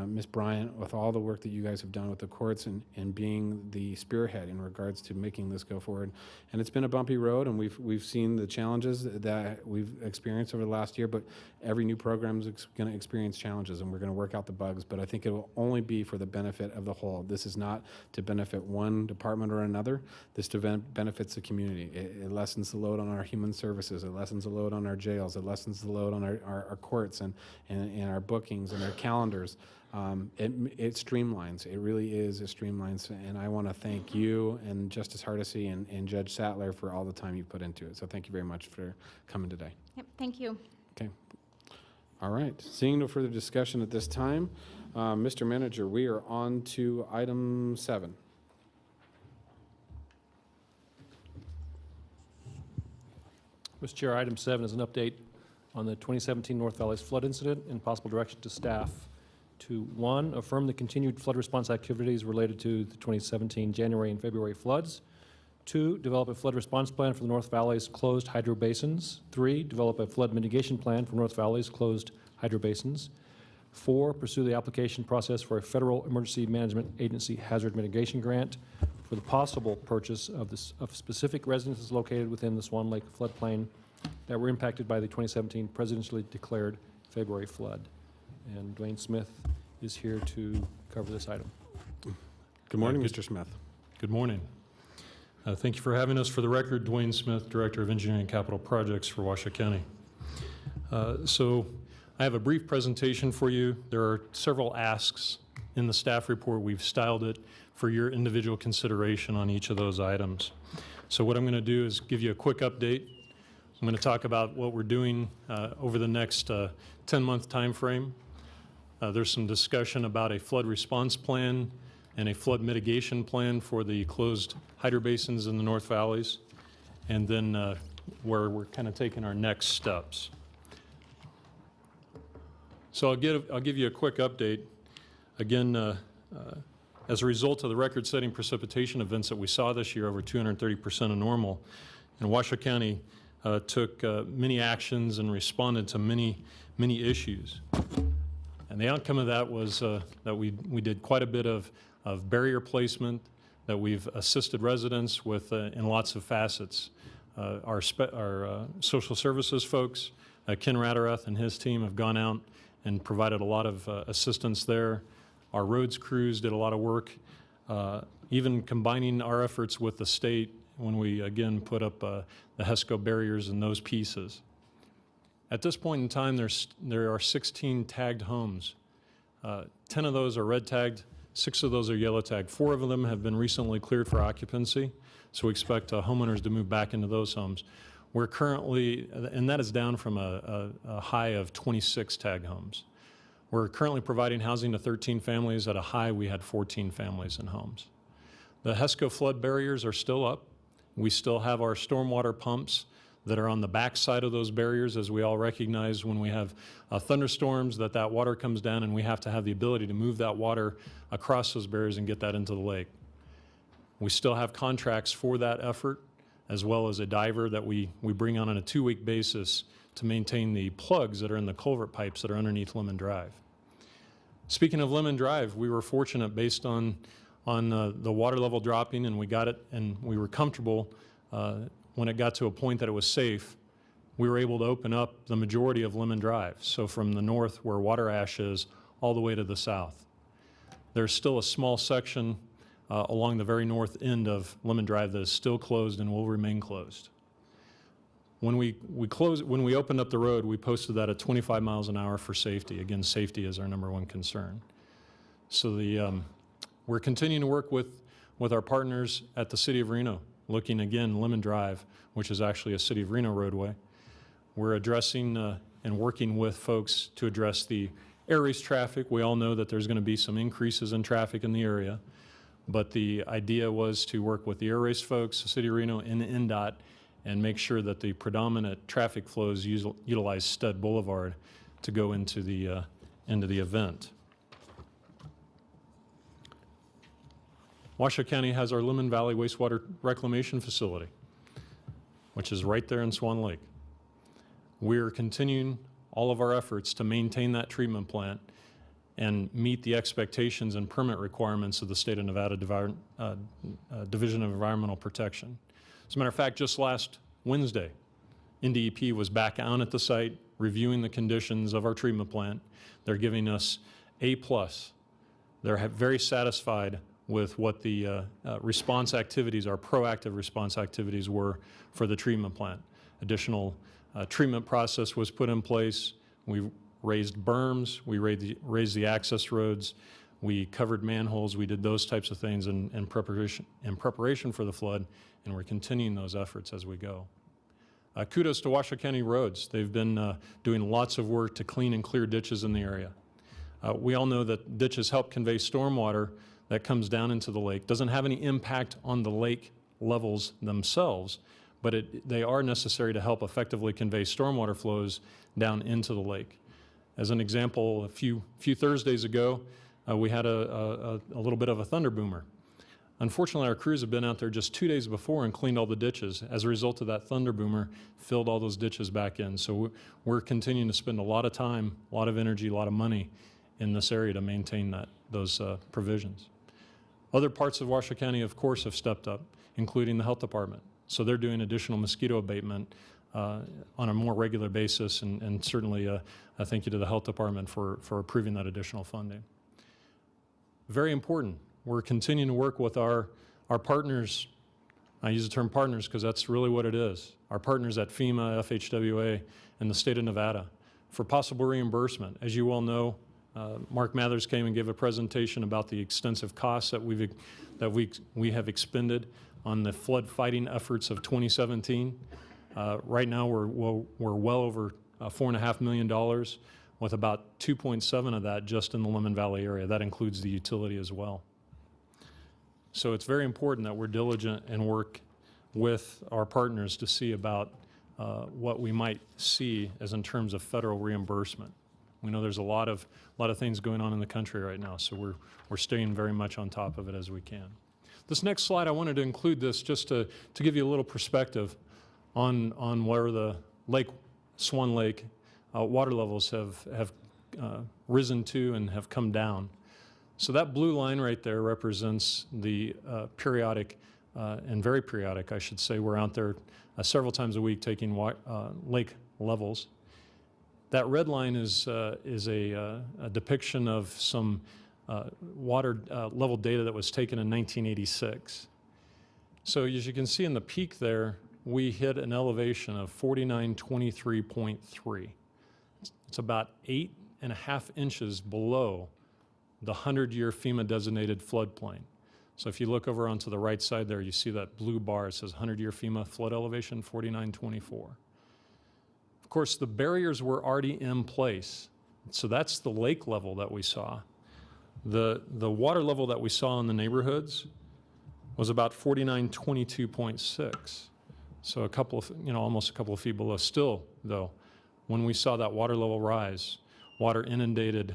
Ms. Bryant, with all the work that you guys have done with the courts and being the spearhead in regards to making this go forward. And it's been a bumpy road, and we've seen the challenges that we've experienced over the last year, but every new program is going to experience challenges, and we're going to work out the bugs, but I think it will only be for the benefit of the whole. This is not to benefit one department or another. This benefits the community. It lessens the load on our human services. It lessens the load on our jails. It lessens the load on our courts and our bookings and our calendars. It streamlines. It really is. It streamlines. And I want to thank you and Justice Hardesty and Judge Sattler for all the time you put into it. So thank you very much for coming today. Yep, thank you. Okay. All right. Seeing no further discussion at this time, Mr. Manager, we are on to item 7. Mr. Chair, item 7 is an update on the 2017 North Valleys flood incident and possible direction to staff to, 1, affirm the continued flood response activities related to the 2017 January and February floods. 2, develop a flood response plan for the North Valley's closed hydro basins. 3, develop a flood mitigation plan for North Valley's closed hydro basins. 4, pursue the application process for a federal emergency management agency hazard mitigation grant. for the possible purchase of specific residences located within the Swan Lake floodplain that were impacted by the 2017 presidentially declared February flood. And Dwayne Smith is here to cover this item. Good morning, Mr. Smith. Good morning. Thank you for having us. For the record, Dwayne Smith, Director of Engineering and Capital Projects for Washoe County. So I have a brief presentation for you. There are several asks in the staff report. We've styled it for your individual consideration on each of those items. So what I'm going to do is give you a quick update. I'm going to talk about what we're doing over the next 10-month time frame. There's some discussion about a flood response plan and a flood mitigation plan for the closed hydro basins in the North Valleys, and then where we're kind of taking our next steps. So I'll give you a quick update. Again, as a result of the record-setting precipitation events that we saw this year, over 230% of normal, and Washoe County took many actions and responded to many issues. And the outcome of that was that we did quite a bit of barrier placement, that we've assisted residents with in lots of facets. Our social services folks, Ken Ratterath and his team have gone out and provided a lot of assistance there. Our roads crews did a lot of work, even combining our efforts with the state when we again put up the HESCO barriers and those pieces. At this point in time, there are 16 tagged homes. 10 of those are red tagged, 6 of those are yellow tagged. 4 of them have been recently cleared for occupancy, so we expect homeowners to move back into those homes. We're currently, and that is down from a high of 26 tagged homes. We're currently providing housing to 13 families. At a high, we had 14 families in homes. The HESCO flood barriers are still up. We still have our stormwater pumps that are on the back side of those barriers, as we all recognize when we have thunderstorms that water comes down and we have to have the ability to move that water across those barriers and get that into the lake. We still have contracts for that effort, as well as a diver that we bring on a 2-week basis to maintain the plugs that are in the culvert pipes that are underneath Lemon Drive. Speaking of Lemon Drive, we were fortunate based on the water level dropping, and we got it, and we were comfortable when it got to a point that it was safe. We were able to open up the majority of Lemon Drive, so from the north where water ash is all the way to the south. There's still a small section along the very north end of Lemon Drive that is still closed and will remain closed. When we opened up the road, we posted that at 25 miles an hour for safety. Again, safety is our #1 concern. So we're continuing to work with our partners at the City of Reno, looking again, Lemon Drive, which is actually a City of Reno roadway. We're addressing and working with folks to address the air race traffic. We all know that there's going to be some increases in traffic in the area, but the idea was to work with the air race folks, the City of Reno, and NDOT, and make sure that the predominant traffic flows utilize Stud Boulevard to go into the event. Washoe County has our Lemon Valley Wastewater Reclamation Facility, which is right there in Swan Lake. We're continuing all of our efforts to maintain that treatment plant and meet the expectations and permit requirements of the State of Nevada Division of Environmental Protection. As a matter of fact, just last Wednesday, NDEP was back out at the site reviewing the conditions of our treatment plant. They're giving us A+. They're very satisfied with what the response activities, our proactive response activities were for the treatment plant. Additional treatment process was put in place. We raised berms, we raised the access roads, we covered manholes, we did those types of things in preparation for the flood, and we're continuing those efforts as we go. Kudos to Washoe County Roads. They've been doing lots of work to clean and clear ditches in the area. We all know that ditches help convey stormwater that comes down into the lake. Doesn't have any impact on the lake levels themselves, but they are necessary to help effectively convey stormwater flows down into the lake. As an example, a few Thursdays ago, we had a little bit of a thunder boomer. Unfortunately, our crews have been out there just 2 days before and cleaned all the ditches. As a result of that thunder boomer, filled all those ditches back in. So we're continuing to spend a lot of time, a lot of energy, a lot of money in this area to maintain those provisions. Other parts of Washoe County, of course, have stepped up, including the health department. So they're doing additional mosquito abatement on a more regular basis, and certainly a thank you to the health department for approving that additional funding. Very important, we're continuing to work with our partners. I use the term partners because that's really what it is. Our partners at FEMA, FHWA, and the state of Nevada for possible reimbursement. As you well know, Mark Mathers came and gave a presentation about the extensive costs that we have expended on the flood fighting efforts of 2017. Right now, we're well over $4.5 million, with about 2.7 of that just in the Lemon Valley area. That includes the utility as well. So it's very important that we're diligent and work with our partners to see about what we might see as in terms of federal reimbursement. We know there's a lot of things going on in the country right now, so we're staying very much on top of it as we can. This next slide, I wanted to include this just to give you a little perspective on where the Swan Lake water levels have risen to and have come down. So that blue line right there represents the periodic, and very periodic, I should say. We're out there several times a week taking lake levels. That red line is a depiction of some water level data that was taken in 1986. So as you can see in the peak there, we hit an elevation of 4923.3. It's about 8.5 inches below the 100-year FEMA designated floodplain. So if you look over onto the right side there, you see that blue bar. It says 100-year FEMA flood elevation, 4924. Of course, the barriers were already in place. So that's the lake level that we saw. The water level that we saw in the neighborhoods was about 4922.6. So a couple of, almost a couple of feet below. Still, though, when we saw that water level rise, water inundated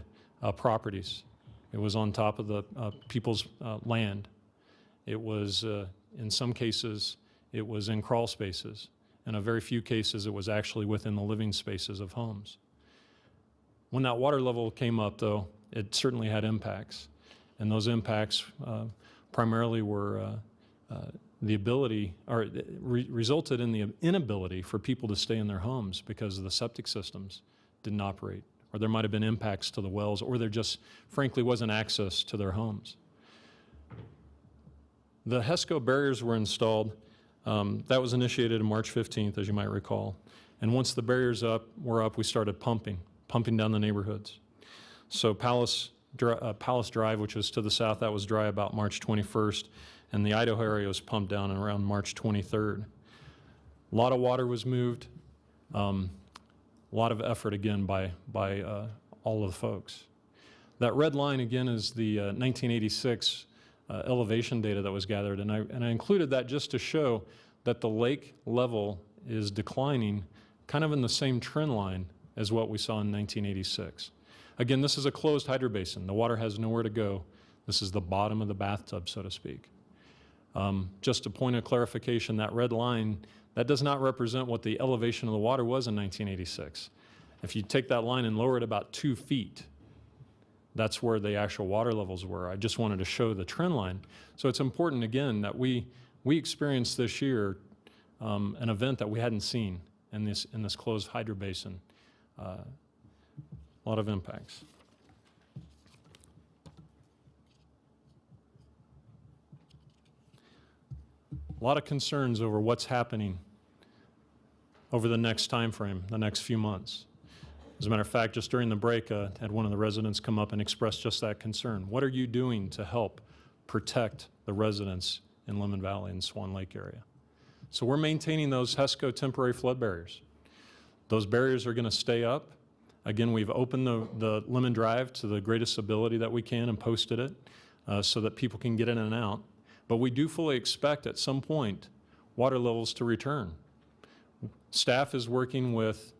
properties. It was on top of the people's land. It was, in some cases, it was in crawl spaces. In a very few cases, it was actually within the living spaces of homes. When that water level came up, though, it certainly had impacts. And those impacts primarily were the ability, or resulted in the inability for people to stay in their homes because the septic systems didn't operate, or there might have been impacts to the wells, or there just frankly wasn't access to their homes. The HESCO barriers were installed. That was initiated on March 15th, as you might recall. And once the barriers were up, we started pumping down the neighborhoods. So Palace Drive, which was to the south, that was dry about March 21st. And the Idaho area was pumped down around March 23rd. A lot of water was moved. A lot of effort, again, by all of the folks. That red line, again, is the 1986 elevation data that was gathered. And I included that just to show that the lake level is declining kind of in the same trend line as what we saw in 1986. Again, this is a closed hydrobasin. The water has nowhere to go. This is the bottom of the bathtub, so to speak. Just a point of clarification, that red line, that does not represent what the elevation of the water was in 1986. If you take that line and lower it about 2 feet, that's where the actual water levels were. I just wanted to show the trend line. So it's important, again, that we experienced this year an event that we hadn't seen in this closed hydrobasin. A lot of impacts. A lot of concerns over what's happening over the next time frame, the next few months. As a matter of fact, just during the break, I had one of the residents come up and express just that concern. What are you doing to help protect the residents in Lemon Valley and Swan Lake area? So we're maintaining those HESCO temporary flood barriers. Those barriers are going to stay up. Again, we've opened the Lemon Drive to the greatest ability that we can and posted it so that people can get in and out. But we do fully expect at some point water levels to return. Staff is working with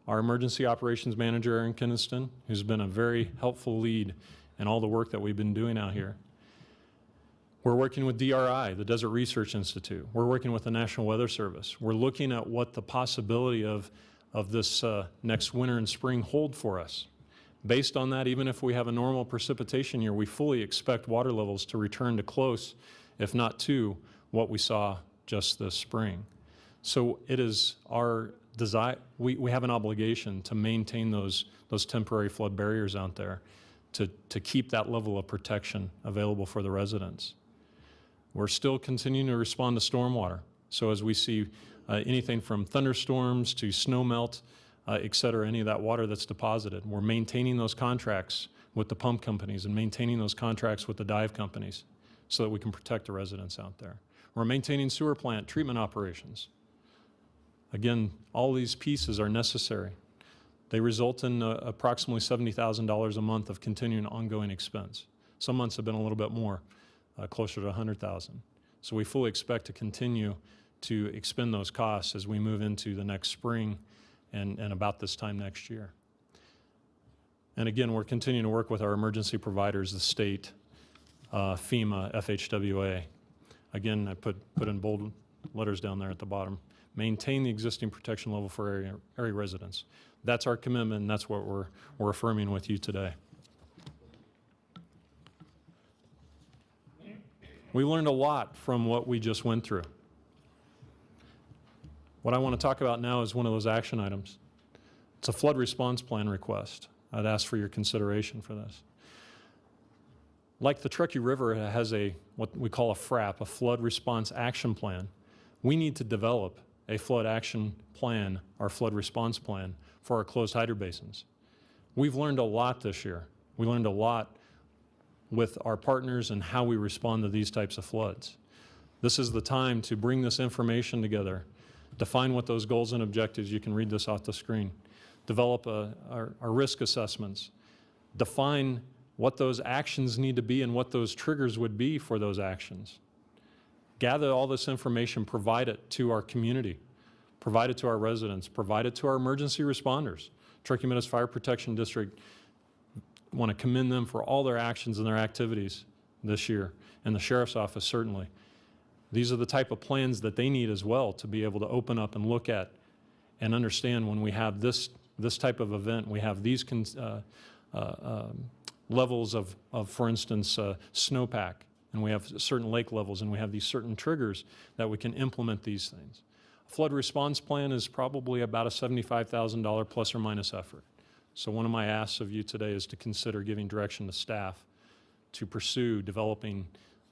our emergency operations manager, Aaron Kinniston, who's been a very helpful lead in all the work that we've been doing out here. We're working with DRI, the Desert Research Institute. We're working with the National Weather Service. We're looking at what the possibility of this next winter and spring hold for us Based on that, even if we have a normal precipitation year, we fully expect water levels to return to close, if not to, what we saw just this spring. So it is our desire, we have an obligation to maintain those temporary flood barriers out there to keep that level of protection available for the residents. We're still continuing to respond to stormwater. So as we see anything from thunderstorms to snow melt, et cetera, any of that water that's deposited, we're maintaining those contracts with the pump companies and maintaining those contracts with the dive companies so that we can protect the residents out there. We're maintaining sewer plant treatment operations. Again, all these pieces are necessary. They result in approximately $70,000 a month of continuing ongoing expense. Some months have been a little bit more, closer to $100,000. So we fully expect to continue to expend those costs as we move into the next spring and about this time next year. And again, we're continuing to work with our emergency providers, the state, FEMA, FHWA. Again, I put in bold letters down there at the bottom. Maintain the existing protection level for area residents. That's our commitment, and that's what we're affirming with you today. We learned a lot from what we just went through. What I want to talk about now is one of those action items. It's a flood response plan request. I'd ask for your consideration for this. Like the Truckee River has what we call a FRAP, a flood response action plan, we need to develop a flood action plan, our flood response plan, for our closed hydrant basins. We've learned a lot this year. We learned a lot with our partners and how we respond to these types of floods. This is the time to bring this information together, define what those goals and objectives, you can read this off the screen, develop our risk assessments, define what those actions need to be and what those triggers would be for those actions. Gather all this information, provide it to our community, provide it to our residents, provide it to our emergency responders. Truckee Meadows Fire Protection District, want to commend them for all their actions and their activities this year, and the Sheriff's Office certainly. These are the type of plans that they need as well to be able to open up and look at and understand when we have this type of event, we have these levels of, for instance, snowpack, and we have certain lake levels, and we have these certain triggers that we can implement these things. A flood response plan is probably about a $75,000 plus or minus effort. So one of my asks of you today is to consider giving direction to staff to pursue developing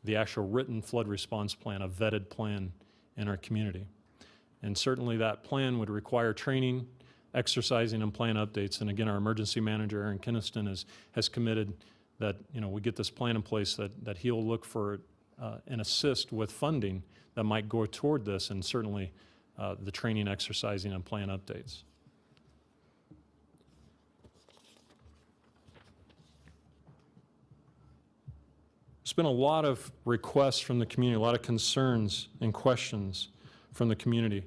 the actual written flood response plan, a vetted plan in our community. And certainly that plan would require training, exercising, and plan updates. And again, our emergency manager, Aaron Kinniston, has committed that we get this plan in place, that he'll look for and assist with funding that might go toward this, and certainly the training, exercising, and plan updates. There's been a lot of requests from the community, a lot of concerns and questions from the community.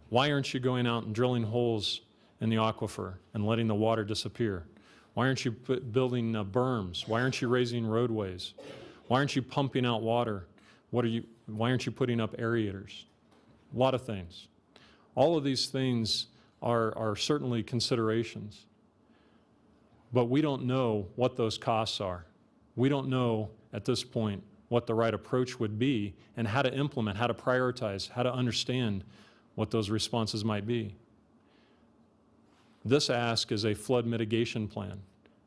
Why aren't you going out and drilling holes in the aquifer and letting the water disappear? Why aren't you building berms? Why aren't you raising roadways? Why aren't you pumping out water? Why aren't you putting up aerators? A lot of things. All of these things are certainly considerations, but we don't know what those costs are. We don't know at this point what the right approach would be and how to implement, how to prioritize, how to understand what those responses might be. This ask is a flood mitigation plan.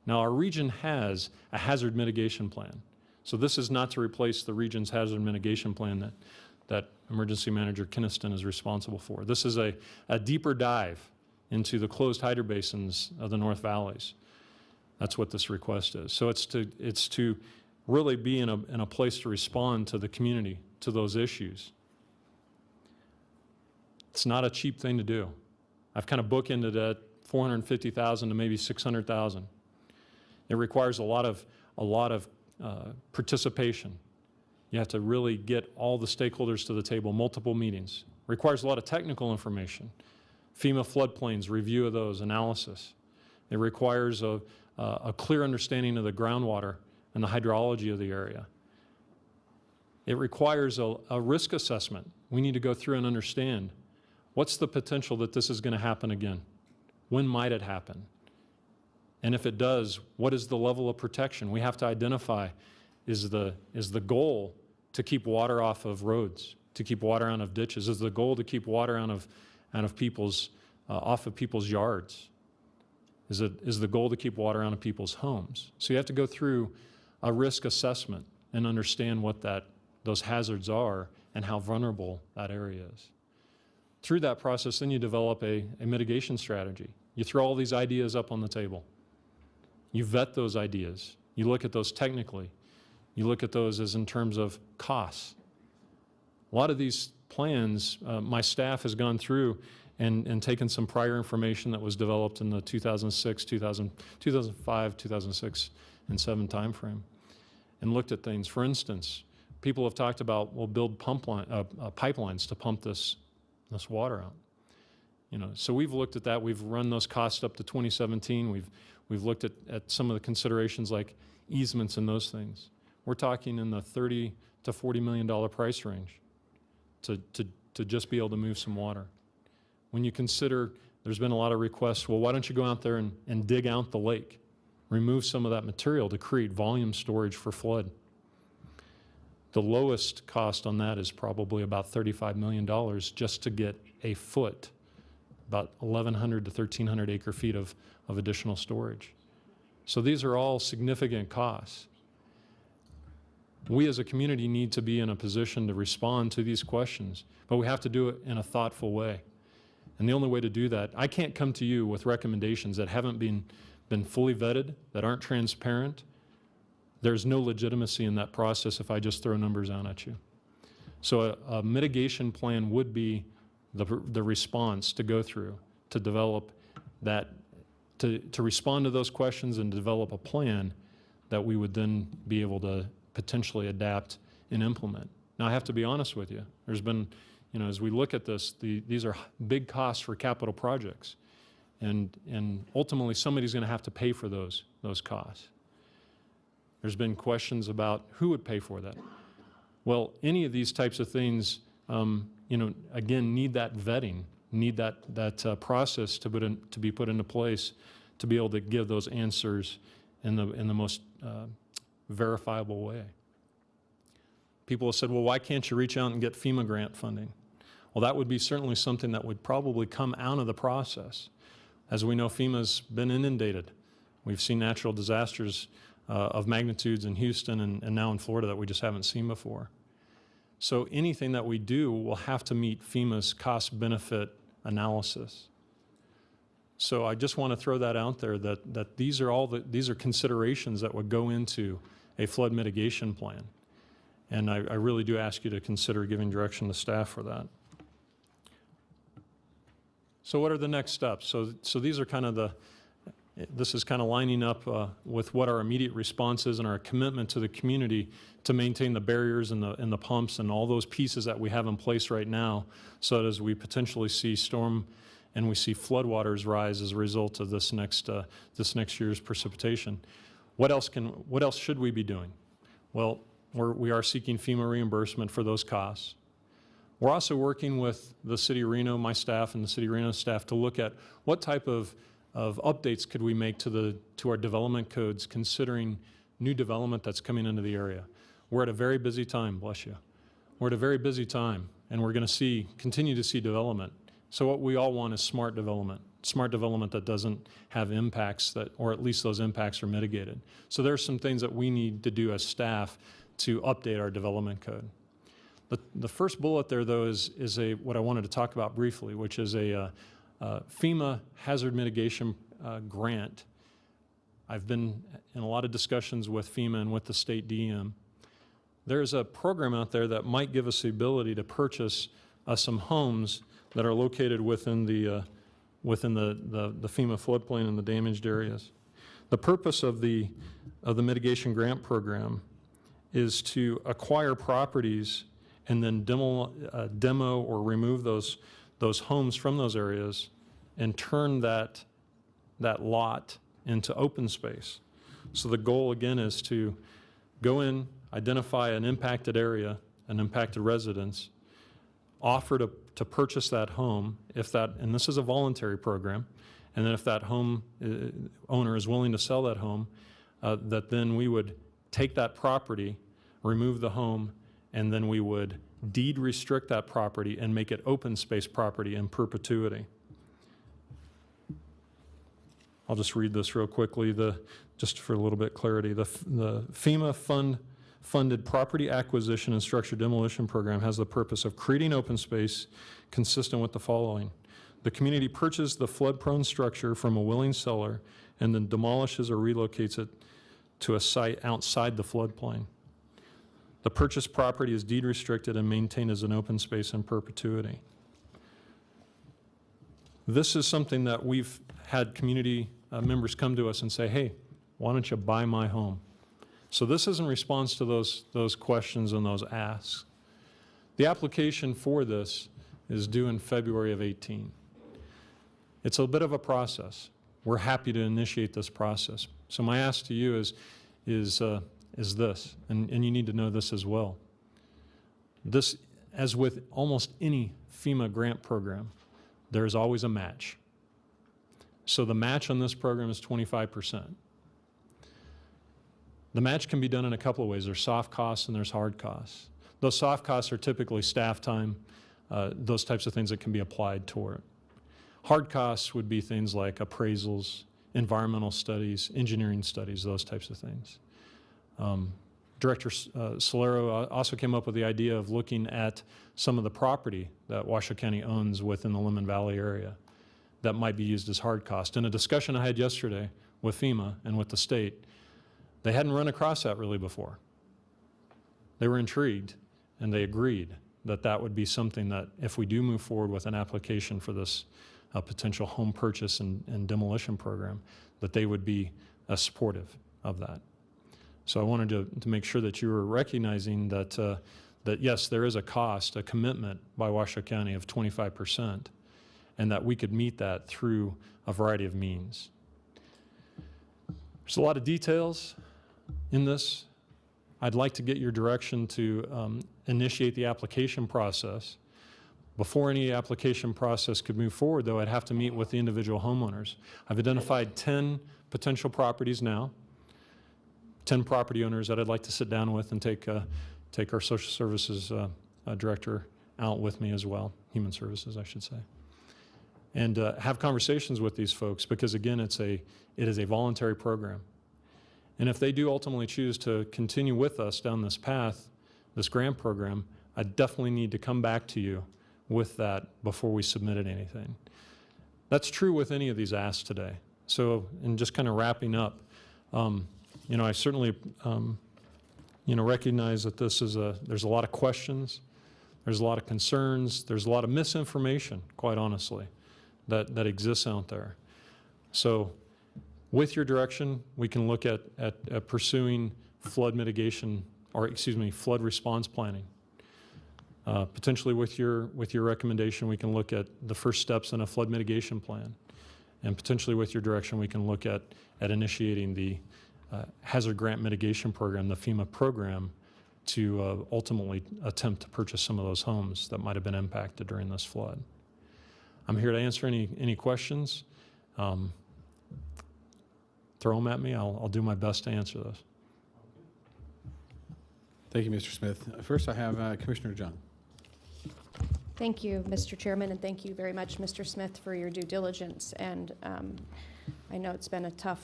Now, our region has a hazard mitigation plan. So this is not to replace the region's hazard mitigation plan that Emergency Manager Kinniston is responsible for. This is a deeper dive into the closed hydrant basins of the North Valleys. That's what this request is. So it's to really be in a place to respond to the community, to those issues. It's not a cheap thing to do. I've kind of bookended it, $450,000 to maybe $600,000. It requires a lot of participation. You have to really get all the stakeholders to the table, multiple meetings. It requires a lot of technical information, FEMA floodplains, review of those, analysis. It requires a clear understanding of the groundwater and the hydrology of the area. It requires a risk assessment. We need to go through and understand what's the potential that this is going to happen again. When might it happen? And if it does, what is the level of protection? We have to identify, is the goal to keep water off of roads, to keep water out of ditches? Is the goal to keep water out of people's, off of people's yards? Is the goal to keep water out of people's homes? So you have to go through a risk assessment and understand what those hazards are and how vulnerable that area is. Through that process, then you develop a mitigation strategy. You throw all these ideas up on the table. You vet those ideas. You look at those technically. You look at those as in terms of costs. A lot of these plans, my staff has gone through and taken some prior information that was developed in the 2005, 2006, and 2007 timeframe and looked at things. For instance, people have talked about, we'll build pipelines to pump this water out. So we've looked at that. We've run those costs up to 2017. We've looked at some of the considerations like easements and those things. We're talking in the $30 to $40 million price range to just be able to move some water. When you consider, there's been a lot of requests, well, why don't you go out there and dig out the lake, remove some of that material to create volume storage for flood. The lowest cost on that is probably about $35 million just to get a foot, about 1,100 to 1,300 acre feet of additional storage. So these are all significant costs. We as a community need to be in a position to respond to these questions, but we have to do it in a thoughtful way. And the only way to do that, I can't come to you with recommendations that haven't been fully vetted, that aren't transparent. There's no legitimacy in that process if I just throw numbers out at you. So a mitigation plan would be the response to go through, to develop that, to respond to those questions and develop a plan that we would then be able to potentially adapt and implement. Now, I have to be honest with you. There's been, as we look at this, these are big costs for capital projects. And ultimately, somebody's going to have to pay for those costs. There's been questions about who would pay for that. Well, any of these types of things, again, need that vetting, need that process to be put into place to be able to give those answers in the most verifiable way. People have said, well, why can't you reach out and get FEMA grant funding? Well, that would be certainly something that would probably come out of the process. As we know, FEMA's been inundated. We've seen natural disasters of magnitudes in Houston and now in Florida that we just haven't seen before. So anything that we do will have to meet FEMA's cost-benefit analysis. So I just want to throw that out there that these are considerations that would go into a flood mitigation plan. And I really do ask you to consider giving direction to staff for that. So what are the next steps? So these are kind of this is kind of lining up with what our immediate response is and our commitment to the community to maintain the barriers and the pumps and all those pieces that we have in place right now, so that as we potentially see storm and we see floodwaters rise as a result of this next year's precipitation, what else should we be doing? Well, we are seeking FEMA reimbursement for those costs. We're also working with the City of Reno, my staff and the City of Reno staff, to look at what type of updates could we make to our development codes, considering new development that's coming into the area. We're at a very busy time, bless you. We're at a very busy time, and we're going to continue to see development. So what we all want is smart development that doesn't have impacts or at least those impacts are mitigated. So there are some things that we need to do as staff to update our development code. The first bullet there, though, is what I wanted to talk about briefly, which is a FEMA hazard mitigation grant. I've been in a lot of discussions with FEMA and with the state DEM. There's a program out there that might give us the ability to purchase some homes that are located within the FEMA floodplain and the damaged areas. The purpose of the mitigation grant program is to acquire properties and then demo or remove those homes from those areas and turn that lot into open space. So the goal, again, is to go in, identify an impacted area, an impacted residence, offer to purchase that home, and this is a voluntary program, And then if that home owner is willing to sell that home, that then we would take that property, remove the home, and then we would deed restrict that property and make it open space property in perpetuity. I'll just read this real quickly, just for a little bit clarity. The FEMA funded property acquisition and structured demolition program has the purpose of creating open space consistent with the following. The community purchases the flood-prone structure from a willing seller and then demolishes or relocates it to a site outside the floodplain. The purchased property is deed restricted and maintained as an open space in perpetuity. This is something that we've had community members come to us and say, hey, why don't you buy my home? So this is in response to those questions and those asks. The application for this is due in February of 18. It's a bit of a process. We're happy to initiate this process. So my ask to you is this, and you need to know this as well. This, as with almost any FEMA grant program, there's always a match. So the match on this program is 25%. The match can be done in a couple of ways. There's soft costs and there's hard costs. Those soft costs are typically staff time, those types of things that can be applied toward it. Hard costs would be things like appraisals, environmental studies, engineering studies, those types of things. Director Solero also came up with the idea of looking at some of the property that Washoe County owns within the Lemon Valley area that might be used as hard cost. In a discussion I had yesterday with FEMA and with the state, they hadn't run across that really before. They were intrigued and they agreed that that would be something that if we do move forward with an application for this potential home purchase and demolition program, that they would be supportive of that. So I wanted to make sure that you were recognizing that, that yes, there is a cost, a commitment by Washoe County of 25%, and that we could meet that through a variety of means. There's a lot of details in this. I'd like to get your direction to initiate the application process. Before any application process could move forward, though, I'd have to meet with the individual homeowners. I've identified 10 potential properties now, 10 property owners that I'd like to sit down with and take our social services director out with me as well, human services, I should say, and have conversations with these folks because, again, it is a voluntary program. And if they do ultimately choose to continue with us down this path, this grant program, I definitely need to come back to you with that before we submitted anything. That's true with any of these asks today. So, in just kind of wrapping up, I certainly, recognize that there's a lot of questions, there's a lot of concerns, there's a lot of misinformation, quite honestly, that exists out there. So, with your direction, we can look at pursuing flood mitigation, flood response planning. Potentially with your recommendation, we can look at the first steps in a flood mitigation plan. And potentially with your direction, we can look at initiating the hazard grant mitigation program, the FEMA program, to ultimately attempt to purchase some of those homes that might have been impacted during this flood. I'm here to answer any questions. Throw them at me. I'll do my best to answer those. Thank you, Mr. Smith. First, I have Commissioner Jung. Thank you, Mr. Chairman, and thank you very much, Mr. Smith, for your due diligence. And I know it's been a tough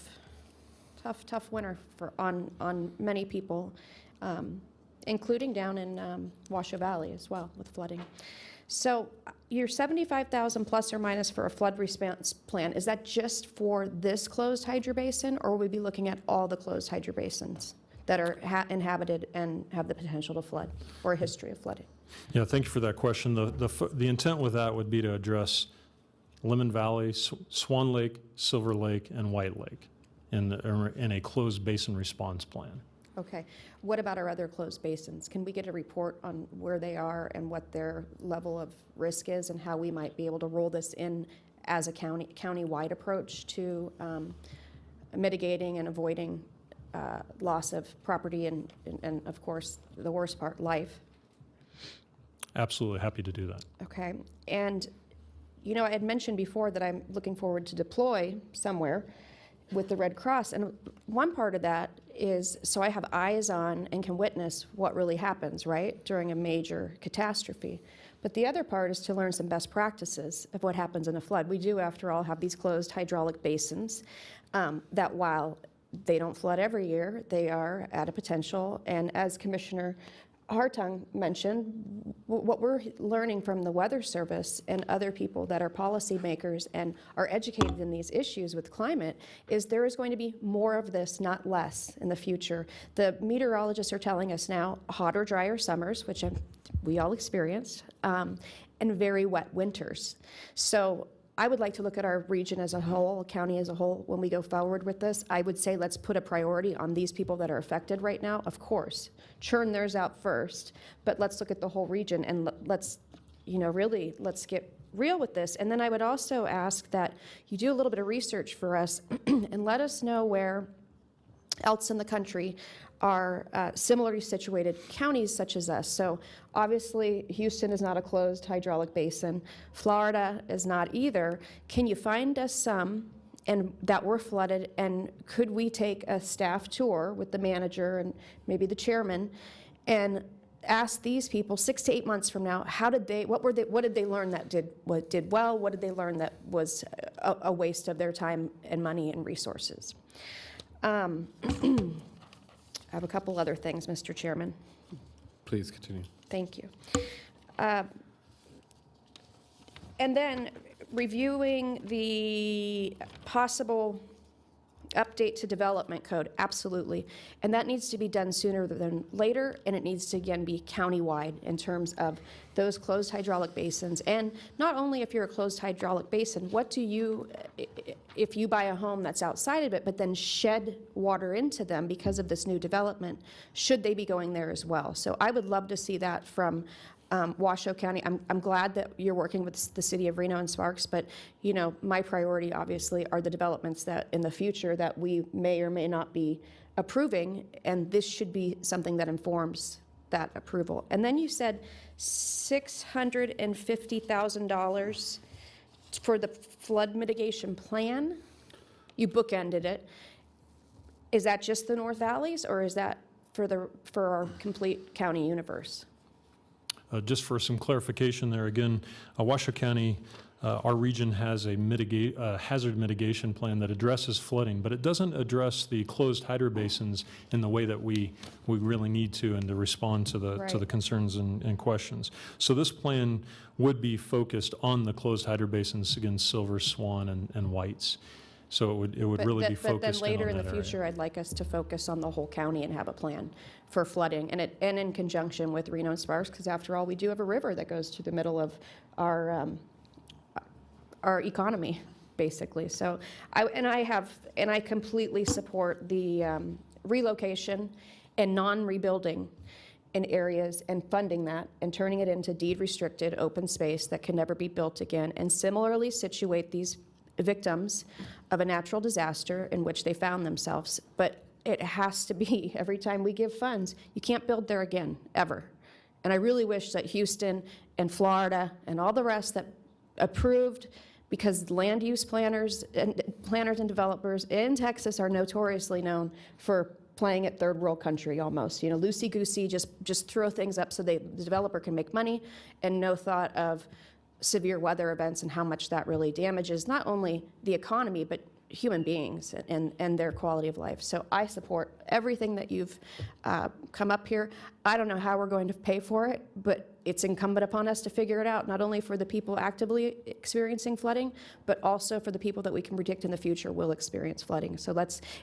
winter on many people, including down in Washoe Valley as well with flooding. So your $75,000 plus or minus for a flood response plan, is that just for this closed hydro basin, or will we be looking at all the closed hydro basins that are inhabited and have the potential to flood or a history of flooding? Yeah, thank you for that question. The intent with that would be to address Lemon Valley, Swan Lake, Silver Lake, and White Lake in a closed basin response plan. Okay. What about our other closed basins? Can we get a report on where they are and what their level of risk is and how we might be able to roll this in as a county-wide approach to mitigating and avoiding loss of property and, of course, the worst part, life? Absolutely happy to do that. Okay. And you know, I had mentioned before that I'm looking forward to deploy somewhere with the Red Cross. And one part of that is so I have eyes on and can witness what really happens, right, during a major catastrophe. But the other part is to learn some best practices of what happens in a flood. We do, after all, have these closed hydraulic basins that while they don't flood every year, they are at a potential. And as Commissioner Hartung mentioned, what we're learning from the Weather Service and other people that are policymakers and are educated in these issues with climate is there is going to be more of this, not less, in the future. The meteorologists are telling us now hotter, drier summers, which we all experienced, and very wet winters. So I would like to look at our region as a whole, county as a whole, when we go forward with this. I would say let's put a priority on these people that are affected right now. Of course, churn theirs out first, but let's look at the whole region and let's, you know, really, let's get real with this. And then I would also ask that you do a little bit of research for us and let us know where else in the country are similarly situated counties such as us. So obviously Houston is not a closed hydraulic basin. Florida is not either. Can you find us some and that were flooded, and could we take a staff tour with the manager and maybe the chairman and ask these people 6 to 8 months from now, what did they learn that did well? What did they learn that was a waste of their time and money and resources? I have a couple other things, Mr. Chairman. Please continue. Thank you. And then reviewing the possible update to development code, absolutely. And that needs to be done sooner than later, and it needs to, again, be countywide in terms of those closed hydraulic basins. And not only if you're a closed hydraulic basin, what do you, if you buy a home that's outside of it, but then shed water into them because of this new development, should they be going there as well? So I would love to see that from Washoe County. I'm glad that you're working with the city of Reno and Sparks, but you know, my priority obviously are the developments that in the future that we may or may not be approving, and this should be something that informs that approval. And then you said $650,000 for the flood mitigation plan. You bookended it. Is that just the North Valleys, or is that for our complete county universe? Just for some clarification there, again, Washoe County, our region has a hazard mitigation plan that addresses flooding, but it doesn't address the closed hydro basins in the way that we really need to and to respond to the concerns and questions. So this plan would be focused on the closed hydro basins, again, Silver, Swan, and Whites. So it would really be focused in on that area. But then later in the future, I'd like us to focus on the whole county and have a plan for flooding, and in conjunction with Reno and Sparks, because after all, we do have a river that goes to the middle of our economy, basically. So I completely support the relocation and non-rebuilding in areas and funding that and turning it into deed restricted open space that can never be built again, and similarly situate these victims of a natural disaster in which they found themselves. But it has to be, every time we give funds, you can't build there again, ever. And I really wish that Houston and Florida and all the rest that approved, because land use planners and developers in Texas are notoriously known for playing at third world country almost. You know, loosey-goosey, just throw things up so the developer can make money, and no thought of severe weather events and how much that really damages not only the economy, but human beings and their quality of life. So I support everything that you've come up here. I don't know how we're going to pay for it, but it's incumbent upon us to figure it out, not only for the people actively experiencing flooding, but also for the people that we can predict in the future will experience flooding. So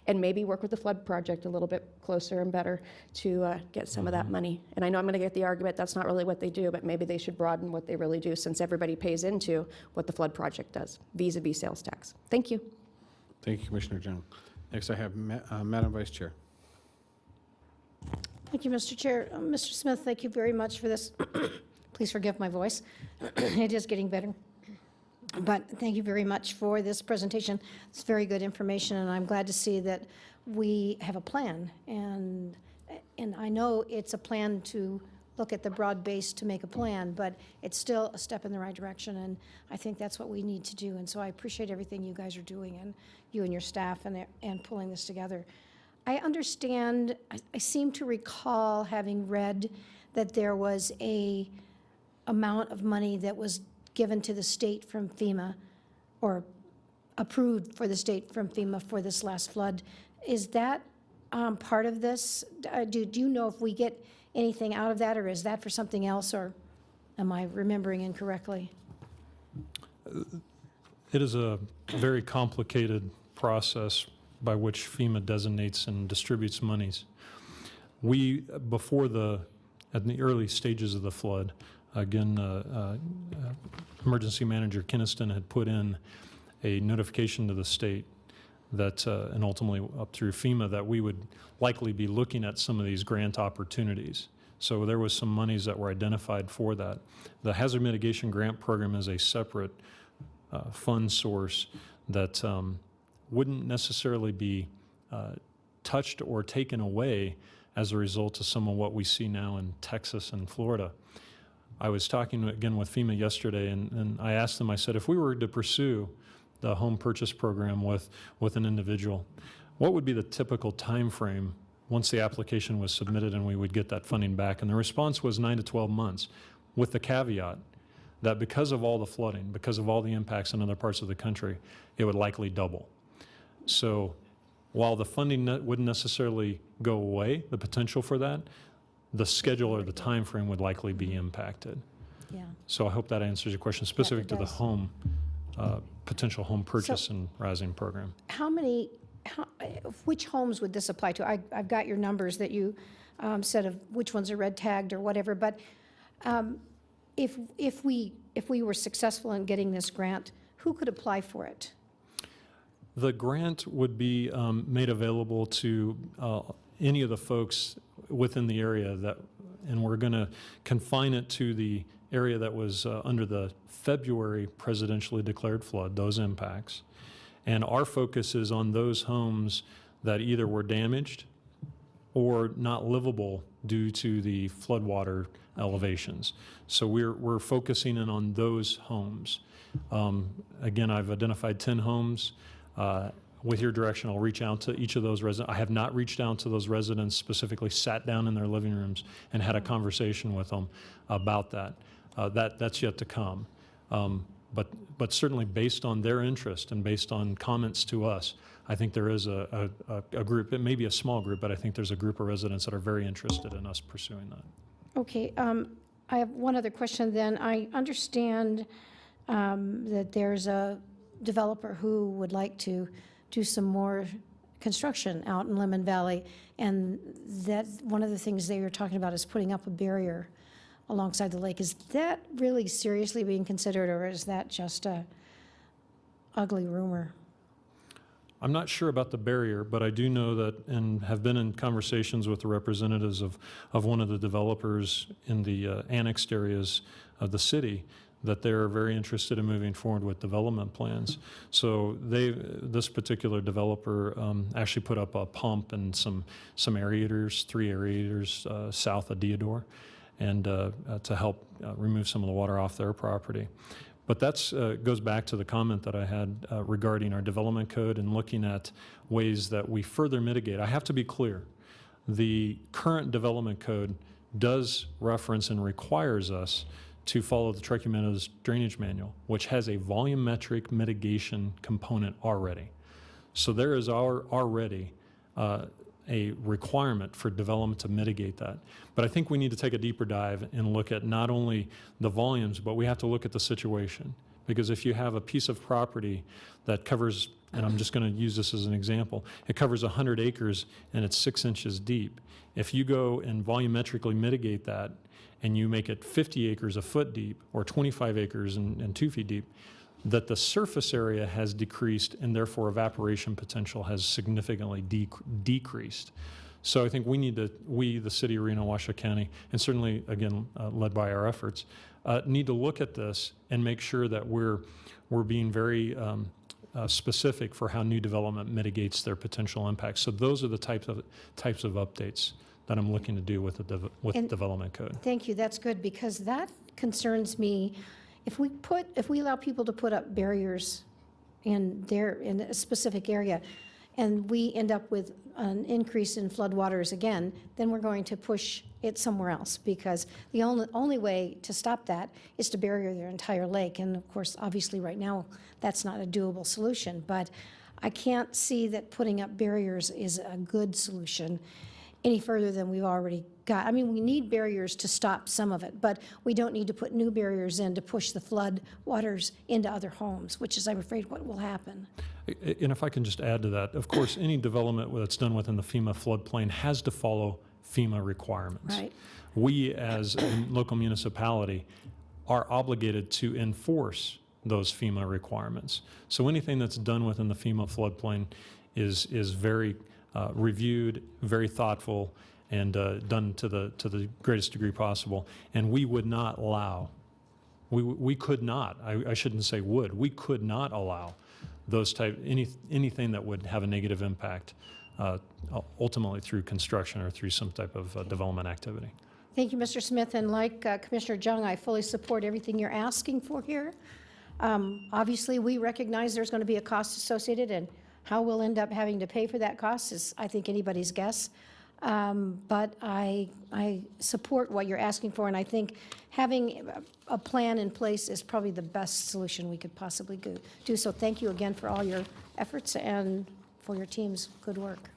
and maybe work with the flood project a little bit closer and better to get some of that money. And I know I'm going to get the argument that's not really what they do, but maybe they should broaden what they really do, since everybody pays into what the flood project does, vis-a-vis sales tax. Thank you. Thank you, Commissioner Jung. Next, I have Madam Vice Chair. Thank you, Mr. Chair. Mr. Smith, thank you very much for this. Please forgive my voice. It is getting better. But thank you very much for this presentation. It's very good information, and I'm glad to see that we have a plan. And I know it's a plan to look at the broad base to make a plan, but it's still a step in the right direction, and I think that's what we need to do. And so I appreciate everything you guys are doing, and you and your staff, and pulling this together. I understand, I seem to recall having read that there was a amount of money that was given to the state from FEMA, or approved for the state from FEMA for this last flood. Is that part of this? Do you know if we get anything out of that, or is that for something else, or am I remembering incorrectly? It is a very complicated process by which FEMA designates and distributes monies. We, at the early stages of the flood, again, Emergency Manager Kinniston had put in a notification to the state that, and ultimately up through FEMA, that we would likely be looking at some of these grant opportunities. So there was some monies that were identified for that. The Hazard Mitigation Grant Program is a separate fund source that wouldn't necessarily be touched or taken away as a result of some of what we see now in Texas and Florida. I was talking again with FEMA yesterday, and I asked them, I said, if we were to pursue the home purchase program with an individual, what would be the typical time frame once the application was submitted and we would get that funding back? And the response was 9 to 12 months, with the caveat that because of all the flooding, because of all the impacts in other parts of the country, it would likely double. So while the funding wouldn't necessarily go away, the potential for that, the schedule or the time frame would likely be impacted. Yeah. So I hope that answers your question specific to the does. home, potential home purchase and rising program. Which homes would this apply to? I've got your numbers that you said of which ones are red tagged or whatever, but if we were successful in getting this grant, who could apply for it? The grant would be made available to any of the folks within the area and we're going to confine it to the area that was under the February presidentially declared flood, those impacts. And our focus is on those homes that either were damaged or not livable due to the floodwater elevations. So we're focusing in on those homes. Again, I've identified 10 homes. With your direction, I'll reach out to each of those residents. I have not reached out to those residents specifically, sat down in their living rooms and had a conversation with them about that. That's yet to come. But certainly based on their interest and based on comments to us, I think there is a group, it may be a small group, but I think there's a group of residents that are very interested in us pursuing that. Okay, I have one other question then. I understand that there's a developer who would like to do some more construction out in Lemon Valley, and that one of the things they were talking about is putting up a barrier alongside the lake. Is that really seriously being considered, or is that just a ugly rumor? I'm not sure about the barrier, but I do know that, and have been in conversations with the representatives of one of the developers in the annexed areas of the city, that they're very interested in moving forward with development plans. So this particular developer actually put up a pump and some aerators, 3 aerators south of Deodore, and to help remove some of the water off their property. But that goes back to the comment that I had regarding our development code and looking at ways that we further mitigate. I have to be clear, the current development code does reference and requires us to follow the Truckee Meadows Drainage Manual, which has a volumetric mitigation component already. So there is already a requirement for development to mitigate that. But I think we need to take a deeper dive and look at not only the volumes, but we have to look at the situation. Because if you have a piece of property that covers, and I'm just going to use this as an example, it covers 100 acres and it's 6 inches deep. If you go and volumetrically mitigate that, and you make it 50 acres a foot deep, or 25 acres and 2 feet deep, that the surface area has decreased and therefore evaporation potential has significantly decreased. So I think we, the city of Reno, Washoe County, and certainly, again, led by our efforts, need to look at this and make sure that we're being very specific for how new development mitigates their potential impacts. So those are the types of updates that I'm looking to do with the And- development code. Thank you, that's good, because that concerns me. If we allow people to put up barriers in a specific area, and we end up with an increase in floodwaters again, then we're going to push it somewhere else, because the only way to stop that is to barrier their entire lake. And of course, obviously, right now, that's not a doable solution, but I can't see that putting up barriers is a good solution any further than we've already got. I mean, we need barriers to stop some of it, but we don't need to put new barriers in to push the flood waters into other homes, which is, I'm afraid, what will happen. And if I can just add to that, of course, any development that's done within the FEMA floodplain has to follow FEMA requirements. Right. We, as a local municipality, are obligated to enforce those FEMA requirements. So anything that's done within the FEMA floodplain is very reviewed, very thoughtful, and done to the greatest degree possible. And we would not allow, we could not, I shouldn't say would, we could not allow those anything that would have a negative impact ultimately through construction or through some type of development activity. Thank you, Mr. Smith, and like Commissioner Jung, I fully support everything you're asking for here. Obviously, we recognize there's going to be a cost associated, and how we'll end up having to pay for that cost is, I think, anybody's guess. But I support what you're asking for, and I think having a plan in place is probably the best solution we could possibly do. So thank you again for all your efforts and for your team's good work.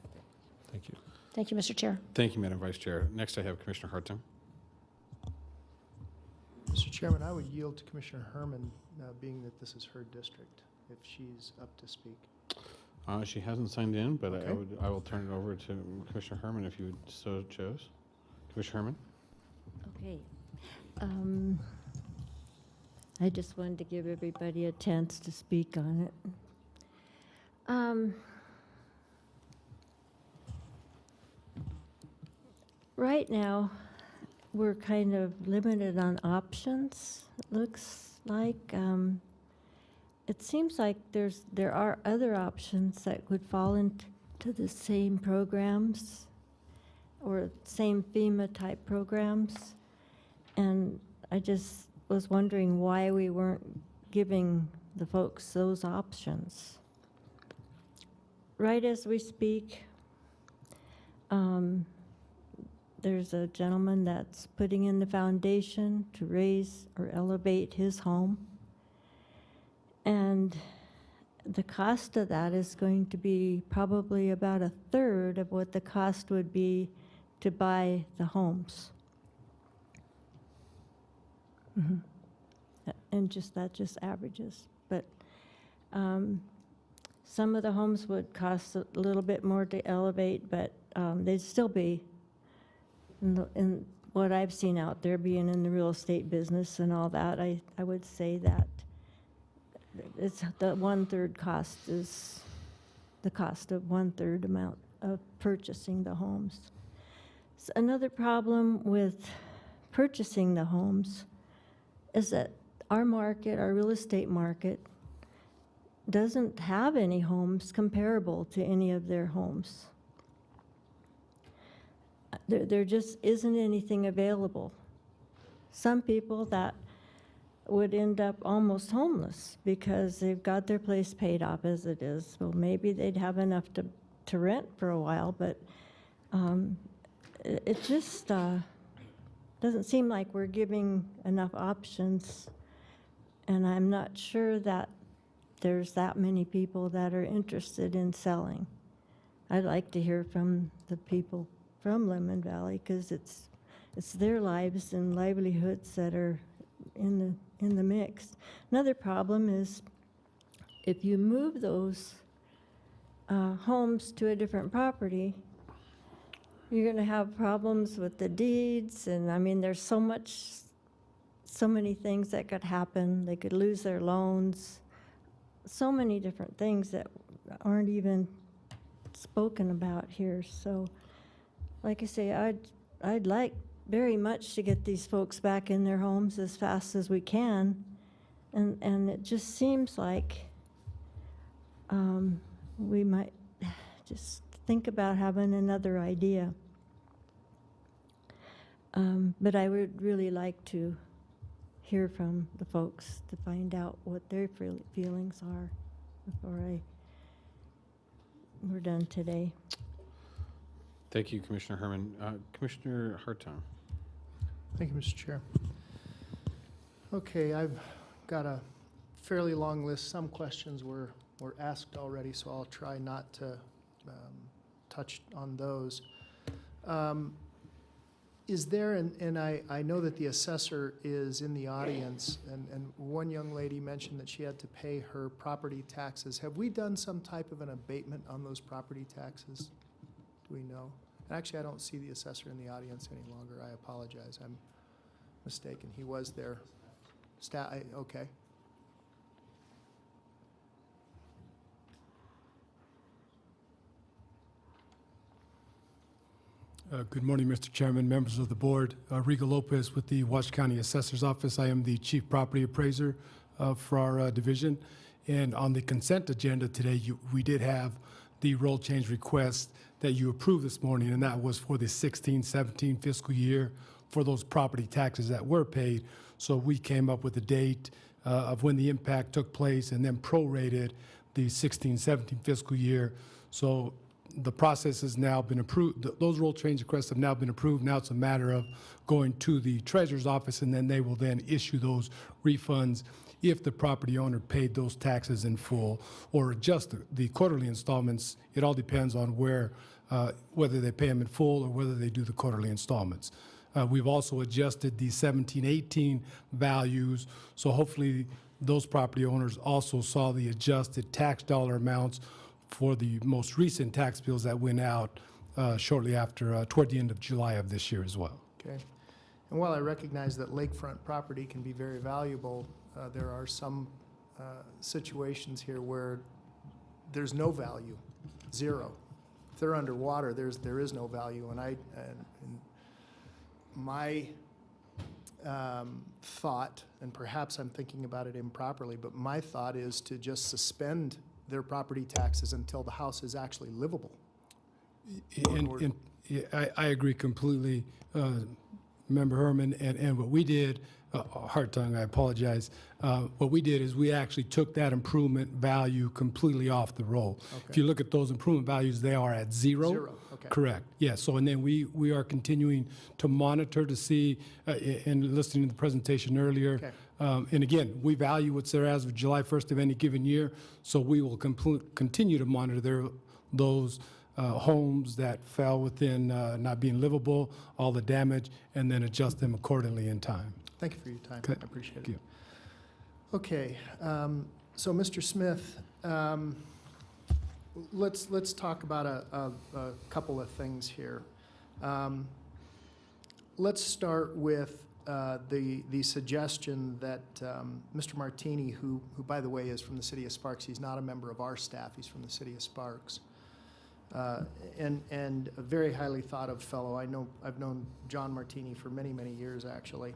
Thank you. Thank you, Mr. Chair. Thank you, Madam Vice Chair. Next, I have Commissioner Hartung. Mr. Chairman, I would yield to Commissioner Herman, being that this is her district, if she's up to speak. She hasn't signed in, but Okay. I will turn it over to Commissioner Herman if you so chose. Commissioner Herman? Okay. I just wanted to give everybody a chance to speak on it. Right now, we're kind of limited on options, it looks like. It seems like there are other options that would fall into the same programs or same FEMA-type programs. And I just was wondering why we weren't giving the folks those options. Right as we speak, there's a gentleman that's putting in the foundation to raise or elevate his home. And the cost of that is going to be probably about a third of what the cost would be to buy the homes. And that just averages. But some of the homes would cost a little bit more to elevate, but they'd still be, in what I've seen out there, being in the real estate business and all that, I would say that it's the 1/3 cost is the cost of 1/3 amount of purchasing the homes. So another problem with purchasing the homes is that our market, our real estate market, doesn't have any homes comparable to any of their homes. There just isn't anything available. Some people that would end up almost homeless because they've got their place paid off as it is. Well, maybe they'd have enough to rent for a while, but it just doesn't seem like we're giving enough options, and I'm not sure that there's that many people that are interested in selling. I'd like to hear from the people from Lemon Valley, because it's their lives and livelihoods that are in the mix. Another problem is if you move those homes to a different property, you're going to have problems with the deeds, and I mean, there's so many things that could happen. They could lose their loans, so many different things that aren't even spoken about here. So, like I say, I'd like very much to get these folks back in their homes as fast as we can, and it just seems like we might just think about having another idea. But I would really like to hear from the folks to find out what their feelings are before we're done today. Thank you, Commissioner Herman. Commissioner Hartung. Thank you, Mr. Chair. Okay, I've got a fairly long list. Some questions were asked already, so I'll try not to touch on those. Is there, and I know that the assessor is in the audience, and one young lady mentioned that she had to pay her property taxes. Have we done some type of an abatement on those property taxes? Do we know? And actually, I don't see the assessor in the audience any longer. I apologize. I'm mistaken. He was there. Okay. Good morning, Mr. Chairman, members of the board. Rigo Lopez with the Washoe County Assessor's Office. I am the Chief Property Appraiser for our division. And on the consent agenda today, we did have the role change request that you approved this morning, and that was for the 16-17 fiscal year for those property taxes that were paid. So we came up with a date of when the impact took place and then prorated the 16-17 fiscal year. So the process has now been approved. Those role change requests have now been approved. Now it's a matter of going to the treasurer's office, and then they will then issue those refunds if the property owner paid those taxes in full or adjust the quarterly installments. It all depends on whether they pay them in full or whether they do the quarterly installments. We've also adjusted the 17-18 values, so hopefully those property owners also saw the adjusted tax dollar amounts for the most recent tax bills that went out shortly after, toward the end of July of this year as well. Okay. And while I recognize that lakefront property can be very valuable, there are some situations here where there's no value, zero. If they're underwater, there is no value. And my thought, and perhaps I'm thinking about it improperly, but my thought is to just suspend their property taxes until the house is actually livable. I agree completely, Member Herman, and what we did, Hartung, I apologize. What we did is we actually took that improvement value completely off the roll. Okay. If you look at those improvement values, they are at zero. Zero, okay. Correct, yes. So, and then we are continuing to monitor to see, and listening to the presentation earlier, Okay. And again, we value what's there as of July 1st of any given year, so we will continue to monitor those homes that fell within not being livable, all the damage, and then adjust them accordingly in time. Thank you for your time. Okay. I appreciate it. Thank you. Okay, so Mr. Smith, let's talk about a couple of things here. Let's start with the suggestion that Mr. Martini, who by the way is from the city of Sparks, he's not a member of our staff, he's from the city of Sparks, and a very highly thought of fellow. I've known John Martini for many, many years actually.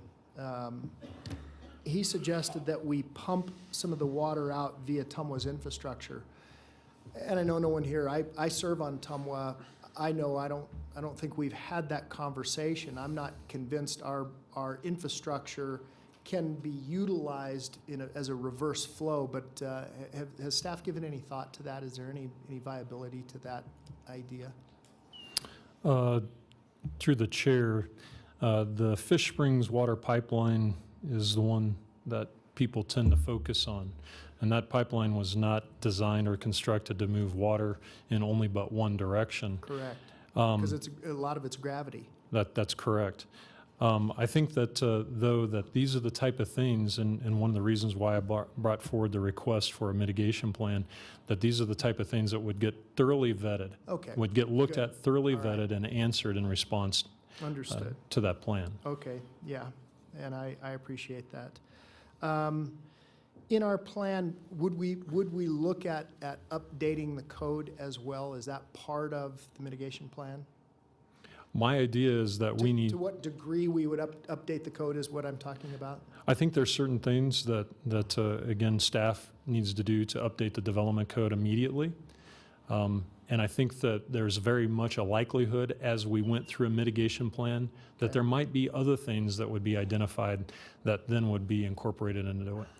He suggested that we pump some of the water out via Tumwa's infrastructure. And I know no one here, I serve on Tumwa. I know I don't think we've had that conversation. I'm not convinced our infrastructure can be utilized as a reverse flow, but has staff given any thought to that? Is there any viability to that idea? Through the chair, the Fish Springs water pipeline is the one that people tend to focus on. And that pipeline was not designed or constructed to move water in only but one direction. Correct. Because a lot of it's gravity. That's correct. I think that, though, that these are the type of things, and one of the reasons why I brought forward the request for a mitigation plan, that these are the type of things that would get thoroughly vetted. Okay. Would get looked Good. at, thoroughly All right. vetted, and answered in response Understood. to that plan. Okay, yeah, and I appreciate that. In our plan, would we look at updating the code as well? Is that part of the mitigation plan? My idea is that we need. To what degree we would update the code is what I'm talking about? I think there's certain things that again, staff needs to do to update the development code immediately. And I think that there's very much a likelihood as we went through a mitigation plan that there might be other things that would be identified that then would be incorporated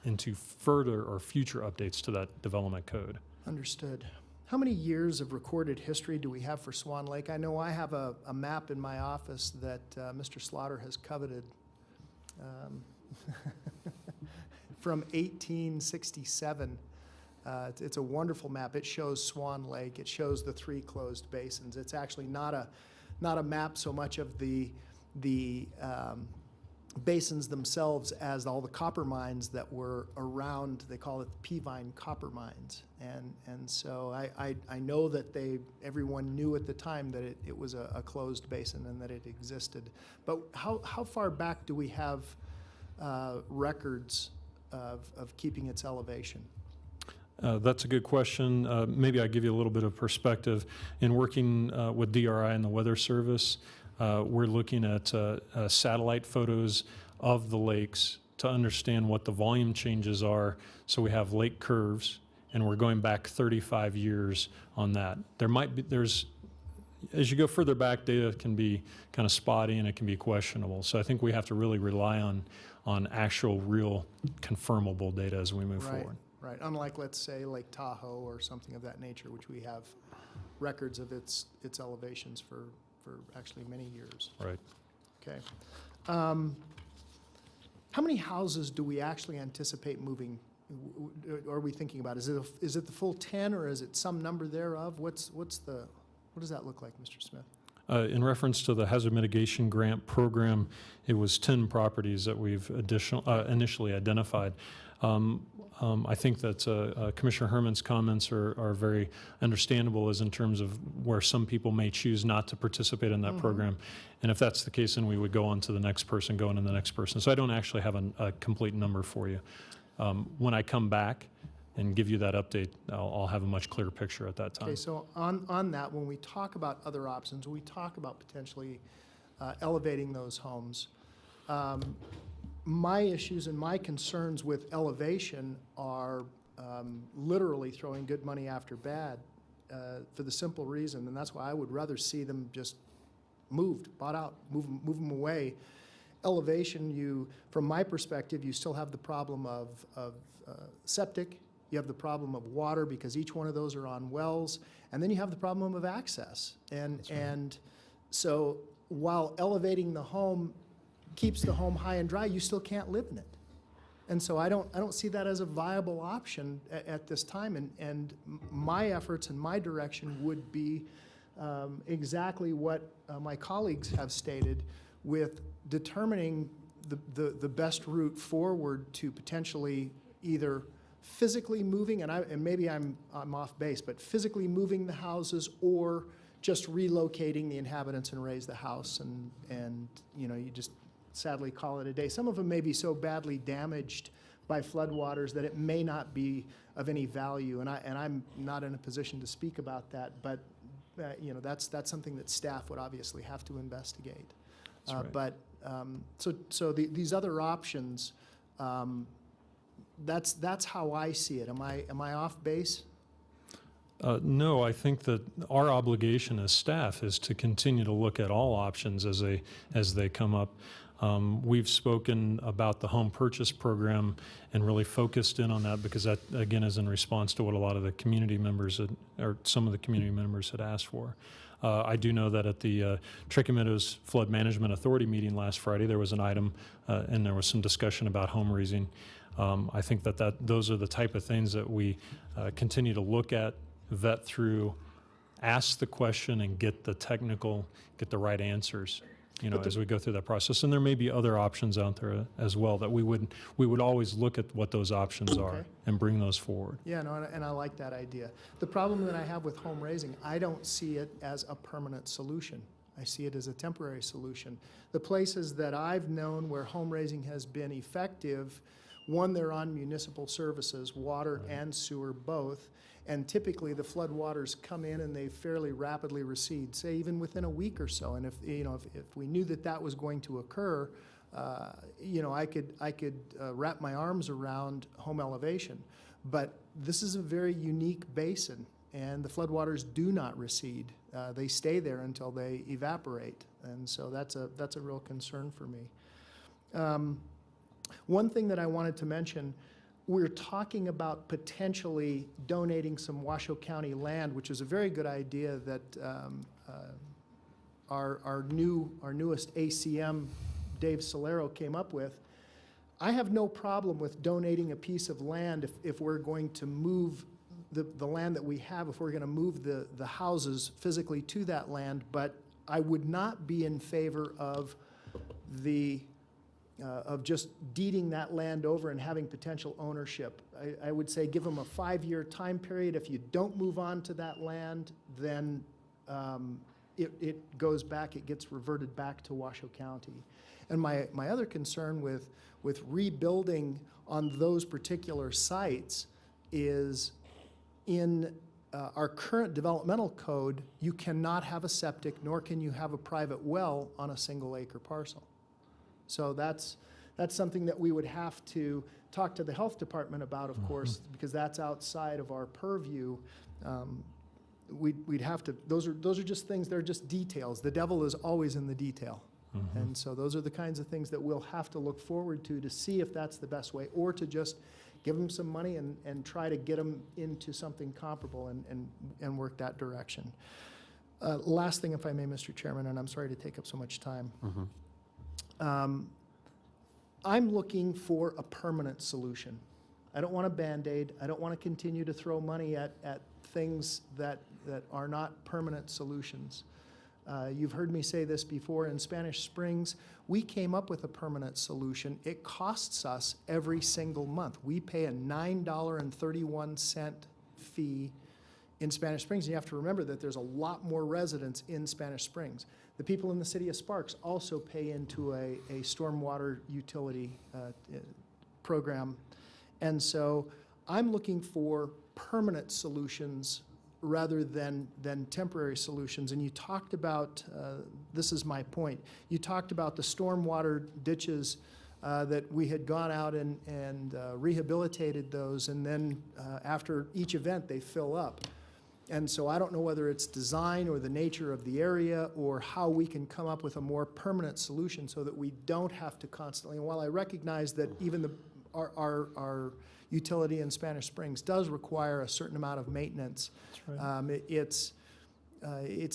into further or future updates to that development code. Understood. How many years of recorded history do we have for Swan Lake? I know I have a map in my office that Mr. Slaughter has coveted from 1867. It's a wonderful map. It shows Swan Lake. It shows the 3 closed basins. It's actually not a map so much of the basins themselves as all the copper mines that were around. They call it the Peavine copper mines. And so I know that everyone knew at the time that it was a closed basin and that it existed. But how far back do we have records of keeping its elevation? That's a good question. Maybe I'll give you a little bit of perspective. In working with DRI and the Weather Service, we're looking at satellite photos of the lakes to understand what the volume changes are. So we have lake curves, and we're going back 35 years on that. As you go further back, data can be kind of spotty and it can be questionable. So I think we have to really rely on actual, real, confirmable data as we move forward. Right, unlike, let's say, Lake Tahoe or something of that nature, which we have records of its elevations for actually many years. Right. Okay. How many houses do we actually anticipate moving? Are we thinking about? Is it the full 10, or is it some number thereof? What does that look like, Mr. Smith? In reference to the hazard mitigation grant program, it was 10 properties that we've initially identified. I think that Commissioner Herman's comments are very understandable as in terms of where some people may choose not to participate in that program. And if that's the case, then we would go on to the next person, go on to the next person. So I don't actually have a complete number for you. When I come back and give you that update, I'll have a much clearer picture at that time. Okay, so on that, when we talk about other options, when we talk about potentially elevating those homes, my issues and my concerns with elevation are literally throwing good money after bad for the simple reason, and that's why I would rather see them just moved, bought out, move them away. Elevation, from my perspective, you still have the problem of septic, you have the problem of water because each one of those are on wells, and then you have the problem of access. And so while elevating the home keeps the home high and dry, you still can't live in it. And so I don't see that as a viable option at this time. And my efforts and my direction would be exactly what my colleagues have stated, with determining the best route forward to potentially either physically moving, and maybe I'm off base, but physically moving the houses, or just relocating the inhabitants and raise the house, and you just sadly call it a day. Some of them may be so badly damaged by floodwaters that it may not be of any value, and I'm not in a position to speak about that, but that's something that staff would obviously have to investigate. But these other options, that's how I see it. Am I off base? No, I think that our obligation as staff is to continue to look at all options as they come up. We've spoken about the home purchase program and really focused in on that because that, again, is in response to what a lot of the community members or some of the community members had asked for. I do know that at the Tricky Meadows Flood Management Authority meeting last Friday, there was an item and there was some discussion about home raising. I think that those are the type of things that we continue to look at, vet through, ask the question, and get the right answers, as we go through that process. And there may be other options out there as well that we would always look at what those options are and bring those forward. Yeah, no, and I like that idea. The problem that I have with home raising, I don't see it as a permanent solution. I see it as a temporary solution. The places that I've known where home raising has been effective, one, they're on municipal services, water and sewer both, and typically the flood waters come in and they fairly rapidly recede, say even within a week or so. And if we knew that was going to occur, I could wrap my arms around home elevation. But this is a very unique basin, and the floodwaters do not recede. They stay there until they evaporate, and so that's a real concern for me. One thing that I wanted to mention, we're talking about potentially donating some Washoe County land, which is a very good idea that our newest ACM, Dave Solero, came up with. I have no problem with donating a piece of land if we're going to move the land that we have, if we're going to move the houses physically to that land, but I would not be in favor of just deeding that land over and having potential ownership. I would say give them a 5-year time period. If you don't move on to that land, then it goes back, it gets reverted back to Washoe County. And my other concern with rebuilding on those particular sites is in our current developmental code, you cannot have a septic, nor can you have a private well on a single-acre parcel. So that's something that we would have to talk to the health department about, of course, because that's outside of our purview. We'd have to, those are just things, they're just details. The devil is always in the detail. And so those are the kinds of things that we'll have to look forward to see if that's the best way, or to just give them some money and try to get them into something comparable and work that direction. Last thing, if I may, Mr. Chairman, and I'm sorry to take up so much time. I'm looking for a permanent solution. I don't want a Band-Aid. I don't want to continue to throw money at things that are not permanent solutions. You've heard me say this before. In Spanish Springs, we came up with a permanent solution. It costs us every single month. We pay a $9.31 fee in Spanish Springs. And you have to remember that there's a lot more residents in Spanish Springs. The people in the city of Sparks also pay into a stormwater utility program. And so I'm looking for permanent solutions rather than temporary solutions. And you talked about, this is my point, you talked about the stormwater ditches that we had gone out and rehabilitated those, and then after each event they fill up. And so I don't know whether it's design or the nature of the area or how we can come up with a more permanent solution so that we don't have to constantly, and while I recognize that even our utility in Spanish Springs does require a certain amount of maintenance, it's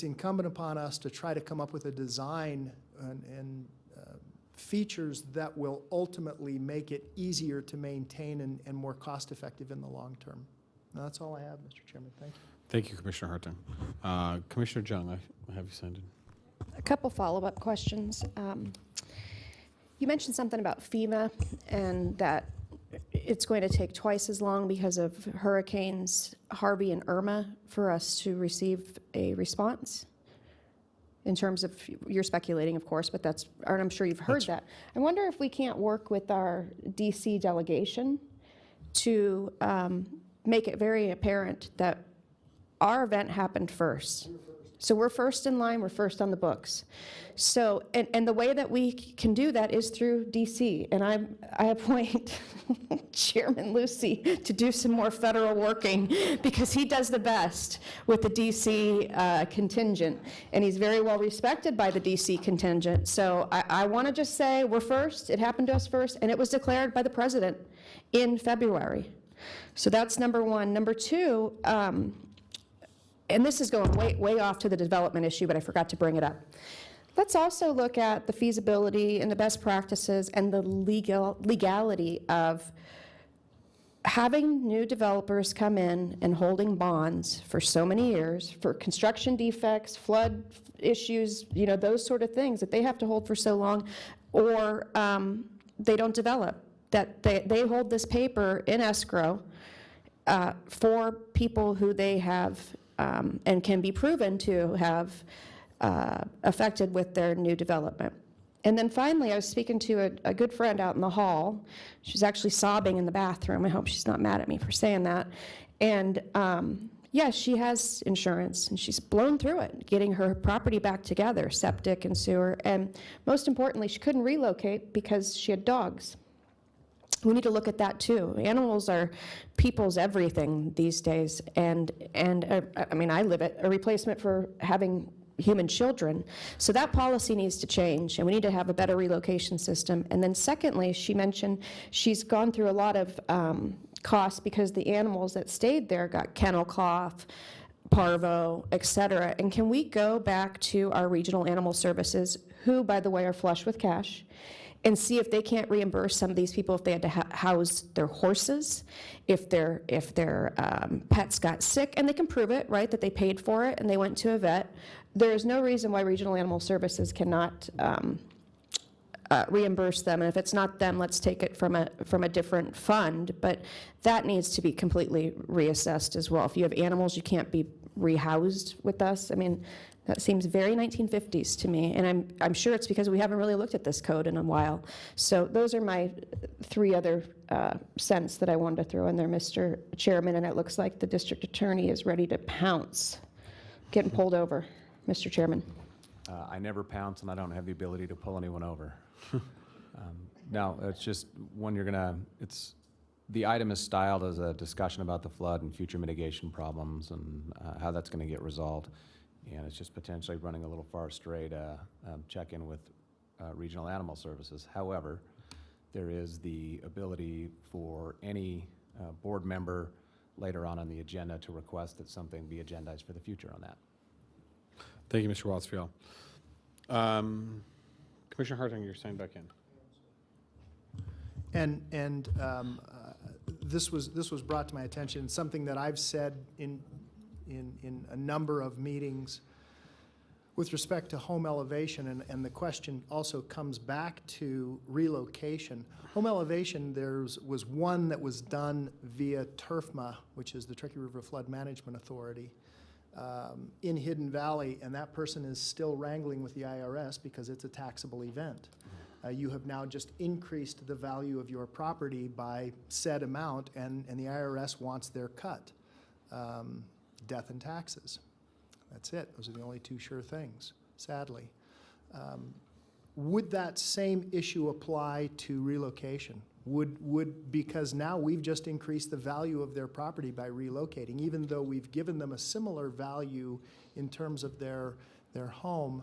incumbent upon us to try to come up with a design and features that will ultimately make it easier to maintain and more cost-effective in the long term. Now, that's all I have, Mr. Chairman. Thank you. Thank you, Commissioner Hartung. Commissioner Jung, I have you signed in. A couple follow-up questions. You mentioned something about FEMA and that it's going to take twice as long because of Hurricanes Harvey and Irma for us to receive a response. In terms of, you're speculating, of course, but I'm sure you've heard that. I wonder if we can't work with our DC delegation to make it very apparent that our event happened first. So we're first in line, we're first on the books. So, and the way that we can do that is through DC. And I appoint Chairman Lucy to do some more federal working because he does the best with the DC contingent. And he's very well respected by the DC contingent. So I want to just say we're first, it happened to us first, and it was declared by the president in February. So that's number one. Number two, and this is going way off to the development issue, but I forgot to bring it up. Let's also look at the feasibility and the best practices and the legality of having new developers come in and holding bonds for so many years for construction defects, flood issues, those sort of things that they have to hold for so long, or they don't develop. That they hold this paper in escrow for people who they have and can be proven to have affected with their new development. And then finally, I was speaking to a good friend out in the hall. She's actually sobbing in the bathroom. I hope she's not mad at me for saying that. And yes, she has insurance, and she's blown through it, getting her property back together, septic and sewer. And most importantly, she couldn't relocate because she had dogs. we need to look at that too. Animals are people's everything these days, and I mean, I live it, a replacement for having human children. So that policy needs to change, and we need to have a better relocation system. And then secondly, she mentioned she's gone through a lot of costs because the animals that stayed there got kennel cough, parvo, et cetera. And can we go back to our regional animal services, who, by the way, are flush with cash, and see if they can't reimburse some of these people if they had to house their horses, if their pets got sick, and they can prove it, right, that they paid for it and they went to a vet. There is no reason why regional animal services cannot reimburse them. And if it's not them, let's take it from a different fund. But that needs to be completely reassessed as well. If you have animals, you can't be rehoused with us. I mean, that seems very 1950s to me, and I'm sure it's because we haven't really looked at this code in a while. So those are my three other cents that I wanted to throw in there, Mr. Chairman, and it looks like the district attorney is ready to pounce. Getting pulled over, Mr. Chairman. I never pounce, and I don't have the ability to pull anyone over. No, it's just when you're gonna, the item is styled as a discussion about the flood and future mitigation problems and how that's gonna get resolved. And it's just potentially running a little far astray to check in with regional animal services. However, there is the ability for any board member later on the agenda to request that something be agendized for the future on that. Thank you, Mr. Waltzfield. Commissioner Hartung, you're signed back in. And this was brought to my attention, something that I've said in a number of meetings with respect to home elevation, and the question also comes back to relocation. Home elevation, was one that was done via TRFMA, which is the Truckee River Flood Management Authority, in Hidden Valley, and that person is still wrangling with the IRS because it's a taxable event. You have now just increased the value of your property by said amount, and the IRS wants their cut. Death and taxes. That's it. Those are the only two sure things, sadly. Would that same issue apply to relocation? Because now we've just increased the value of their property by relocating, even though we've given them a similar value in terms of their home,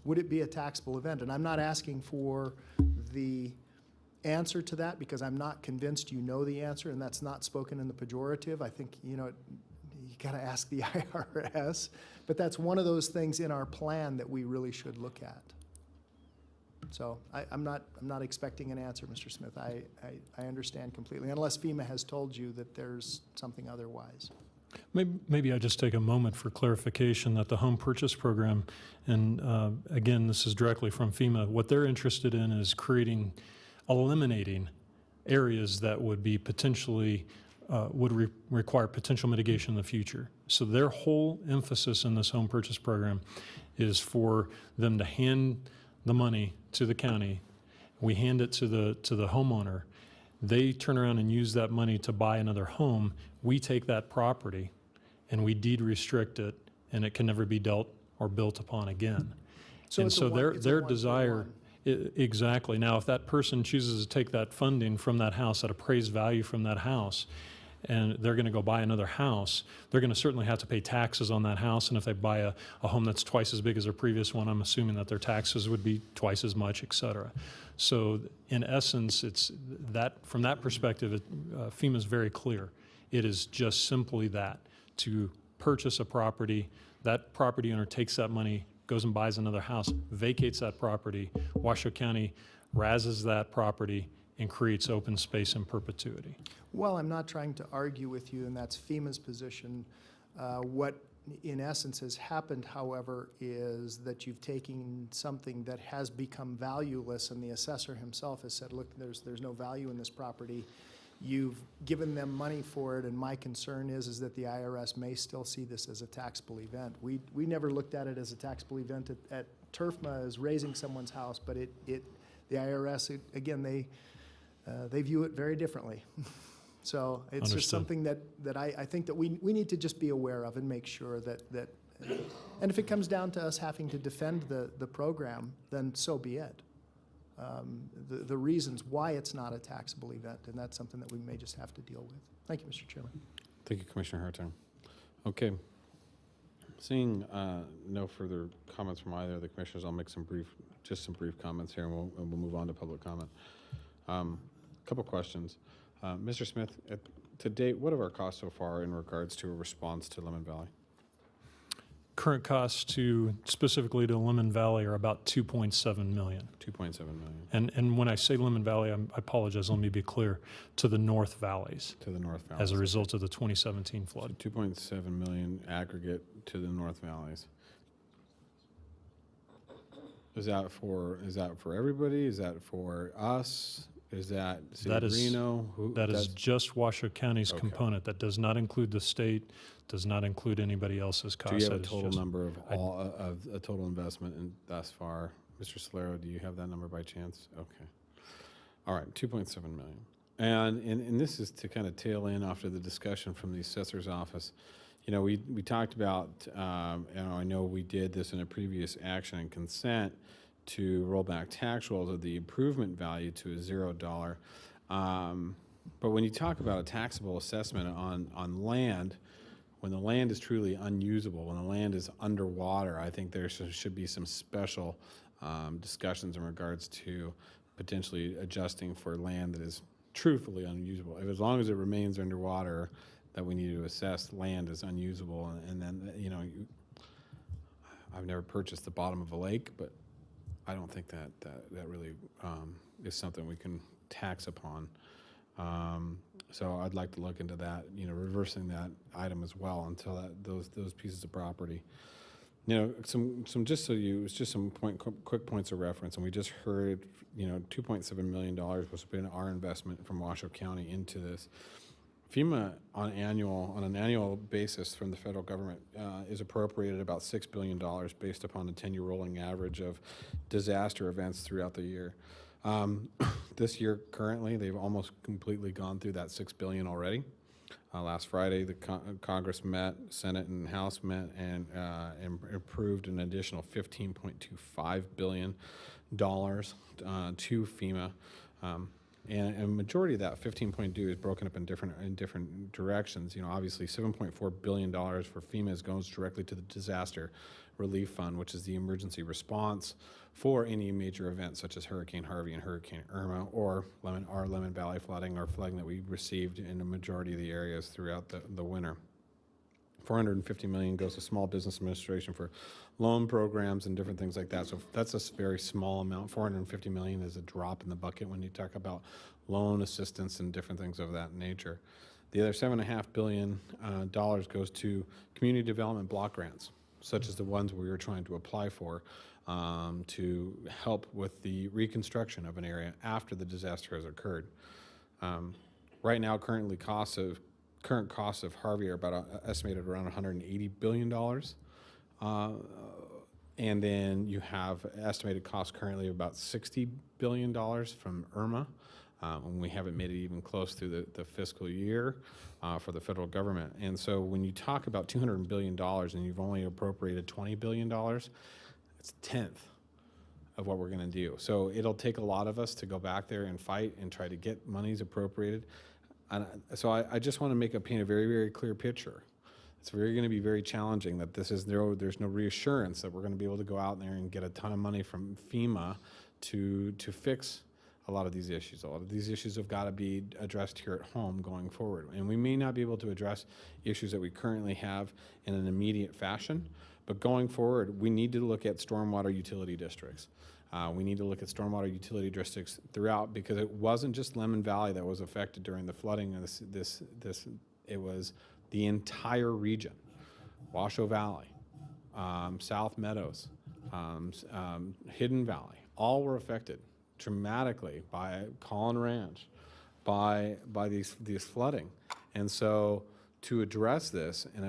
would it be a taxable event? And I'm not asking for the answer to that because I'm not convinced you know the answer, and that's not spoken in the pejorative. I think, you got to ask the IRS, but that's one of those things in our plan that we really should look at. So I'm not expecting an answer, Mr. Smith. I understand completely, unless FEMA has told you that there's something otherwise. Maybe I just take a moment for clarification that the home purchase program, and again, this is directly from FEMA, what they're interested in is eliminating areas that would be potentially require potential mitigation in the future. So their whole emphasis in this home purchase program is for them to hand the money to the county. We hand it to the homeowner. They turn around and use that money to buy another home. We take that property and we deed restrict it, and it can never be dealt or built upon again. So and so their desire, exactly. Now, if that person chooses to take that funding from that house, that appraised value from that house, and they're going to go buy another house, they're going to certainly have to pay taxes on that house. And if they buy a home that's twice as big as their previous one, I'm assuming that their taxes would be twice as much, et cetera. So in essence, it's that, from that perspective, FEMA is very clear. It is just simply that, to purchase a property, that property owner takes that money, goes and buys another house, vacates that property, Washoe County razzes that property, and creates open space in perpetuity. Well, I'm not trying to argue with you, and that's FEMA's position. What in essence has happened, however, is that you've taken something that has become valueless, and the assessor himself has said, look, there's no value in this property. You've given them money for it, and my concern is that the IRS may still see this as a taxable event. We never looked at it as a taxable event at TRFMA as raising someone's house, but the IRS, again, they view it very differently. So it's Understood. just something that I think that we need to just be aware of and make sure that and if it comes down to us having to defend the program, then so be it. the reasons why it's not a taxable event, and that's something that we may just have to deal with. Thank you, Mr. Chairman. Thank you, Commissioner Hartung. Okay. Seeing no further comments from either of the commissioners, I'll make some brief comments here, and we'll move on to public comment. Couple questions. Mr. Smith, to date, what are our costs so far in regards to a response to Lemon Valley? Current costs specifically to Lemon Valley are about $2.7 million. 2.7 million. And when I say Lemon Valley, I apologize, let me be clear, to the North Valleys. To the North Valleys. As a result of the 2017 flood. So 2.7 million aggregate to the North Valleys. Is that for everybody? Is that for us? Is that City of Reno? That is just Washoe County's component. That does not include the state, does not include anybody else's cost. Do you have a That is total just- number of a total investment in thus far? Mr. Solero, do you have that number by chance? Okay. All right, 2.7 million. And this is to kind of tail in after the discussion from the assessor's office. You know, we talked about, I know we did this in a previous action and consent to roll back tax rolls of the improvement value to a $0. But when you talk about a taxable assessment on land, when the land is truly unusable, when the land is underwater, I think there should be some special discussions in regards to potentially adjusting for land that is truthfully unusable. As long as it remains underwater, that we need to assess land as unusable. And then, you know, I've never purchased the bottom of a lake, but I don't think that really is something we can tax upon. So I'd like to look into that, you know, reversing that item as well until those pieces of property. You know, some quick points of reference, and we just heard, you know, $2.7 million was been our investment from Washoe County into this. FEMA on an annual basis from the federal government is appropriated about $6 billion based upon the 10-year rolling average of disaster events throughout the year. This year, currently, they've almost completely gone through that $6 billion already. Last Friday, the Congress met, Senate and House met, and approved an additional $15.25 billion to FEMA. And a majority of that 15.2 is broken up in different directions. You know, obviously $7.4 billion for FEMA goes directly to the disaster relief fund, which is the emergency response for any major events such as Hurricane Harvey and Hurricane Irma, or Lemon Valley flooding, or flooding that we received in the majority of the areas throughout the winter. $450 million goes to Small Business Administration for loan programs and different things like that. So that's a very small amount. $450 million is a drop in the bucket when you talk about loan assistance and different things of that nature. The other $7.5 billion goes to community development block grants, such as the ones we were trying to apply for to help with the reconstruction of an area after the disaster has occurred. Right now, current costs of Harvey are about estimated around $180 billion. And then you have estimated costs currently of about $60 billion from Irma. And we haven't made it even close through the fiscal year for the federal government. And so when you talk about $200 billion and you've only appropriated $20 billion, it's a tenth of what we're going to do. So it'll take a lot of us to go back there and fight and try to get monies appropriated. And so I just want to paint a very, very clear picture. It's going to be very challenging that there's no reassurance that we're going to be able to go out there and get a ton of money from FEMA to fix a lot of these issues. A lot of these issues have got to be addressed here at home going forward. And we may not be able to address issues that we currently have in an immediate fashion, but going forward, we need to look at stormwater utility districts. We need to look at stormwater utility districts throughout, because it wasn't just Lemon Valley that was affected during the flooding. It was the entire region. Washoe Valley, South Meadows, Hidden Valley, all were affected dramatically by Collin Ranch, by these flooding. And so to address this in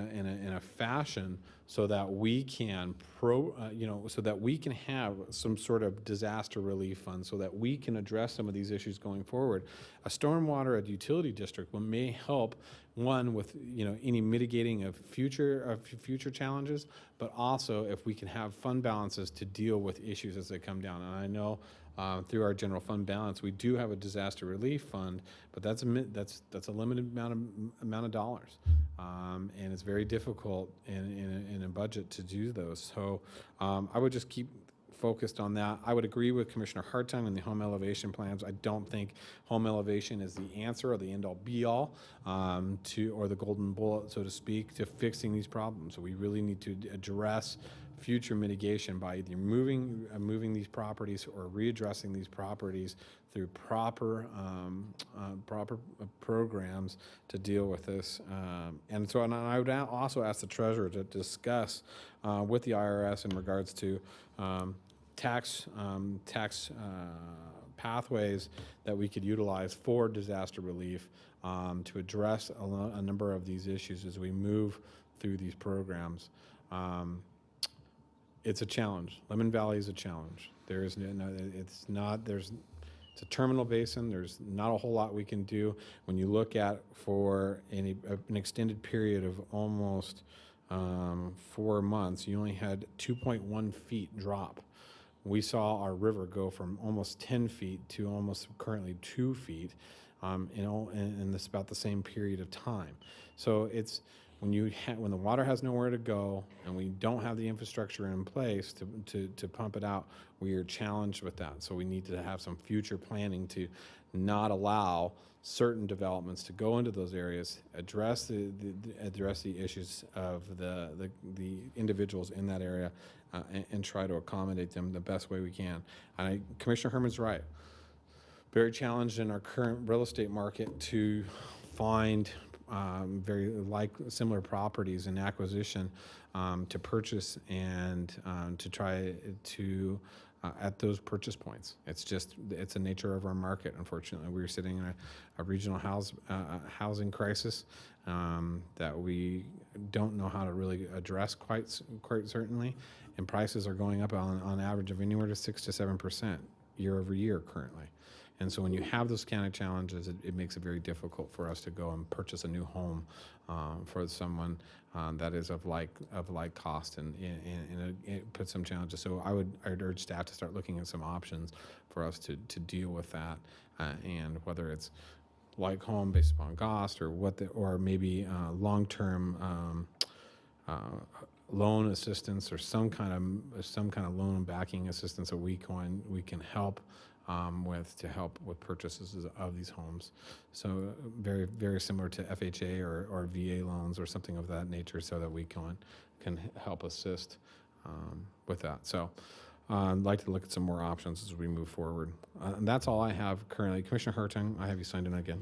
a fashion so that we can so that we can have some sort of disaster relief fund, so that we can address some of these issues going forward. A stormwater at utility district may help, one, with any mitigating of future challenges, but also if we can have fund balances to deal with issues as they come down. And I know through our general fund balance, we do have a disaster relief fund, but that's a limited amount of dollars, and it's very difficult in a budget to do those. So I would just keep focused on that. I would agree with Commissioner Hartung on the home elevation plans. I don't think home elevation is the answer or the end all be all or the golden bullet, so to speak, to fixing these problems. So we really need to address future mitigation by either moving these properties or readdressing these properties through proper programs to deal with this. And I would also ask the treasurer to discuss with the IRS in regards to tax pathways that we could utilize for disaster relief to address a number of these issues as we move through these programs. It's a challenge. Lemon Valley is a challenge. It's a terminal basin. There's not a whole lot we can do. When you look at for an extended period of almost 4 months, you only had 2.1 feet drop. We saw our river go from almost 10 feet to almost currently 2 feet in this about the same period of time. So it's when the water has nowhere to go and we don't have the infrastructure in place to pump it out, we are challenged with that. So we need to have some future planning to not allow certain developments to go into those areas, address the issues of the individuals in that area, and try to accommodate them the best way we can. And Commissioner Herman's right. Very challenged in our current real estate market to find very similar properties in acquisition to purchase and to try to at those purchase points. It's a nature of our market. Unfortunately, we're sitting in a regional housing crisis that we don't know how to really address quite certainly, and prices are going up on average of anywhere to 6 to 7% year over year currently. And so when you have those kind of challenges, it makes it very difficult for us to go and purchase a new home for someone that is of like cost, and it puts some challenges. So I'd urge staff to start looking at some options for us to deal with that, and whether it's like home based upon cost or maybe long-term loan assistance or some kind of loan backing assistance that we can help to help with purchases of these homes. So very, very similar to FHA or VA loans or something of that nature, so that we can help assist with that. So I'd like to look at some more options as we move forward. And that's all I have currently. Commissioner Hartung, I have you signed in again.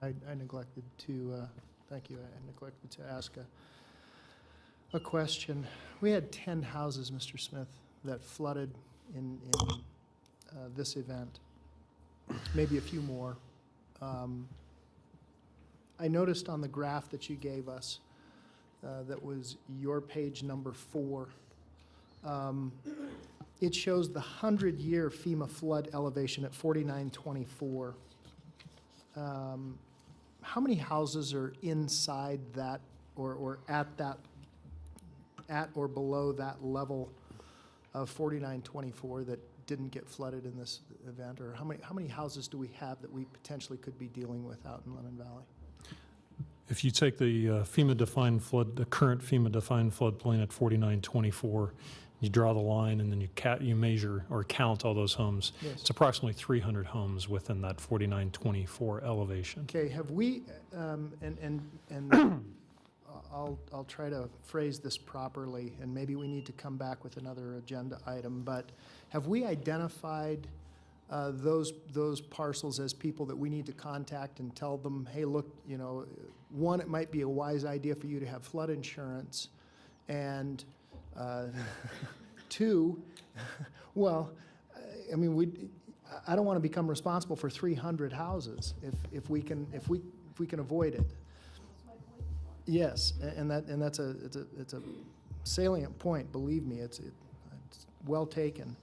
I neglected to, thank you, I neglected to ask a question. We had 10 houses, Mr. Smith, that flooded in this event, maybe a few more. I noticed on the graph that you gave us, that was your page number 4, it shows the 100-year FEMA flood elevation at 4924. How many houses are inside that or at or below that level of 4924 that didn't get flooded in this event? Or how many houses do we have that we potentially could be dealing with out in Lemon Valley? If you take the FEMA-defined flood, the current FEMA-defined floodplain at 4924, you draw the line and then you measure or count all those homes. Yes. It's approximately 300 homes within that 4924 elevation. Okay, have we, and I'll try to phrase this properly, and maybe we need to come back with another agenda item, but have we identified those parcels as people that we need to contact and tell them, hey, look, one, it might be a wise idea for you to have flood insurance, and two, well, I mean, I don't want to become responsible for 300 houses if we can avoid it. Yes, and that's it's a salient point. Believe me, it's well taken.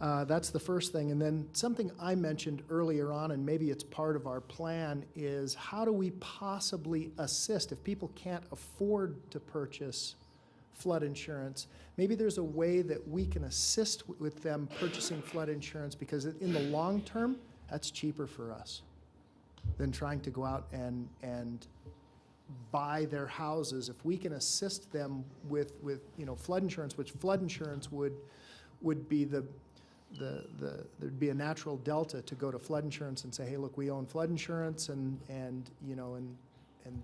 That's the first thing, and then something I mentioned earlier on, and maybe it's part of our plan, is how do we possibly assist if people can't afford to purchase flood insurance? Maybe there's a way that we can assist with them purchasing flood insurance, because in the long term, that's cheaper for us than trying to go out and buy their houses. If we can assist them with flood insurance, which flood insurance would be there'd be a natural delta to go to flood insurance and say, hey, look, we own flood insurance, and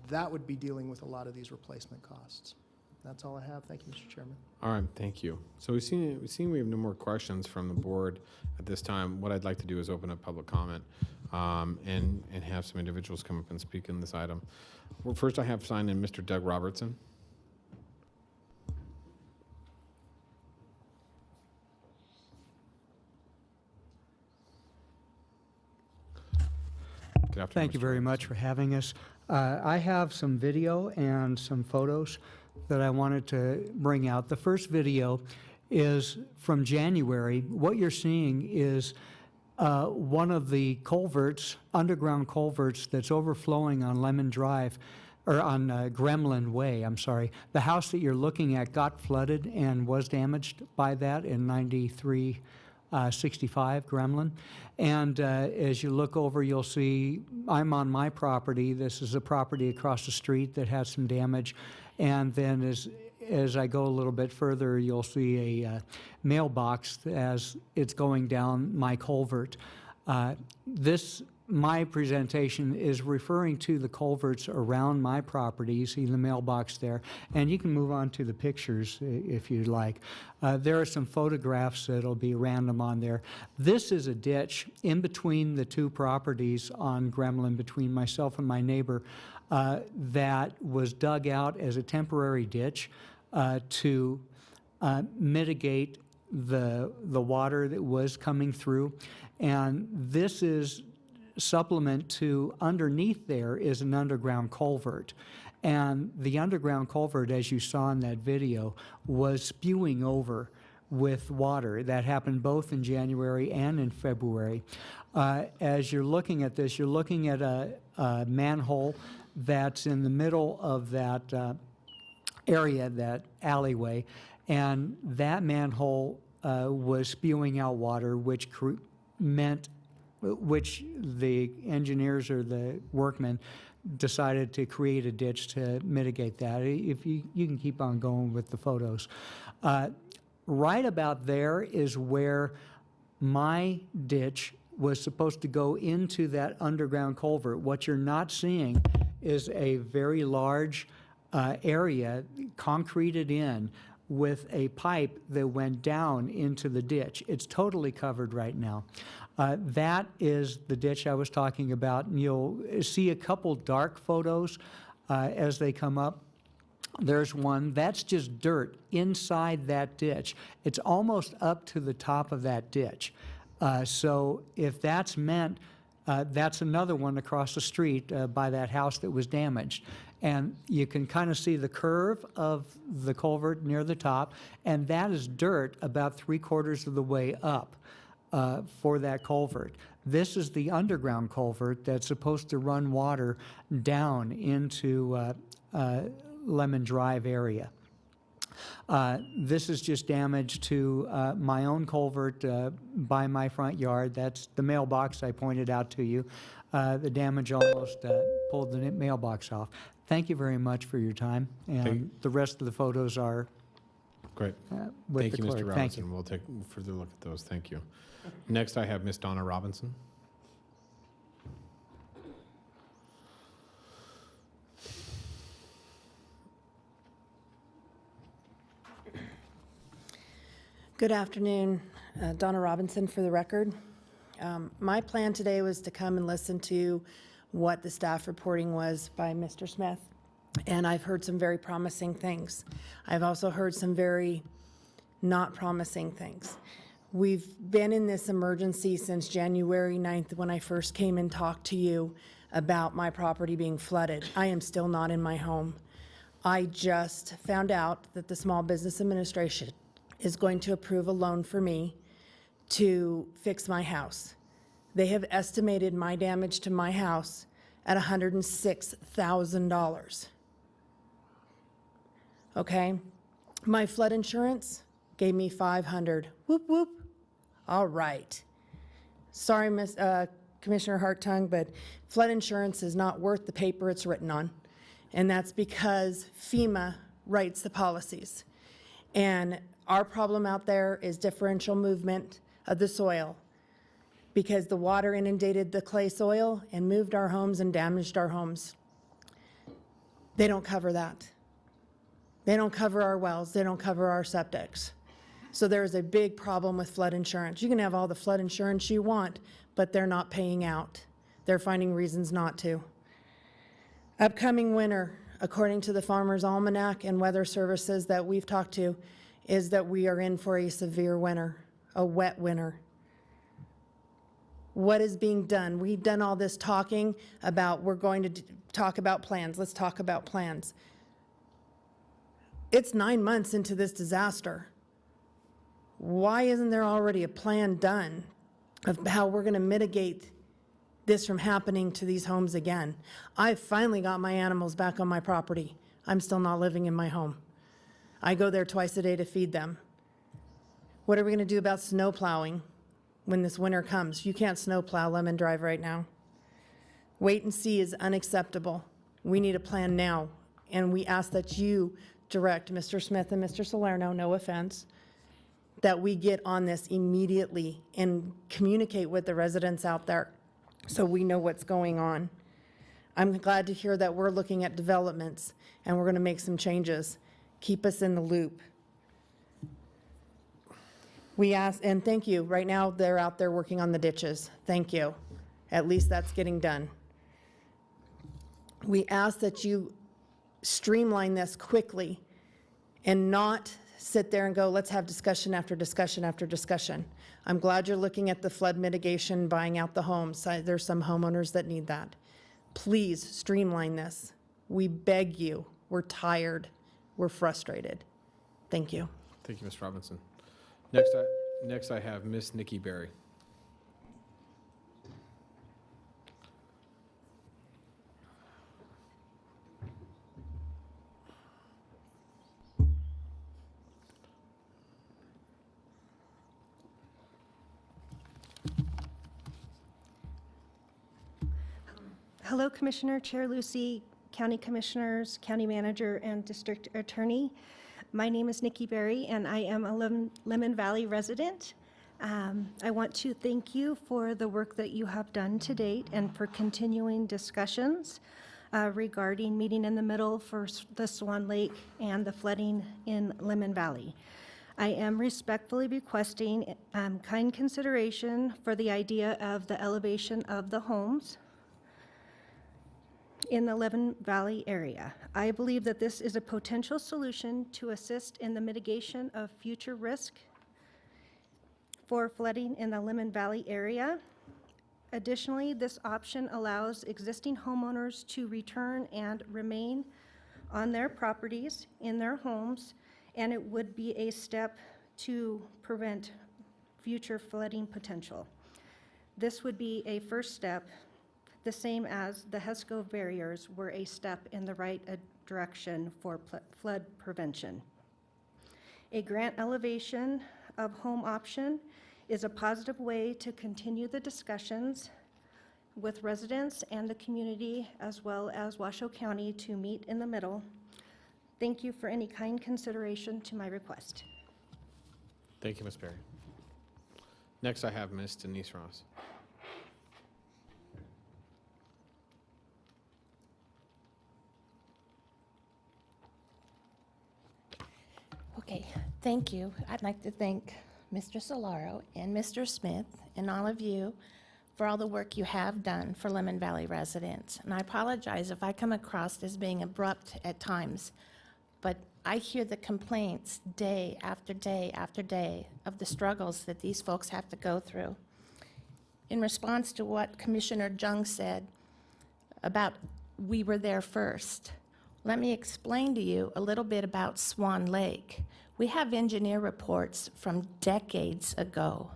that would be dealing with a lot of these replacement costs. That's all I have. Thank you, Mr. Chairman. All right, thank you. So we have no more questions from the board at this time. What I'd like to do is open up public comment and have some individuals come up and speak in this item. Well, first I have signed in Mr. Doug Robertson. Good afternoon, Thank you Mr. very Robertson. much for having us. I have some video and some photos that I wanted to bring out. The first video is from January. What you're seeing is one of the culverts, underground culverts, that's overflowing on Lemon Drive, or on Gremlin Way, I'm sorry. The house that you're looking at got flooded and was damaged by that in 9365 Gremlin. And as you look over, you'll see I'm on my property. This is a property across the street that has some damage. And then as I go a little bit further, you'll see a mailbox as it's going down my culvert. My presentation is referring to the culverts around my property. You see the mailbox there. And you can move on to the pictures if you'd like. There are some photographs that'll be random on there. This is a ditch in between the two properties on Gremlin, between myself and my neighbor, that was dug out as a temporary ditch to mitigate the water that was coming through. And this is supplement to underneath there is an underground culvert. And the underground culvert, as you saw in that video, was spewing over with water. That happened both in January and in February. As you're looking at this, you're looking at a manhole that's in the middle of that area, that alleyway, and that manhole was spewing out water, which the engineers or the workmen decided to create a ditch to mitigate that. If you can keep on going with the photos. Right about there is where my ditch was supposed to go into that underground culvert. What you're not seeing is a very large area concreted in with a pipe that went down into the ditch. It's totally covered right now. That is the ditch I was talking about, and you'll see a couple dark photos as they come up. There's one, that's just dirt inside that ditch. It's almost up to the top of that ditch. So if that's meant, that's another one across the street by that house that was damaged. And you can kind of see the curve of the culvert near the top, and that is dirt about 3/4 of the way up for that culvert. This is the underground culvert that's supposed to run water down into Lemon Drive area. This is just damage to my own culvert by my front yard. That's the mailbox I pointed out to you. The damage almost pulled the mailbox off. Thank you very much for your time, and the rest of the photos are great. With Thank the you, clerk. Mr. Thank you. Robinson. We'll take a further look at those. Thank you. Next, I have Miss Donna Robinson. Good afternoon, Donna Robinson for the record. My plan today was to come and listen to what the staff reporting was by Mr. Smith, and I've heard some very promising things. I've also heard some very not promising things. We've been in this emergency since January 9th when I first came and talked to you about my property being flooded. I am still not in my home. I just found out that the Small Business Administration is going to approve a loan for me to fix my house. They have estimated my damage to my house at $106,000. Okay? My flood insurance gave me $500. Whoop, whoop. All right. Sorry, Commissioner Hartung, but flood insurance is not worth the paper it's written on. And that's because FEMA writes the policies. And our problem out there is differential movement of the soil, because the water inundated the clay soil and moved our homes and damaged our homes. They don't cover that. They don't cover our wells. They don't cover our septics. So there's a big problem with flood insurance. You can have all the flood insurance you want, but they're not paying out. They're finding reasons not to. Upcoming winter, according to the Farmer's Almanac and weather services that we've talked to, is that we are in for a severe winter, a wet winter. What is being done? We've done all this talking about, we're going to talk about plans. Let's talk about plans. It's 9 months into this disaster. Why isn't there already a plan done of how we're going to mitigate this from happening to these homes again? I finally got my animals back on my property. I'm still not living in my home. I go there twice a day to feed them. What are we going to do about snow plowing when this winter comes? You can't snow plow Lemon Drive right now. Wait and see is unacceptable. We need a plan now, and we ask that you direct Mr. Smith and Mr. Salerno, no offense, that we get on this immediately and communicate with the residents out there so we know what's going on. I'm glad to hear that we're looking at developments and we're going to make some changes. Keep us in the loop. We ask, and thank you. Right now, they're out there working on the ditches. Thank you. At least that's getting done. We ask that you streamline this quickly and not sit there and go, let's have discussion after discussion after discussion. I'm glad you're looking at the flood mitigation, buying out the homes. There's some homeowners that need that. Please streamline this. We beg you. We're tired. We're frustrated. Thank you. Thank you, Ms. Robinson. Next I have Miss Nikki Berry. Hello, Commissioner, Chair Lucy, County Commissioners, County Manager, and District Attorney. My name is Nikki Berry, and I am a Lemon Valley resident. I want to thank you for the work that you have done to date and for continuing discussions regarding meeting in the middle for the Swan Lake and the flooding in Lemon Valley. I am respectfully requesting kind consideration for the idea of the elevation of the homes in the Lemon Valley area. I believe that this is a potential solution to assist in the mitigation of future risk for flooding in the Lemon Valley area. Additionally, this option allows existing homeowners to return and remain on their properties, in their homes, and it would be a step to prevent future flooding potential. This would be a first step, the same as the HESCO barriers were a step in the right direction for flood prevention. A grant elevation of home option is a positive way to continue the discussions with residents and the community, as well as Washoe County, to meet in the middle. Thank you for any kind consideration to my request. Thank you, Ms. Berry. Next, I have Ms. Denise Ross. Okay, thank you. I'd like to thank Mr. Solaro and Mr. Smith and all of you for all the work you have done for Lemon Valley residents. And I apologize if I come across as being abrupt at times, but I hear the complaints day after day after day of the struggles that these folks have to go through. In response to what Commissioner Jung said about we were there first, Let me explain to you a little bit about Swan Lake. We have engineer reports from decades ago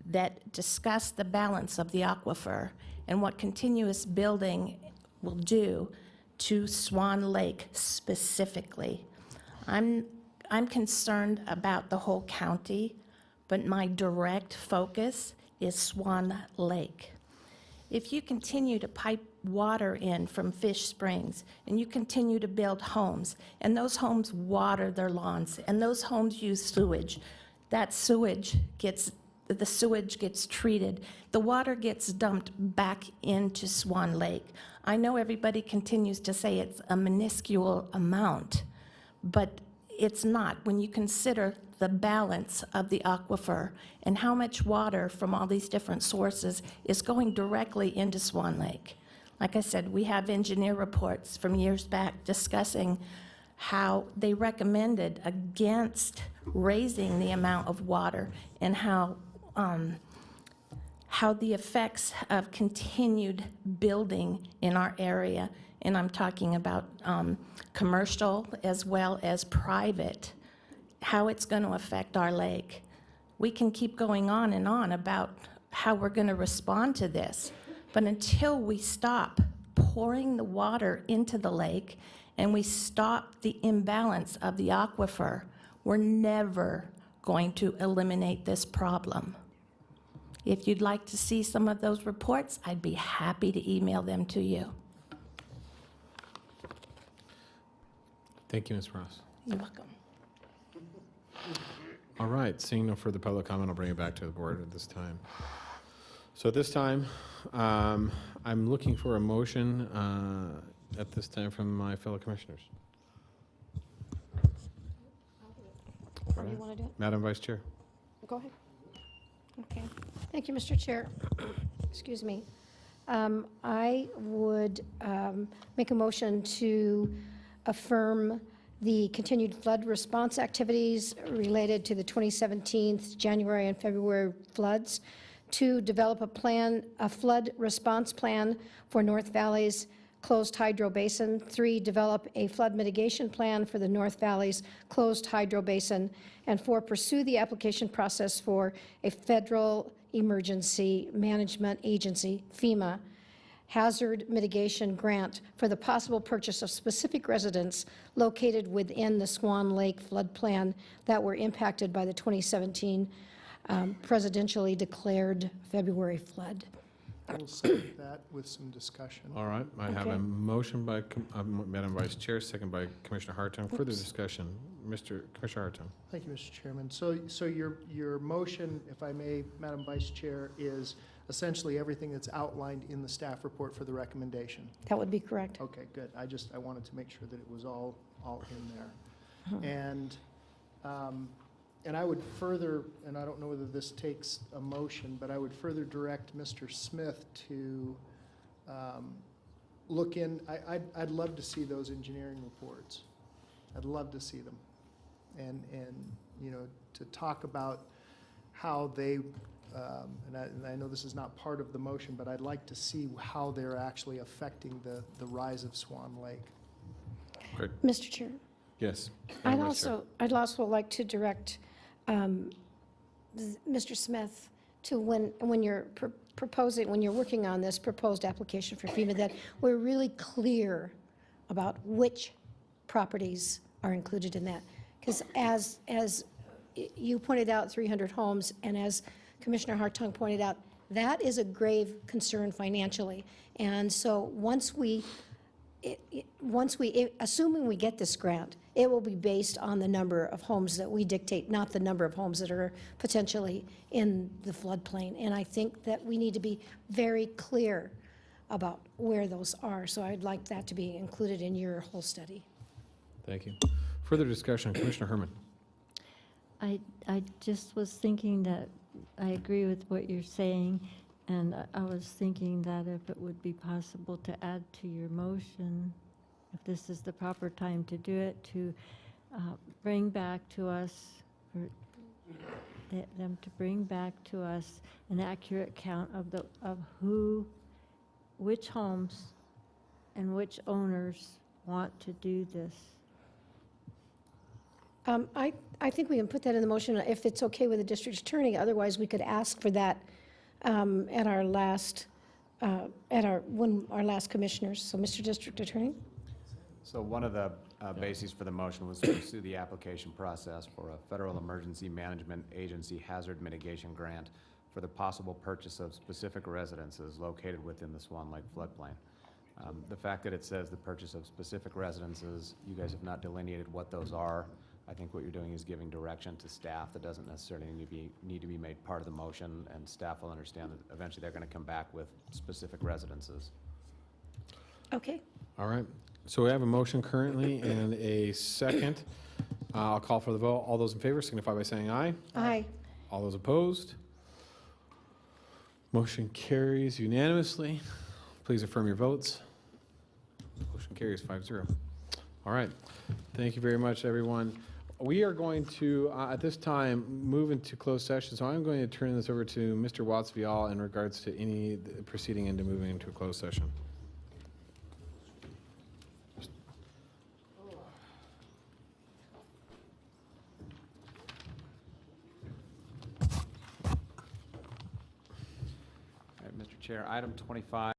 that discuss the balance of the aquifer and what continuous building will do to Swan Lake specifically. I'm concerned about the whole county, but my direct focus is Swan Lake. If you continue to pipe water in from Fish Springs and you continue to build homes, and those homes water their lawns, and those homes use sewage, the sewage gets treated, the water gets dumped back into Swan Lake. I know everybody continues to say it's a minuscule amount, but it's not when you consider the balance of the aquifer and how much water from all these different sources is going directly into Swan Lake. Like I said, we have engineer reports from years back discussing how they recommended against raising the amount of water and how the effects of continued building in our area, and I'm talking about commercial as well as private, how it's going to affect our lake. We can keep going on and on about how we're going to respond to this, but until we stop pouring the water into the lake and we stop the imbalance of the aquifer, we're never going to eliminate this problem. If you'd like to see some of those reports, I'd be happy to email them to you. Thank you, Ms. Ross. You're welcome. All right, seeing no further public comment, I'll bring it back to the board at this time. So at this time, I'm looking for a motion at this time from my fellow commissioners. Or do you want to do it? Madam Vice Chair. Go ahead. Okay. Thank you, Mr. Chair. Excuse me. I would make a motion to affirm the continued flood response activities related to the 2017 January and February floods, to develop a flood response plan for North Valley's closed hydro basin, 3, develop a flood mitigation plan for the North Valley's closed hydro basin, and 4, pursue the application process for a federal emergency management agency, FEMA, hazard mitigation grant for the possible purchase of specific residents located within the Swan Lake flood plan that were impacted by the 2017 presidentially declared February flood. We'll second that with some discussion. All right, I have a motion by Madam Vice Chair, second by Commissioner Hartung. Further discussion. Commissioner Hartung. Thank you, Mr. Chairman. So your motion, if I may, Madam Vice Chair, is essentially everything that's outlined in the staff report for the recommendation. That would be correct. Okay, good. I wanted to make sure that it was all in there. And I would further, and I don't know whether this takes a motion, but I would further direct Mr. Smith to look in. I'd love to see those engineering reports. I'd love to see them, and you know, to talk about how they. And I know this is not part of the motion, but I'd like to see how they're actually affecting the rise of Swan Lake. Great. Mr. Chair. Yes. I'd also like to direct Mr. Smith to when you're when you're working on this proposed application for FEMA, that we're really clear about which properties are included in that. Because as you pointed out, 300 homes, and as Commissioner Hartung pointed out, that is a grave concern financially. And so assuming we get this grant, it will be based on the number of homes that we dictate, not the number of homes that are potentially in the floodplain. And I think that we need to be very clear about where those are. So I'd like that to be included in your whole study. Thank you. Further discussion. Commissioner Herman. I just was thinking that I agree with what you're saying, and I was thinking that if it would be possible to add to your motion, if this is the proper time to do it, to bring back to us, or them to bring back to us an accurate count of which homes and which owners want to do this? I think we can put that in the motion if it's okay with the district attorney. Otherwise, we could ask for that at our last, our last commissioners. So, Mr. District Attorney? So one of the bases for the motion was to pursue the application process for a Federal Emergency Management Agency hazard mitigation grant for the possible purchase of specific residences located within the Swan Lake floodplain. The fact that it says the purchase of specific residences, you guys have not delineated what those are. I think what you're doing is giving direction to staff that doesn't necessarily need to be made part of the motion, and staff will understand that eventually they're going to come back with specific residences. Okay. All right. So we have a motion currently and a second. I'll call for the vote. All those in favor signify by saying aye. Aye. All those opposed? Motion carries unanimously. Please affirm your votes. Motion carries 5-0. All right. Thank you very much, everyone. We are going to, at this time, move into closed session. So I'm going to turn this over to Mr. Watts-Vial in regards to any proceeding into moving into a closed session. All right, Mr. Chair, item 25.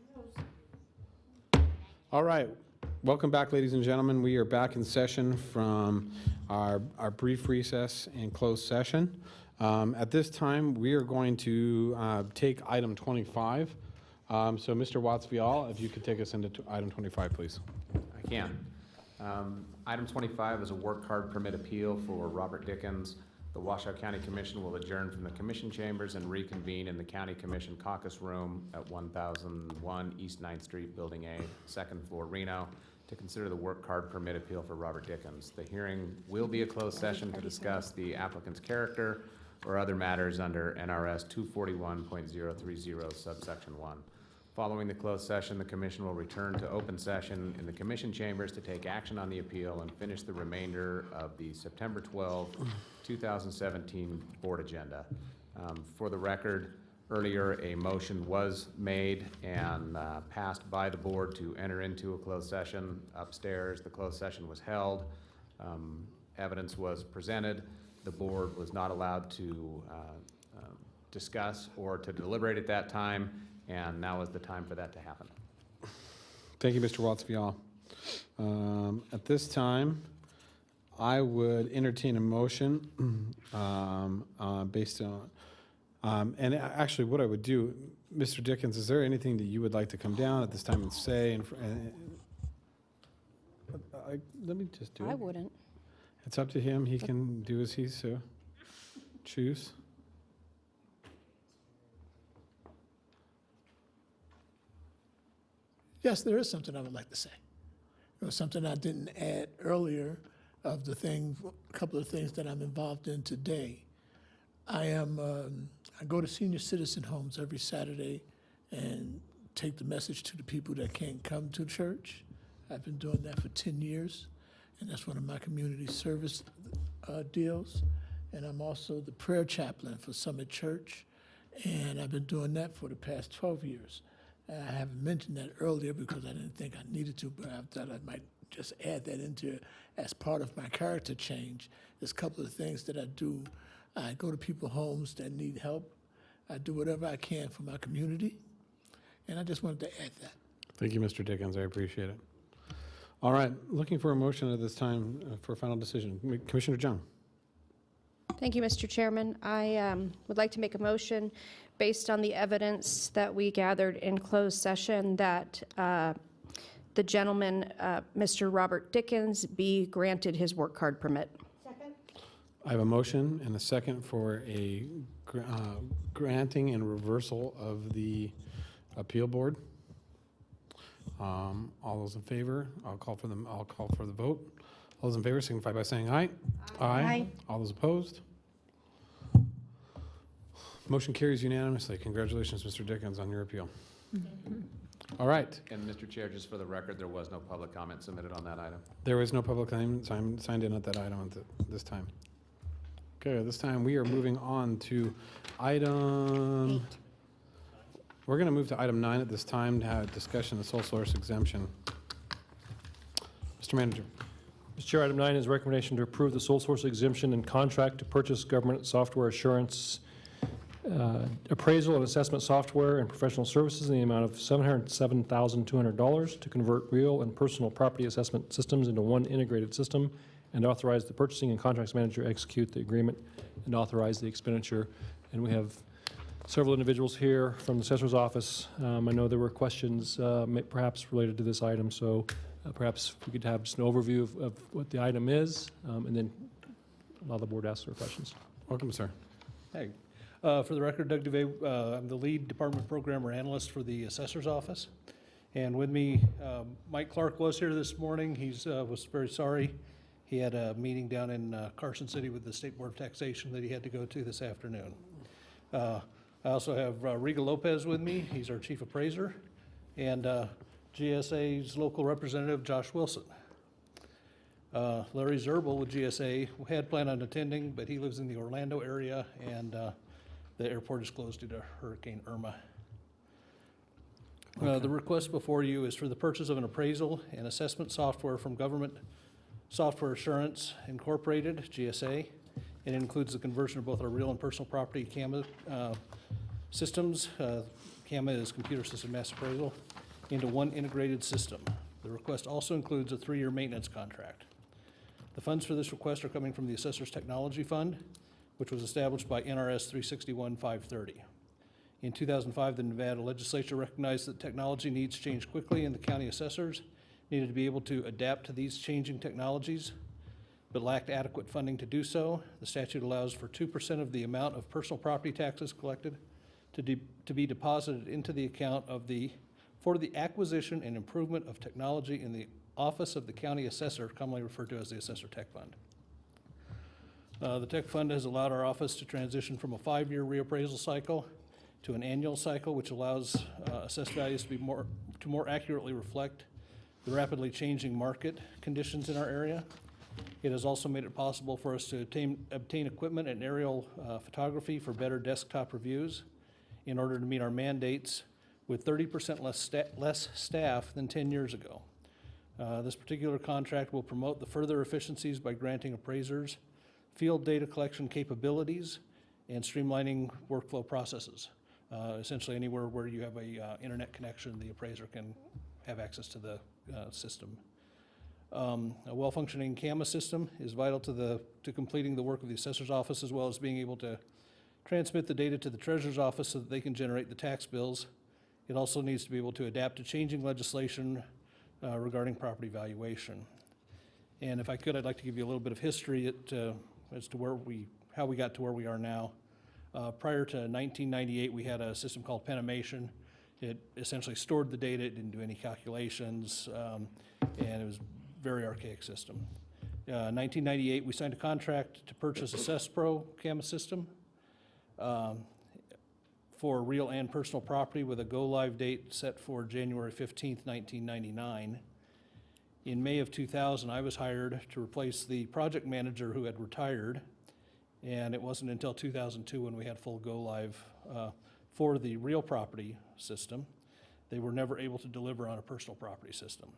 That's right. All right. Welcome back, ladies and gentlemen. We are back in session from our brief recess and closed session. At this time, we are going to take item 25. So, Mr. Watts-Vial, if you could take us into item 25, please. I can. Item 25 is a work card permit appeal for Robert Dickens. The Washoe County Commission will adjourn from the Commission chambers and reconvene in the County Commission caucus room at 1001 East 9th Street, Building A, second floor, Reno, to consider the work card permit appeal for Robert Dickens. The hearing will be a closed session to discuss the applicant's character or other matters under NRS 241.030 subsection 1. Following the closed session, the commission will return to open session in the commission chambers to take action on the appeal and finish the remainder of the September 12, 2017 board agenda. For the record, earlier a motion was made and passed by the board to enter into a closed session upstairs. The closed session was held. Evidence was presented. The board was not allowed to discuss or to deliberate at that time, and now is the time for that to happen. Thank you, Mr. Watts-Vial. At this time, I would entertain a motion based on, and actually what I would do, Mr. Dickens, is there anything that you would like to come down at this time and say? Let me just do it. I wouldn't. It's up to him. He can do as he so choose. Yes, there is something I would like to say. It was something I didn't add earlier of the thing, a couple of things that I'm involved in today. I go to senior citizen homes every Saturday and take the message to the people that can't come to church. I've been doing that for 10 years, and that's one of my community service deals. And I'm also the prayer chaplain for Summit Church, and I've been doing that for the past 12 years. I haven't mentioned that earlier because I didn't think I needed to, but I thought I might just add that into as part of my character change. There's a couple of things that I do. I go to people's homes that need help. I do whatever I can for my community, and I just wanted to add that. Thank you, Mr. Dickens. I appreciate it. All right, looking for a motion at this time for a final decision. Commissioner Jung. Thank you, Mr. Chairman. I would like to make a motion based on the evidence that we gathered in closed session that the gentleman, Mr. Robert Dickens, be granted his work card permit. I have a motion and a second for a granting and reversal of the appeal board. All those in favor, I'll call for the vote. All those in favor signify by saying aye. Aye. All those opposed? Motion carries unanimously. Congratulations, Mr. Dickens, on your appeal. All right. And Mr. Chair, just for the record, there was no public comment submitted on that item. There is no public claim signed in at that item at this time. Okay, this time we are moving on to item 8. We're going to move to item 9 at this time to have discussion of sole source exemption. Mr. Manager. Mr. Chair, item 9 is recommendation to approve the sole source exemption and contract to purchase government software assurance, appraisal and assessment software and professional services in the amount of $707,200 to convert real and personal property assessment systems into one integrated system, and authorize the purchasing and contracts manager to execute the agreement and authorize the expenditure. And we have several individuals here from the assessor's office. I know there were questions perhaps related to this item, so perhaps we could have just an overview of what the item is, and then allow the board to ask their questions. Welcome, sir. Hey. For the record, Doug DeVay, I'm the lead department programmer analyst for the assessor's office. And with me, Mike Clark was here this morning. He was very sorry. He had a meeting down in Carson City with the State Board of Taxation that he had to go to this afternoon. I also have Riga Lopez with me. He's our chief appraiser. And GSA's local representative, Josh Wilson. Larry Zerbel with GSA had planned on attending, but he lives in the Orlando area, and the airport is closed due to Hurricane Irma. The request before you is for the purchase of an appraisal and assessment software from Government Software Assurance Incorporated, GSA. It includes the conversion of both our real and personal property CAMA systems. CAMA is Computer System Mass Appraisal, into one integrated system. The request also includes a 3-year maintenance contract. The funds for this request are coming from the Assessor's Technology Fund, which was established by NRS 361-530. In 2005, the Nevada legislature recognized that technology needs change quickly, and the county assessors needed to be able to adapt to these changing technologies, but lacked adequate funding to do so. The statute allows for 2% of the amount of personal property taxes collected to be deposited into the account for the acquisition and improvement of technology in the Office of the County Assessor, commonly referred to as the Assessor Tech Fund. The Tech Fund has allowed our office to transition from a 5-year reappraisal cycle to an annual cycle, which allows assessed values to more accurately reflect the rapidly changing market conditions in our area. It has also made it possible for us to obtain equipment and aerial photography for better desktop reviews in order to meet our mandates with 30% less staff than 10 years ago. This particular contract will promote the further efficiencies by granting appraisers field data collection capabilities and streamlining workflow processes. Essentially anywhere where you have a internet connection, the appraiser can have access to the system. A well-functioning CAMA system is vital to completing the work of the assessor's office, as well as being able to transmit the data to the treasurer's office so that they can generate the tax bills. It also needs to be able to adapt to changing legislation regarding property valuation. And if I could, I'd like to give you a little bit of history as to how we got to where we are now. Prior to 1998, we had a system called Penimation. It essentially stored the data, it didn't do any calculations, and it was a very archaic system. 1998, we signed a contract to purchase a CessPro camera system for real and personal property with a go-live date set for January 15th, 1999. In May of 2000, I was hired to replace the project manager who had retired, and it wasn't until 2002 when we had full go-live for the real property system. They were never able to deliver on a personal property system.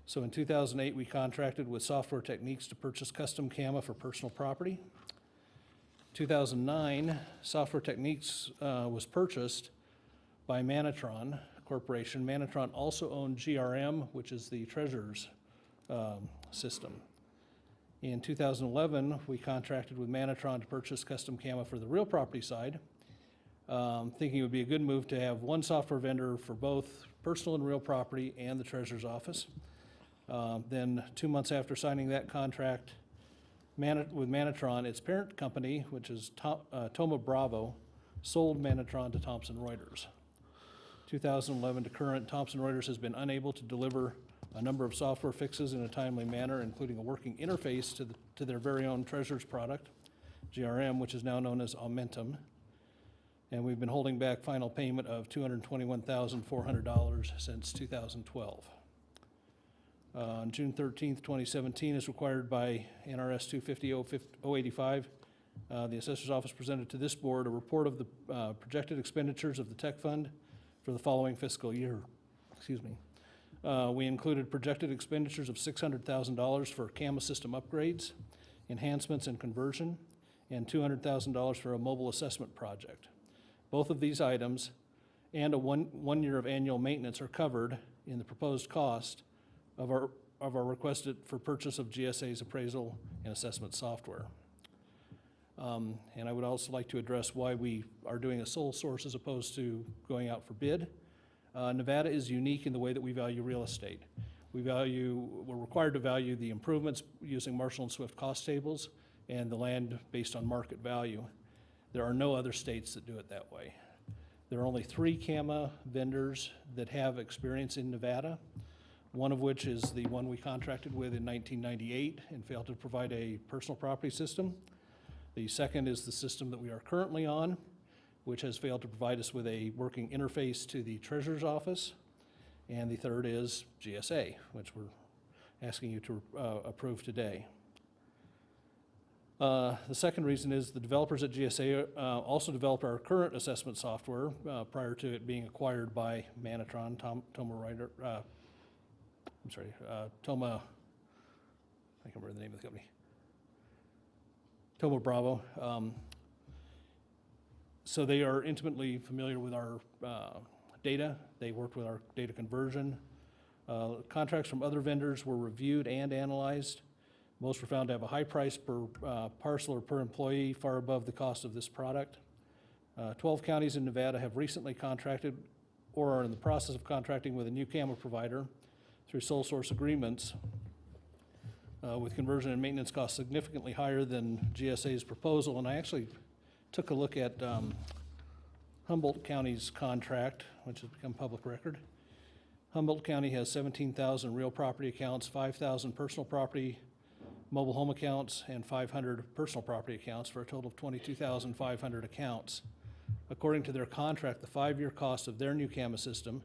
So in 2008, we contracted with Software Techniques to purchase custom CAMA for personal property. 2009, Software Techniques was purchased by Manatron Corporation. Manatron also owned GRM, which is the treasurer's system. In 2011, we contracted with Manatron to purchase custom CAMA for the real property side, thinking it would be a good move to have one software vendor for both personal and real property and the treasurer's office. Then 2 months after signing that contract with Manatron, its parent company, which is Thoma Bravo, sold Manatron to Thomson Reuters. 2011 to current, Thomson Reuters has been unable to deliver a number of software fixes in a timely manner, including a working interface to their very own treasurer's product, GRM, which is now known as Aumentum. And we've been holding back final payment of $221,400 since 2012. On June 13th, 2017, as required by NRS 250-085, the Assessor's Office presented to this board a report of the projected expenditures of the tech fund for the following fiscal year. Excuse me. We included projected expenditures of $600,000 for CAMA system upgrades, enhancements and conversion, and $200,000 for a mobile assessment project. Both of these items and a one year of annual maintenance are covered in the proposed cost of our requested for purchase of GSA's appraisal and assessment software. And I would also like to address why we are doing a sole source as opposed to going out for bid. Nevada is unique in the way that we value real estate. We're required to value the improvements using Marshall and Swift cost tables and the land based on market value. There are no other states that do it that way. There are only 3 CAMA vendors that have experience in Nevada, one of which is the one we contracted with in 1998 and failed to provide a personal property system. The second is the system that we are currently on, which has failed to provide us with a working interface to the treasurer's office. And the third is GSA, which we're asking you to approve today. The second reason is the developers at GSA also developed our current assessment software prior to it being acquired by Manatron, Thoma, I can't remember the name of the company. Thoma Bravo. So they are intimately familiar with our data. They worked with our data conversion. Contracts from other vendors were reviewed and analyzed. Most were found to have a high price per parcel or per employee, far above the cost of this product. 12 counties in Nevada have recently contracted or are in the process of contracting with a new CAMA provider through sole source agreements with conversion and maintenance costs significantly higher than GSA's proposal. And I actually took a look at Humboldt County's contract, which has become public record. Humboldt County has 17,000 real property accounts, 5,000 personal property mobile home accounts, and 500 personal property accounts for a total of 22,500 accounts. According to their contract, the 5-year cost of their new CAMA system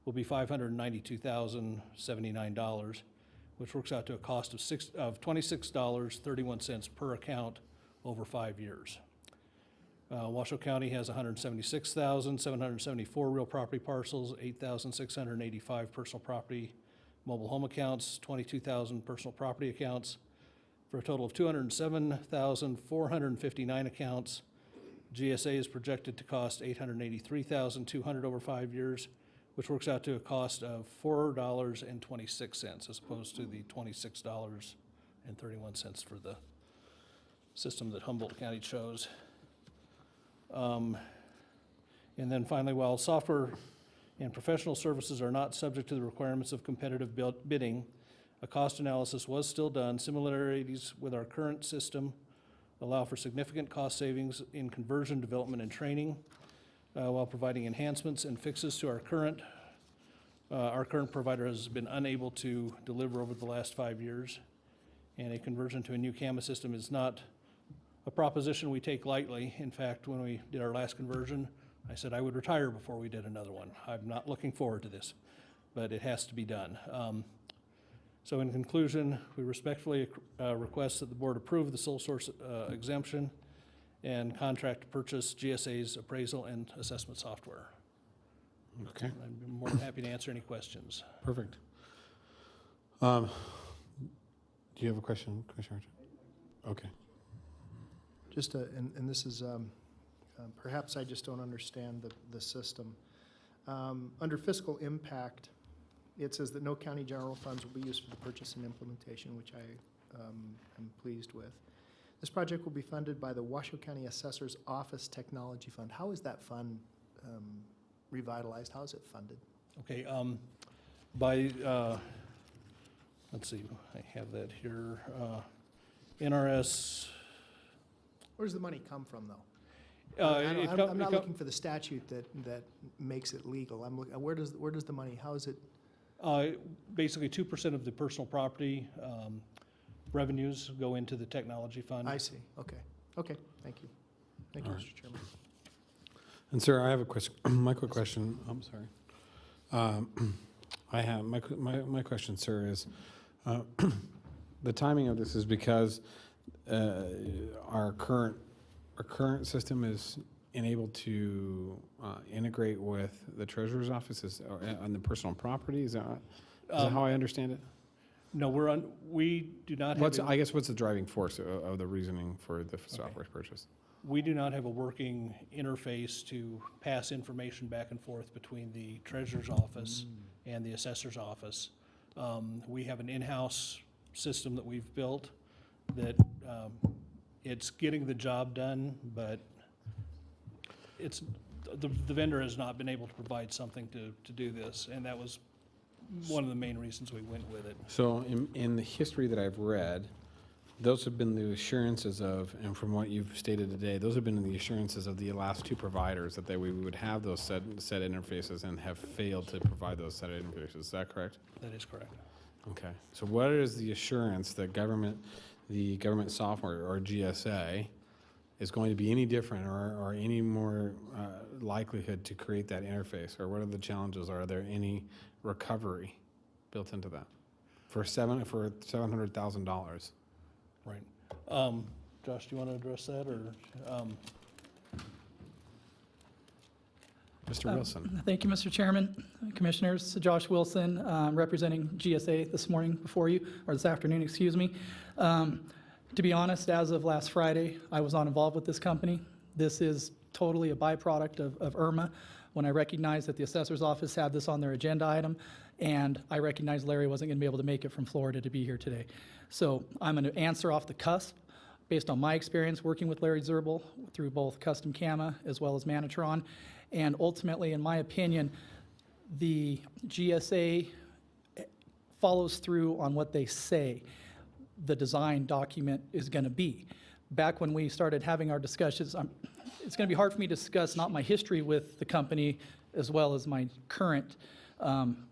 will be $592,079, which works out to a cost of $26.31 per account over 5 years. Washoe County has 176,774 real property parcels, 8,685 personal property mobile home accounts, 22,000 personal property accounts, for a total of 207,459 accounts. GSA is projected to cost $883,200 over 5 years, which works out to a cost of $4.26 as opposed to the $26.31 for the system that Humboldt County chose. And then finally, while software and professional services are not subject to the requirements of competitive bidding, a cost analysis was still done. Similarities with our current system allow for significant cost savings in conversion, development, and training, while providing enhancements and fixes to our current provider has been unable to deliver over the last 5 years. and a conversion to a new camera system is not a proposition we take lightly. In fact, when we did our last conversion, I said I would retire before we did another one. I'm not looking forward to this, but it has to be done. So in conclusion, we respectfully request that the board approve the sole source exemption and contract to purchase GSA's appraisal and assessment software. Okay. I'm more than happy to answer any questions. Perfect. Do you have a question, Commissioner Archer? Okay. Just, and this is, perhaps I just don't understand the system. Under fiscal impact, it says that no county general funds will be used for the purchase and implementation, which I am pleased with. This project will be funded by the Washoe County Assessor's Office Technology Fund. How is that fund revitalized? How is it funded? Okay, by, let's see, I have that here. NRS. Where does the money come from, though? I'm not looking for the statute that makes it legal. I'm looking, where does the money, how is it? Basically 2% of the personal property revenues go into the technology fund. I see, okay. Okay, thank you. Thank you, All right. Mr. Chairman. And sir, I have a question, my quick question, I'm sorry. I have, my question, sir, is, the timing of this is because our current system is enabled to integrate with the treasurer's offices on the personal property. Is that how I understand it? No, we do not have. I guess what's the driving force of the reasoning for the software purchase? We do not have a working interface to pass information back and forth between the treasurer's office and the assessor's office. We have an in-house system that we've built that it's getting the job done, but it's the vendor has not been able to provide something to do this, and that was one of the main reasons we went with it. So in the history that I've read, those have been the assurances of, and from what you've stated today, those have been the assurances of the last two providers that we would have those set interfaces and have failed to provide those set interfaces. Is that correct? That is correct. Okay. So what is the assurance that the government software, or GSA, is going to be any different or any more likelihood to create that interface? Or what are the challenges? Are there any recovery built into that for $700,000? Right. Josh, do you want to address that, or? Mr. Wilson. Thank you, Mr. Chairman, Commissioners. Josh Wilson, representing GSA this morning before you, or this afternoon, excuse me. To be honest, as of last Friday, I was not involved with this company. This is totally a byproduct of IRMA. When I recognized that the assessor's office had this on their agenda item, and I recognized Larry wasn't going to be able to make it from Florida to be here today. So I'm going to answer off the cusp based on my experience working with Larry Zerbel through both Custom Cama as well as Manatron. And ultimately, in my opinion, the GSA follows through on what they say the design document is going to be. Back when we started having our discussions, it's going to be hard for me to discuss not my history with the company as well as my current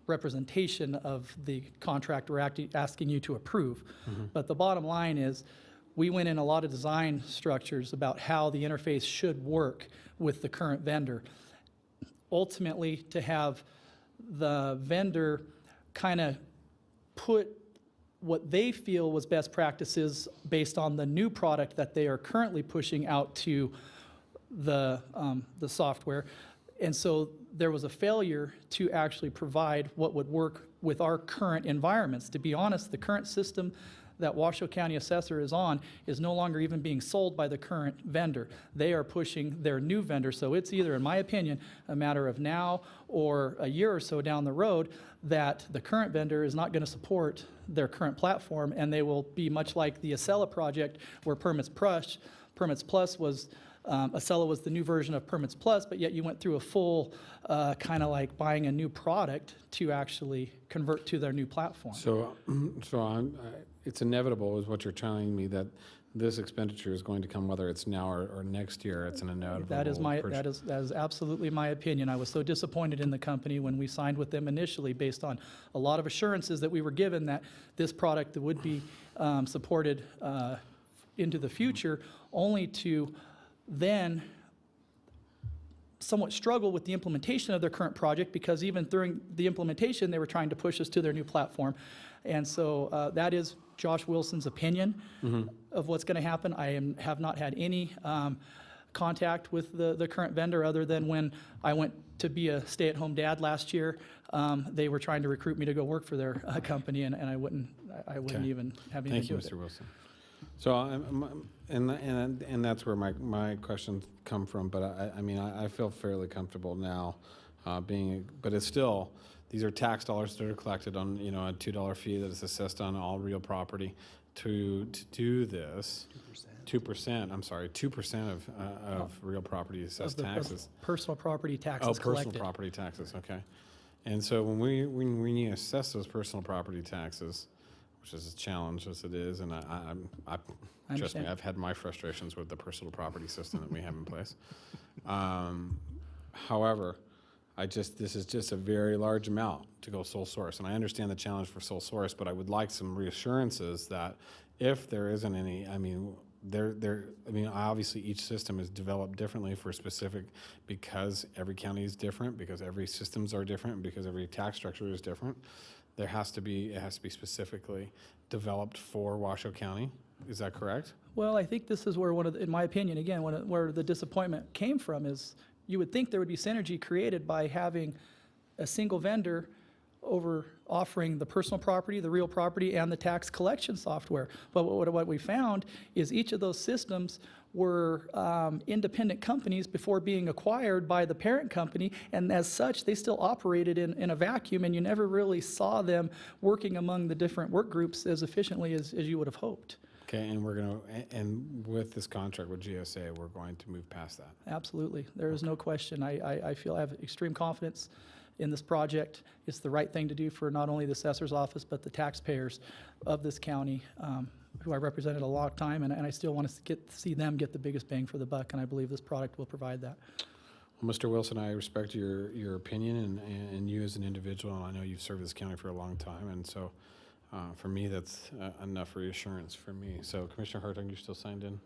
representation of the contract we're asking you to approve. But the bottom line is, we went in a lot of design structures about how the interface should work with the current vendor. Ultimately, to have the vendor kind of put what they feel was best practices based on the new product that they are currently pushing out to the software. And so there was a failure to actually provide what would work with our current environments. To be honest, the current system that Washoe County Assessor is on is no longer even being sold by the current vendor. They are pushing their new vendor, so it's either, in my opinion, a matter of now or a year or so down the road that the current vendor is not going to support their current platform, and they will be much like the Acela project where Permits Plus was Acela was the new version of Permits Plus, but yet you went through a full, kind of like buying a new product to actually convert to their new platform. So, it's inevitable, is what you're telling me, that this expenditure is going to come, whether it's now or next year. It's an inevitable. That is absolutely my opinion. I was so disappointed in the company when we signed with them initially, based on a lot of assurances that we were given that this product would be supported into the future, only to then somewhat struggle with the implementation of their current project, because even during the implementation, they were trying to push us to their new platform. And so that is Josh Wilson's opinion of what's going to happen. I have not had any contact with the current vendor, other than when I went to be a stay-at-home dad last year. They were trying to recruit me to go work for their company, and I wouldn't even have anything to do with it. Thank you, Mr. Wilson. So, and that's where my questions come from, but I mean, I feel fairly comfortable now but it's still, these are tax dollars that are collected on, a $2 fee that is assessed on all real property to do this. 2%, I'm sorry, 2% of real property assessed taxes. Personal property taxes personal collected. property taxes, okay. And so when we assess those personal property taxes, which is a challenge as it is, and I trust me, I've had my frustrations with the personal property system that we have in place. However, this is just a very large amount to go sole source, and I understand the challenge for sole source, but I would like some reassurances that if there isn't any, obviously each system is developed differently for specific, because every county is different, because every systems are different, because every tax structure is different. It has to be specifically developed for Washoe County. Is that correct? Well, I think this is where in my opinion, again, where the disappointment came from is, you would think there would be synergy created by having a single vendor over offering the personal property, the real property, and the tax collection software. But what we found is each of those systems were independent companies before being acquired by the parent company, and as such, they still operated in a vacuum, and you never really saw them working among the different work groups as efficiently as you would have hoped. Okay, and with this contract with GSA, we're going to move past that. Absolutely. There is no question. I feel I have extreme confidence in this project. It's the right thing to do for not only the assessor's office, but the taxpayers of this county, who I represented a long time, and I still want to see them get the biggest bang for the buck, and I believe this product will provide that. Well, Mr. Wilson, I respect your opinion and you as an individual, and I know you've served this county for a long time, and so for me, that's enough reassurance for me. So, Commissioner Hartung, you still signed in?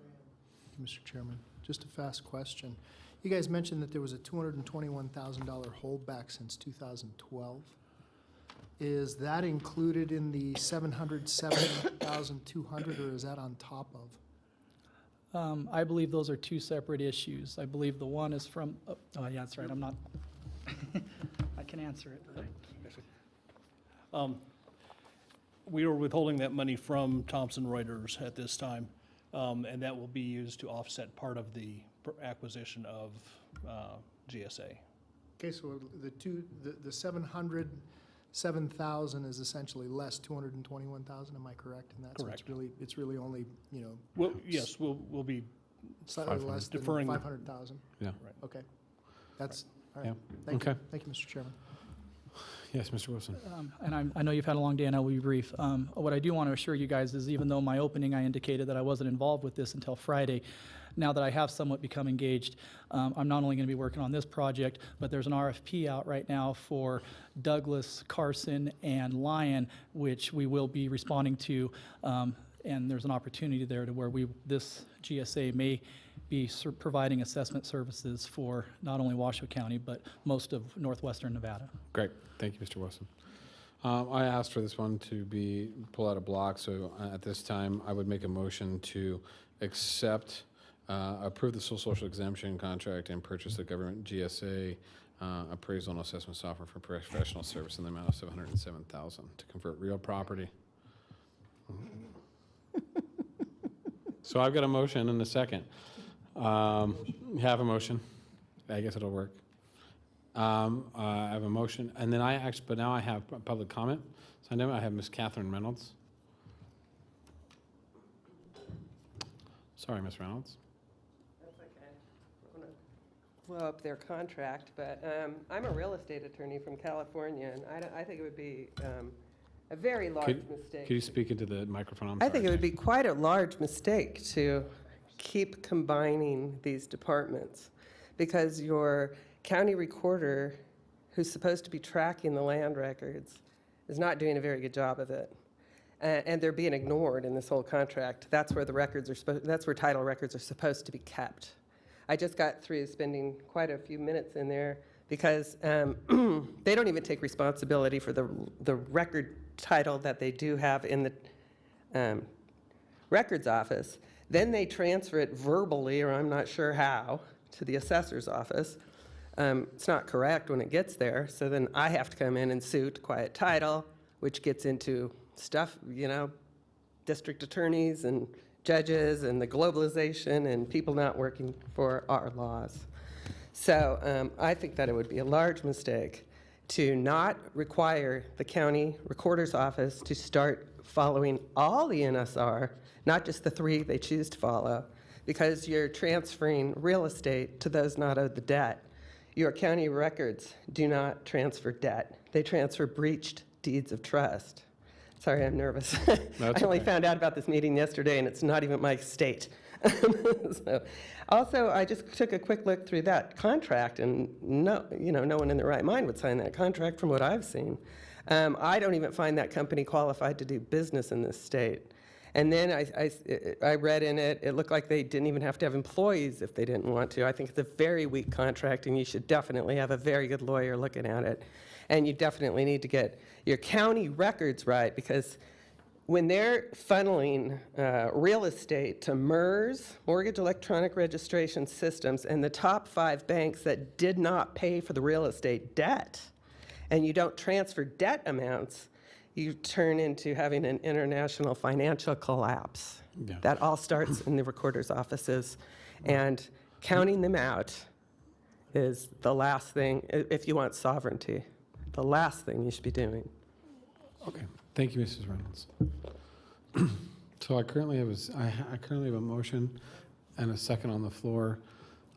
Mr. Chairman, just a fast question. You guys mentioned that there was a $221,000 holdback since 2012. Is that included in the $707,200, or is that on top of? I believe those are two separate issues. I believe the one is from, oh yeah, that's right, I'm not, I can answer it. We are withholding that money from Thomson Reuters at this time, and that will be used to offset part of the acquisition of GSA. Okay, so the 707,000 is essentially less 221,000. Am I correct in that? Correct. So it's really only Well, yes, we'll be slightly less than deferring 500,000. Yeah. Right. Okay, that's all right. Yeah. Thank Okay. you. Thank you, Mr. Chairman. Yes, Mr. Wilson. And I know you've had a long day, and I will be brief. What I do want to assure you guys is, even though my opening I indicated that I wasn't involved with this until Friday, now that I have somewhat become engaged, I'm not only going to be working on this project, but there's an RFP out right now for Douglas, Carson, and Lyon, which we will be responding to, and there's an opportunity there to where this GSA may be providing assessment services for not only Washoe County, but most of northwestern Nevada. Great. Thank you, Mr. Wilson. I asked for this one to be pull out a block, so at this time, I would make a motion to approve the sole social exemption contract and purchase the government GSA appraisal and assessment software for professional service in the amount of $707,000 to convert real property. So I've got a motion and a second. Have a motion. I guess it'll work. I have a motion, and then but now I have public comment. So I have Ms. Catherine Reynolds. Sorry, Ms. Reynolds. That's okay. blow up their contract, but I'm a real estate attorney from California, and I think it would be a very large mistake. Could you speak into the microphone? I'm I sorry. think it would be quite a large mistake to keep combining these departments, because your county recorder, who's supposed to be tracking the land records, is not doing a very good job of it. And they're being ignored in this whole contract. That's where the records are that's where title records are supposed to be kept. I just got through spending quite a few minutes in there because they don't even take responsibility for the record title that they do have in the records office. Then they transfer it verbally, or I'm not sure how, to the assessor's office. It's not correct when it gets there, so then I have to come in and suit quiet title, which gets into stuff, you know, district attorneys and judges and the globalization and people not working for our laws. So I think that it would be a large mistake to not require the county recorder's office to start following all the NSR, not just the 3 they choose to follow, because you're transferring real estate to those not owed the debt. Your county records do not transfer debt. They transfer breached deeds of trust. Sorry, I'm nervous. I only found out about this meeting yesterday, and it's not even my state. So, also, I just took a quick look through that contract, and no one in their right mind would sign that contract from what I've seen. I don't even find that company qualified to do business in this state. And then I read in it, it looked like they didn't even have to have employees if they didn't want to. I think it's a very weak contract, and you should definitely have a very good lawyer looking at it. And you definitely need to get your county records right, because when they're funneling real estate to MERS, Mortgage Electronic Registration Systems, and the top 5 banks that did not pay for the real estate debt, and you don't transfer debt amounts, you turn into having an international financial collapse. Yeah. That all starts in the recorder's offices, and counting them out is the last thing, if you want sovereignty, the last thing you should be doing. Okay, thank you, Mrs. Reynolds. So I currently have a motion and a second on the floor.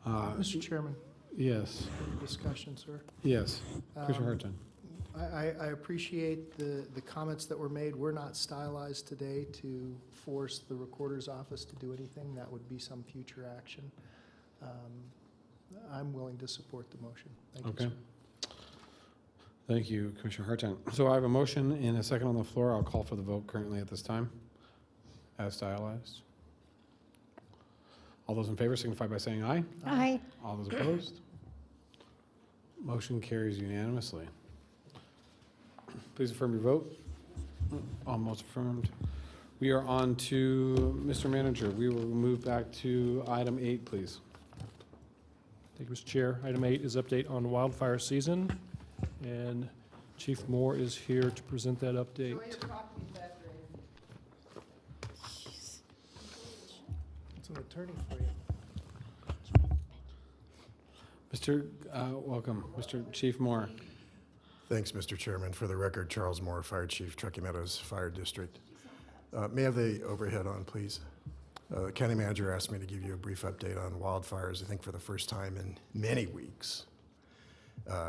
Mr. Chairman, Yes, discussion, sir. yes. Commissioner Hartung. I appreciate the comments that were made. We're not stylized today to force the recorder's office to do anything. That would be some future action. I'm willing to support the motion. Thank you, Okay. sir. Thank you, Commissioner Hartung. So I have a motion and a second on the floor. I'll call for the vote currently at this time, as stylized. All those in favor signify by saying aye. Aye. All those opposed? Motion carries unanimously. Please affirm your vote. Almost affirmed. We are on to Mr. Manager. We will move back to item 8, please. Thank you, Mr. Chair. Item 8 is update on wildfire season, and Chief Moore is here to present that update. It's an attorney for you. Welcome, Mr. Chief Moore. Thanks, Mr. Chairman. For the record, Charles Moore, Fire Chief, Truckee Meadows Fire District. May I have the overhead on, please? The county manager asked me to give you a brief update on wildfires, I think for the first time in many weeks.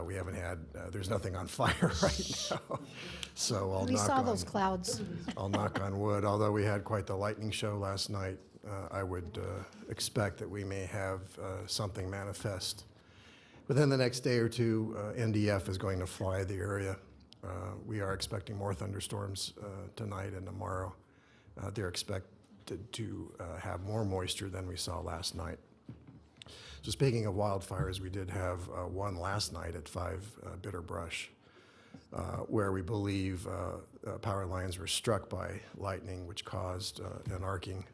We haven't had, there's nothing on fire right now. So I'll We knock saw on, those clouds. I'll knock on wood. Although we had quite the lightning show last night, I would expect that we may have something manifest. Within the next day or two, NDF is going to fly the area. We are expecting more thunderstorms tonight and tomorrow. They're expected to have more moisture than we saw last night. So speaking of wildfires, we did have one last night at 5 Bitter Brush, where we believe power lines were struck by lightning, which caused an arcing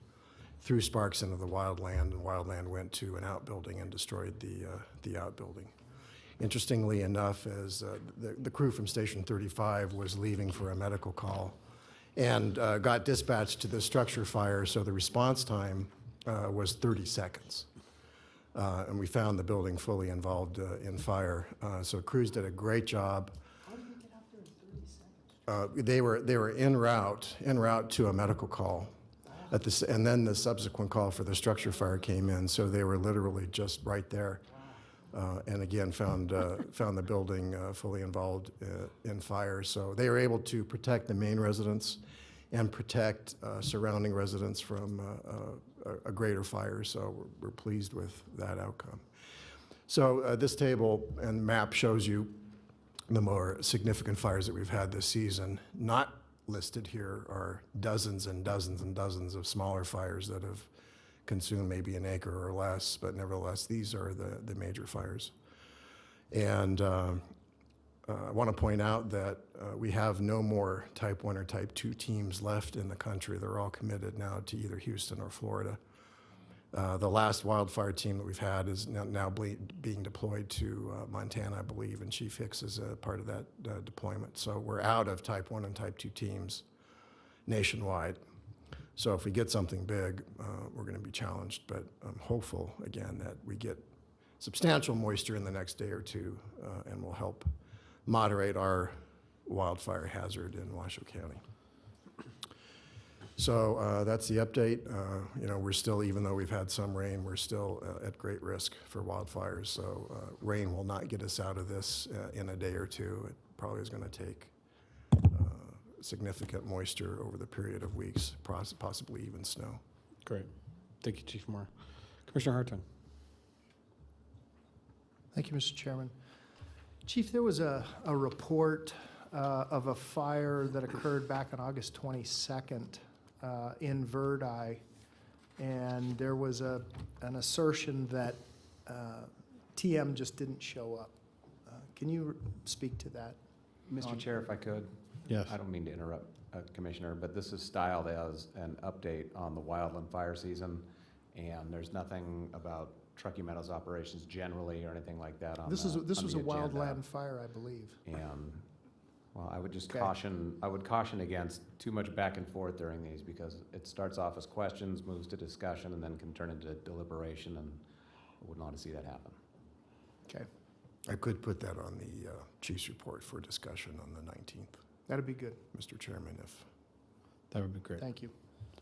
threw sparks into the wildland, and wildland went to an outbuilding and destroyed the outbuilding. Interestingly enough, as the crew from Station 35 was leaving for a medical call and got dispatched to the structure fire, so the response time was 30 seconds. And we found the building fully involved in fire. So crews did a great job. How did you get out there in 30 seconds? They were en route to a medical call. And then the subsequent call for the structure fire came in, so they were literally just right there. and again, found the building fully involved in fire. So they were able to protect the main residents and protect surrounding residents from a greater fire. So we're pleased with that outcome. So this table and map shows you the more significant fires that we've had this season. Not listed here are dozens and dozens and dozens of smaller fires that have consumed maybe an acre or less, but nevertheless, these are the major fires. And I want to point out that we have no more Type 1 or Type 2 teams left in the country. They're all committed now to either Houston or Florida. The last wildfire team that we've had is now being deployed to Montana, I believe, and Chief Hicks is a part of that deployment. So we're out of Type 1 and Type 2 teams nationwide. So if we get something big, we're going to be challenged, but I'm hopeful, again, that we get substantial moisture in the next day or two and will help moderate our wildfire hazard in Washoe County. So that's the update. You know, we're still, even though we've had some rain, we're still at great risk for wildfires. So rain will not get us out of this in a day or two. It probably is going to take significant moisture over the period of weeks, possibly even snow. Great. Thank you, Chief Moore. Commissioner Hartung. Thank you, Mr. Chairman. Chief, there was a report of a fire that occurred back on August 22nd in Verdi, and there was an assertion that TM just didn't show up. Can you speak to that? Mr. Chair, if I could? Yes. I don't mean to interrupt, Commissioner, but this is styled as an update on the wildland fire season, and there's nothing about Truckee Meadows operations generally or anything like that on This the was a agenda. wildland fire, I believe. And, well, I would just Okay. caution against too much back and forth during these, because it starts off as questions, moves to discussion, and then can turn into deliberation, and I wouldn't want to see that happen. Okay, I could put that on the chief's report for discussion on the 19th, that'd be good. Mr. Chairman, if That would be great. Thank you.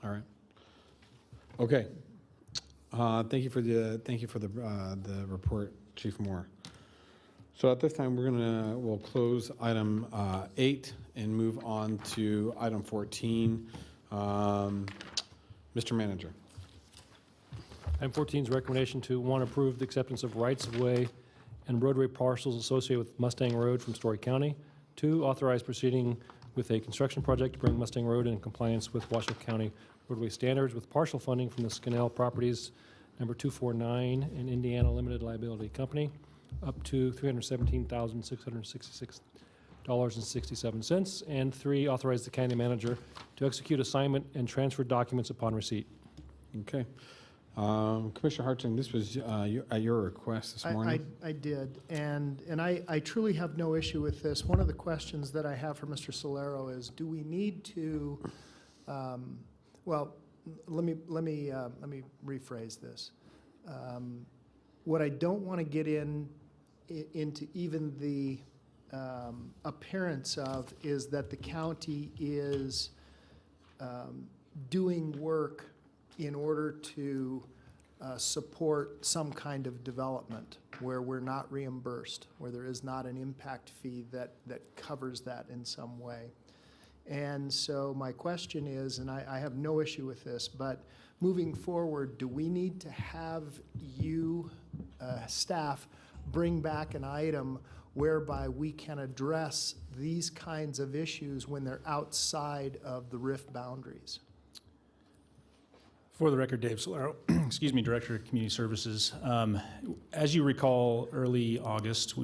All right. Okay. Thank you for the report, Chief Moore. So at this time, we'll close item 8 and move on to item 14. Mr. Manager. Item 14 is recommendation to, 1, approve the acceptance of rights-of-way and roadway parcels associated with Mustang Road from Story County. 2, authorize proceeding with a construction project to bring Mustang Road in compliance with Washoe County roadway standards with partial funding from the Scannell Properties number 249 and Indiana Limited Liability Company, up to $317,666.67. And 3, authorize the county manager to execute assignment and transfer documents upon receipt. Okay. Commissioner Hartung, this was at your request this morning. I did, and I truly have no issue with this. One of the questions that I have for Mr. Solero is, do we need to, well, let me rephrase this. What I don't want to get into even the appearance of is that the county is doing work in order to support some kind of development where we're not reimbursed, where there is not an impact fee that covers that in some way. And so my question is, and I have no issue with this, but moving forward, do we need to have you, staff, bring back an item whereby we can address these kinds of issues when they're outside of the RIF boundaries? For the record, Dave Solero, excuse me, Director of Community Services. As you recall, early August,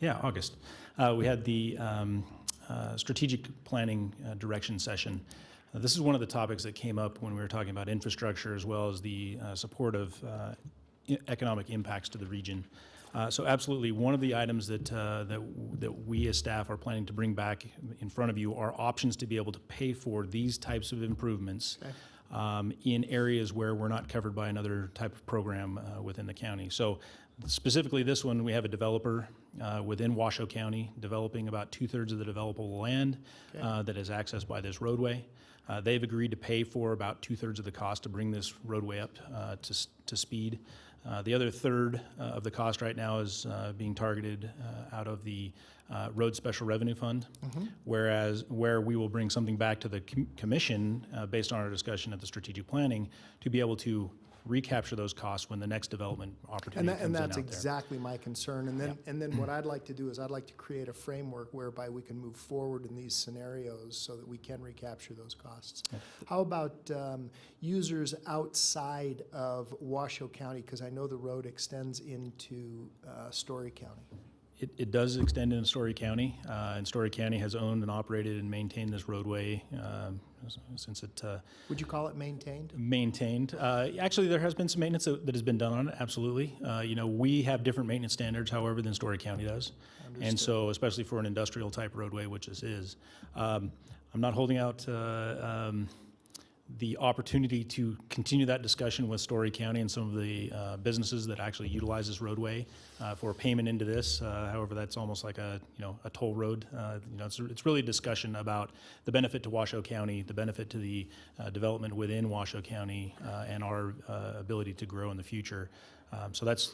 August, we had the strategic planning direction session. This is one of the topics that came up when we were talking about infrastructure as well as the support of economic impacts to the region. So absolutely, one of the items that we as staff are planning to bring back in front of you are options to be able to pay for these types of improvements. Okay. In areas where we're not covered by another type of program within the county. So specifically this one, we have a developer within Washoe County developing about 2/3 of the developable land that is accessed by this roadway. They've agreed to pay for about 2/3 of the cost to bring this roadway up to speed. The other third of the cost right now is being targeted out of the Road Special Revenue Fund, where we will bring something back to the commission based on our discussion at the strategic planning to be able to recapture those costs when the next development opportunity comes in And out that's there. exactly my concern. And then what I'd like to do is I'd like to create a framework whereby we can move forward in these scenarios so that we can recapture those costs. How about users outside of Washoe County? Because I know the road extends into Story County. It does extend into Story County, and Story County has owned and operated and maintained this roadway since it Would you call it maintained? maintained. Actually, there has been some maintenance that has been done on it, absolutely. We have different maintenance standards, however, than Story County does. And so, especially for an industrial type roadway, which this is, I'm not holding out the opportunity to continue that discussion with Story County and some of the businesses that actually utilize this roadway for payment into this. However, that's almost like a toll road. It's really a discussion about the benefit to Washoe County, the benefit to the development within Washoe County, and our ability to grow in the future. So that's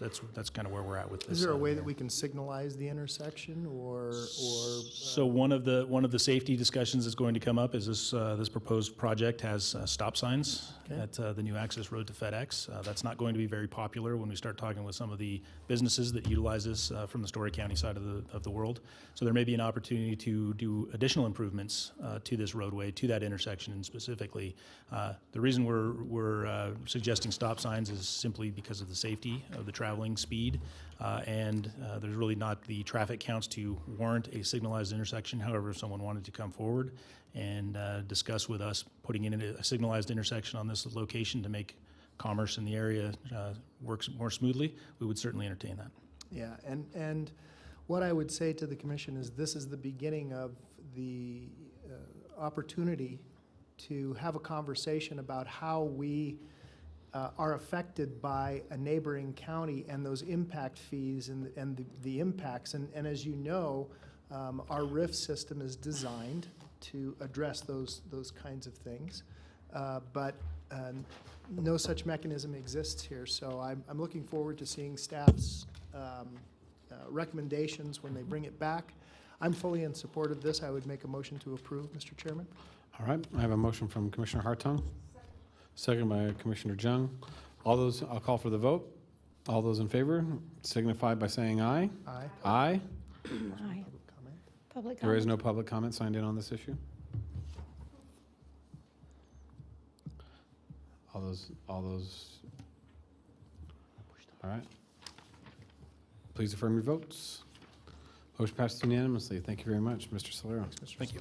kind of where we're at with this. Is there a way that we can signalize the intersection or So one of the safety discussions that's going to come up is this proposed project has stop signs at the new access road to FedEx. That's not going to be very popular when we start talking with some of the businesses that utilize this from the Story County side of the world. So there may be an opportunity to do additional improvements to this roadway, to that intersection specifically. The reason we're suggesting stop signs is simply because of the safety of the traveling speed, and there's really not the traffic counts to warrant a signalized intersection. However, if someone wanted to come forward and discuss with us putting in a signalized intersection on this location to make commerce in the area works more smoothly, we would certainly entertain that. Yeah, and what I would say to the commission is this is the beginning of the opportunity to have a conversation about how we are affected by a neighboring county and those impact fees and the impacts. And as you know, our RIF system is designed to address those kinds of things, but no such mechanism exists here. So I'm looking forward to seeing staff's recommendations when they bring it back. I'm fully in support of this. I would make a motion to approve, Mr. Chairman. All right, I have a motion from Commissioner Hartung, second by Commissioner Jung. All those, I'll call for the vote. All those in favor signify by saying aye. Aye. Aye. Aye. Public There is comment. no public comment signed in on this issue. All those, all right. Please affirm your votes. Motion passes unanimously. Thank you very much, Mr. Solero. Thank you.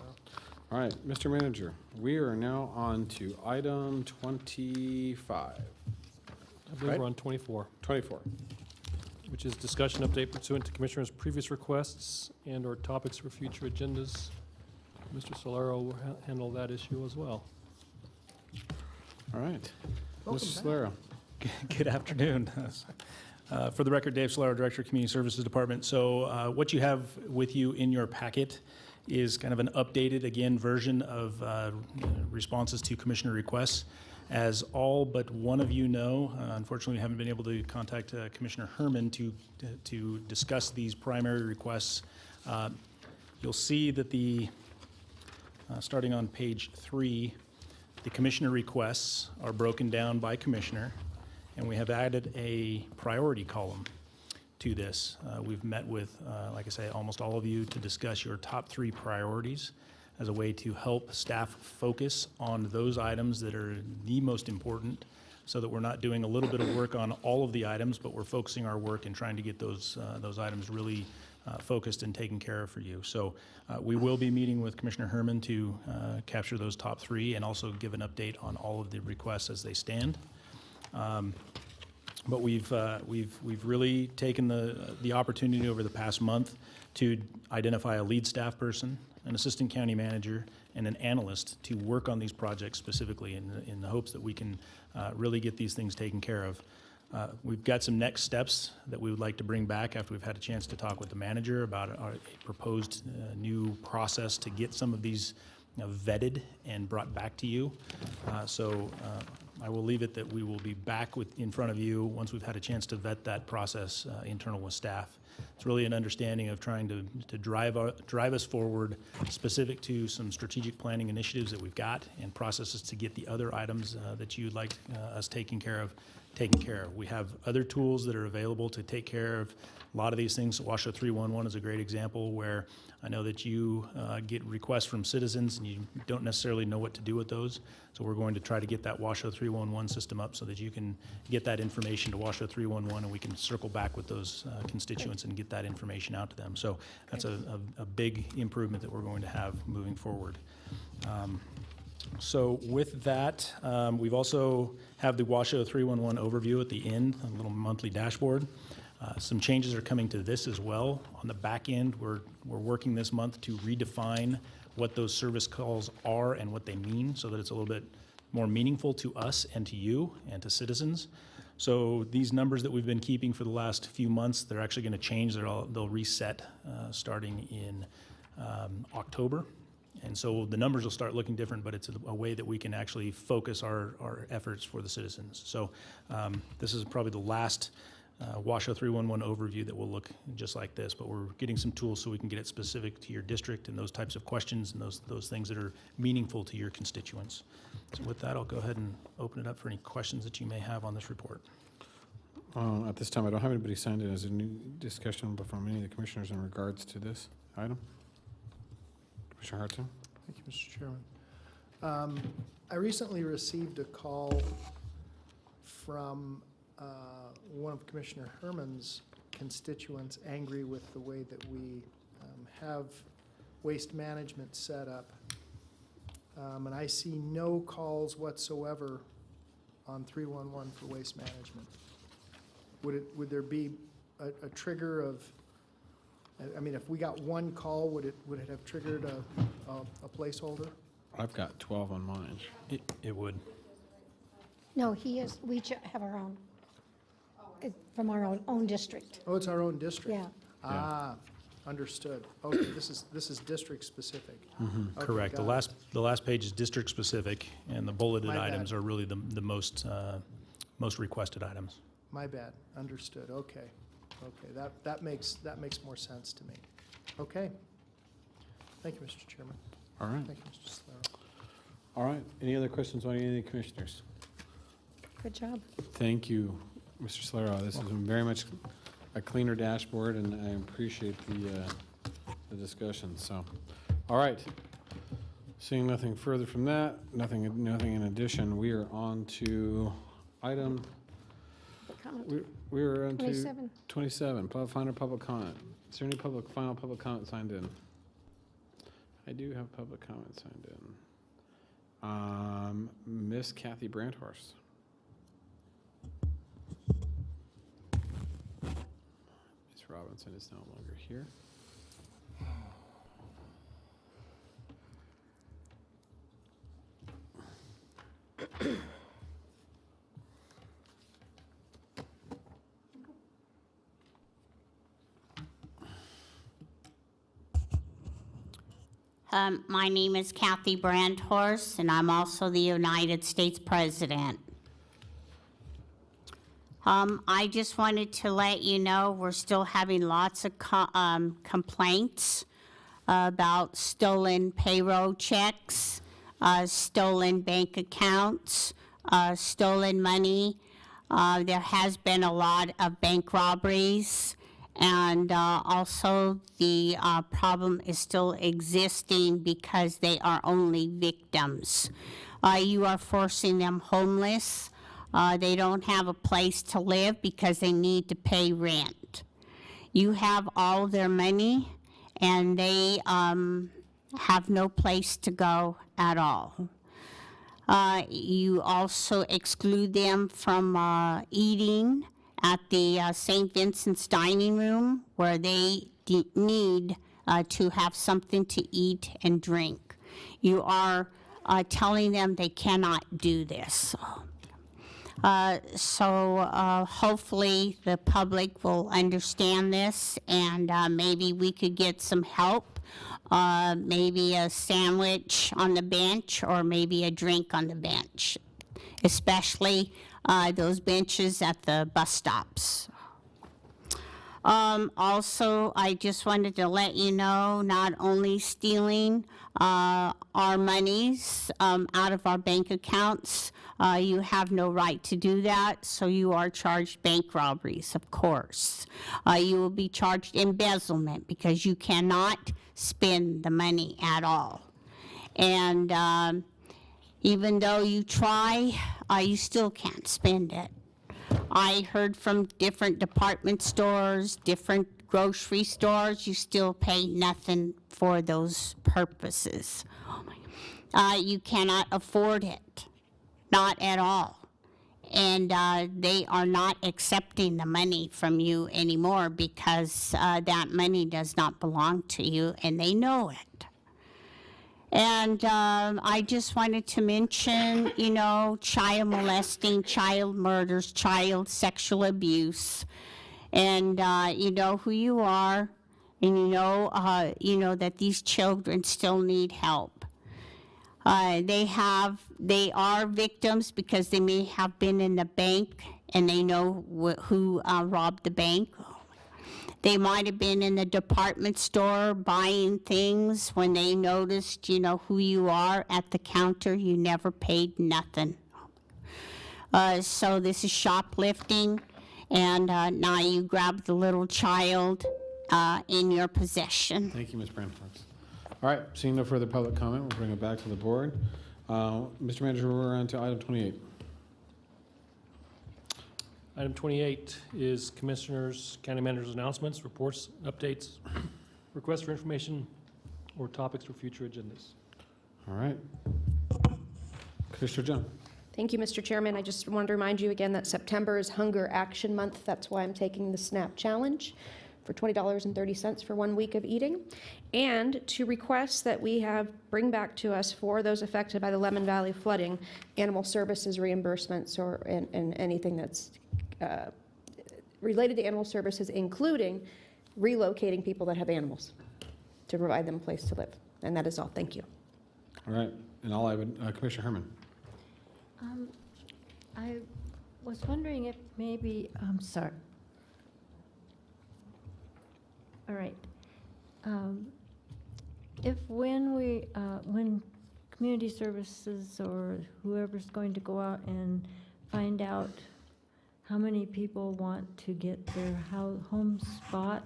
All right, Mr. Manager, we are now on to item 25. I believe we're on 24. 24. Which is discussion update pursuant to Commissioners' previous requests and/or topics for future agendas. Mr. Solero will handle that issue as well. All right. Welcome Mr. back. Solero. Good afternoon. For the record, Dave Solero, Director of Community Services Department. So what you have with you in your packet is kind of an updated, again, version of responses to Commissioner requests. As all but one of you know, unfortunately, we haven't been able to contact Commissioner Herman to discuss these primary requests. You'll see that starting on page 3, the Commissioner requests are broken down by Commissioner, and we have added a priority column to this. We've met with, like I say, almost all of you to discuss your top 3 priorities as a way to help staff focus on those items that are the most important, so that we're not doing a little bit of work on all of the items, but we're focusing our work and trying to get those items really focused and taken care of for you. So we will be meeting with Commissioner Herman to capture those top 3 and also give an update on all of the requests as they stand. But we've really taken the opportunity over the past month to identify a lead staff person, an assistant county manager, and an analyst to work on these projects specifically in the hopes that we can really get these things taken care of. We've got some next steps that we would like to bring back after we've had a chance to talk with the manager about a proposed new process to get some of these vetted and brought back to you. So I will leave it that we will be back in front of you once we've had a chance to vet that process internal with staff. It's really an understanding of trying to drive us forward specific to some strategic planning initiatives that we've got and processes to get the other items that you'd like us taken care of. We have other tools that are available to take care of a lot of these things. Washoe 311 is a great example where I know that you get requests from citizens and you don't necessarily know what to do with those. So we're going to try to get that Washoe 311 system up so that you can get that information to Washoe 311 and we can circle back with those constituents and get that information out to them. So that's a big improvement that we're going to have moving forward. So with that, we've also have the Washoe 311 overview at the end, a little monthly dashboard. Some changes are coming to this as well. On the back end, we're working this month to redefine what those service calls are and what they mean so that it's a little bit more meaningful to us and to you and to citizens. So these numbers that we've been keeping for the last few months, they're actually going to change. They'll reset starting in October. And so the numbers will start looking different, but it's a way that we can actually focus our efforts for the citizens. So this is probably the last Washoe 311 overview that will look just like this, but we're getting some tools so we can get it specific to your district and those types of questions and those things that are meaningful to your constituents. So with that, I'll go ahead and open it up for any questions that you may have on this report. At this time, I don't have anybody signed in as a new discussion from any of the commissioners in regards to this item. Commissioner Hartung? Thank you, Mr. Chairman. I recently received a call from one of Commissioner Herman's constituents angry with the way that we have waste management set up. And I see no calls whatsoever on 311 for waste management. Would there be a trigger of, I mean, if we got one call, would it have triggered a placeholder? I've got 12 on mine. It would. No, we have our own, from our own district. Oh, it's our own district? Yeah. Ah, understood. Okay, this is district specific. Okay, Correct. The got it. last page is district specific, and the bulleted My bad. items are really the most requested items. My bad, understood, okay. Okay, that makes more sense to me. Okay. Thank you, Mr. Chairman. All right. Thank you, Mr. Solero. All right. Any other questions on any of the commissioners? Good job. Thank you, Mr. Solero. This is very much a cleaner dashboard, and I appreciate the discussion. So, all right. Seeing nothing further from that, nothing in addition, we are on to item. We are on to 27. 27. Final public comment. Is there any final public comment signed in? I do have public comment signed in. Miss Kathy Brandhorst. Ms. Robinson is no longer here. My name is Kathy Brandhorst, and I'm also the United States President. I just wanted to let you know we're still having lots of complaints about stolen payroll checks, stolen bank accounts, stolen money. There has been a lot of bank robberies. And also the problem is still existing because they are only victims. You are forcing them homeless. They don't have a place to live because they need to pay rent. You have all their money and they have no place to go at all. You also exclude them from eating at the St. Vincent's dining room where they need to have something to eat and drink. You are telling them they cannot do this. So hopefully the public will understand this and maybe we could get some help, maybe a sandwich on the bench or maybe a drink on the bench. especially those benches at the bus stops. Also, I just wanted to let you know, not only stealing our monies out of our bank accounts, you have no right to do that, so you are charged bank robberies, of course. You will be charged embezzlement because you cannot spend the money at all. And even though you try, you still can't spend it. I heard from different department stores, different grocery stores, you still pay nothing for those purposes. You cannot afford it, not at all. And they are not accepting the money from you anymore because that money does not belong to you, and they know it. And I just wanted to mention, you know, child molesting, child murders, child sexual abuse. And you know who you are, and you know that these children still need help. They are victims because they may have been in the bank and they know who robbed the bank. They might have been in the department store buying things when they noticed, you know, who you are at the counter. You never paid nothing. So this is shoplifting, and now you grab the little child in your possession. Thank you, Ms. Brandfox. All right, seeing no further public comment, we'll bring it back to the board. Mr. Manager, we're on to item 28. Item 28 is Commissioners, County Managers' announcements, reports, updates, requests for information, or topics for future agendas. All right. Commissioner John. Thank you, Mr. Chairman. I just want to remind you again that September is Hunger Action Month. That's why I'm taking the SNAP Challenge for $20.30 for 1 week of eating. And to request that we bring back to us for those affected by the Lemon Valley flooding, animal services reimbursements and anything that's related to animal services, including relocating people that have animals to provide them a place to live. And that is all. Thank you. All right. And all I would, Commissioner Herman. I was wondering if maybe, sorry. All right. If when community services or whoever's going to go out and find out how many people want to get their home spot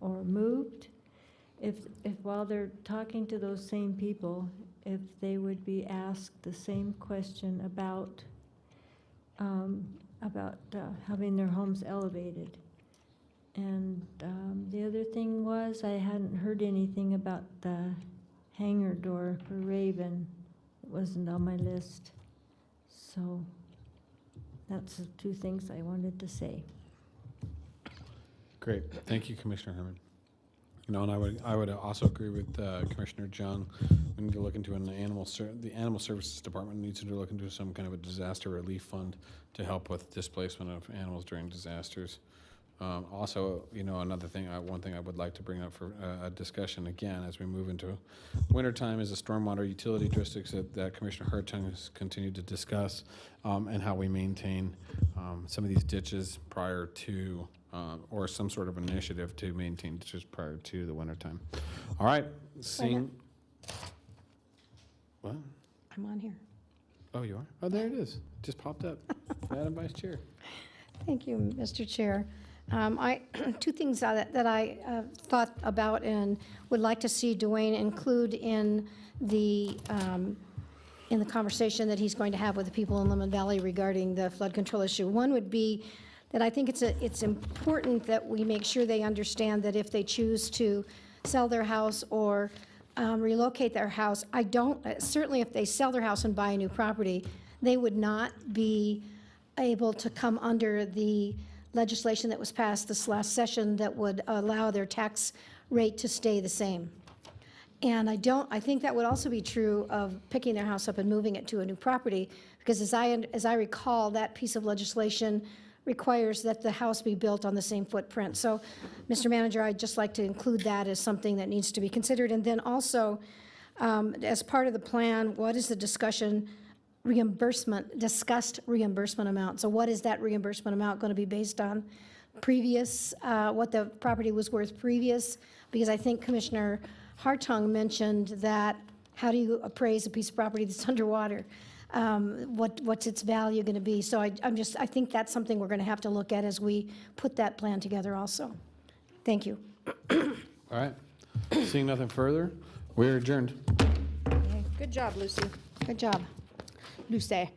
or moved, if while they're talking to those same people, if they would be asked the same question about having their homes elevated. And the other thing was, I hadn't heard anything about the hangar door for Raven. It wasn't on my list. So that's the two things I wanted to say. Great. Thank you, Commissioner Herman. You know, and I would also agree with Commissioner John. We need to look into the Animal Services Department needs to look into some kind of a disaster relief fund to help with displacement of animals during disasters. Also, you know, one thing I would like to bring up for a discussion again as we move into wintertime is the stormwater utility districts that Commissioner Hartung has continued to discuss, and how we maintain some of these ditches prior to, or some sort of initiative to maintain ditches prior to the wintertime. All right, seeing. What? I'm on here. Oh, you are? Oh, there it is. Just popped up. Madam Vice Chair. Thank you, Mr. Chair. Two things that I thought about and would like to see Dwayne include in the conversation that he's going to have with the people in Lemon Valley regarding the flood control issue. One would be that I think it's important that we make sure they understand that if they choose to sell their house or relocate their house, certainly if they sell their house and buy a new property, they would not be able to come under the legislation that was passed this last session that would allow their tax rate to stay the same. And I think that would also be true of picking their house up and moving it to a new property, because as I recall, that piece of legislation requires that the house be built on the same footprint. So, Mr. Manager, I'd just like to include that as something that needs to be considered. And then also, as part of the plan, what is the discussion discussed reimbursement amount. So what is that reimbursement amount going to be based on? Previous, what the property was worth previous? Because I think Commissioner Hartung mentioned that, how do you appraise a piece of property that's underwater? What's its value going to be? So I think that's something we're going to have to look at as we put that plan together also. Thank you. All right. Seeing nothing further, we're adjourned. Good job, Lucy. Good job. Lucy.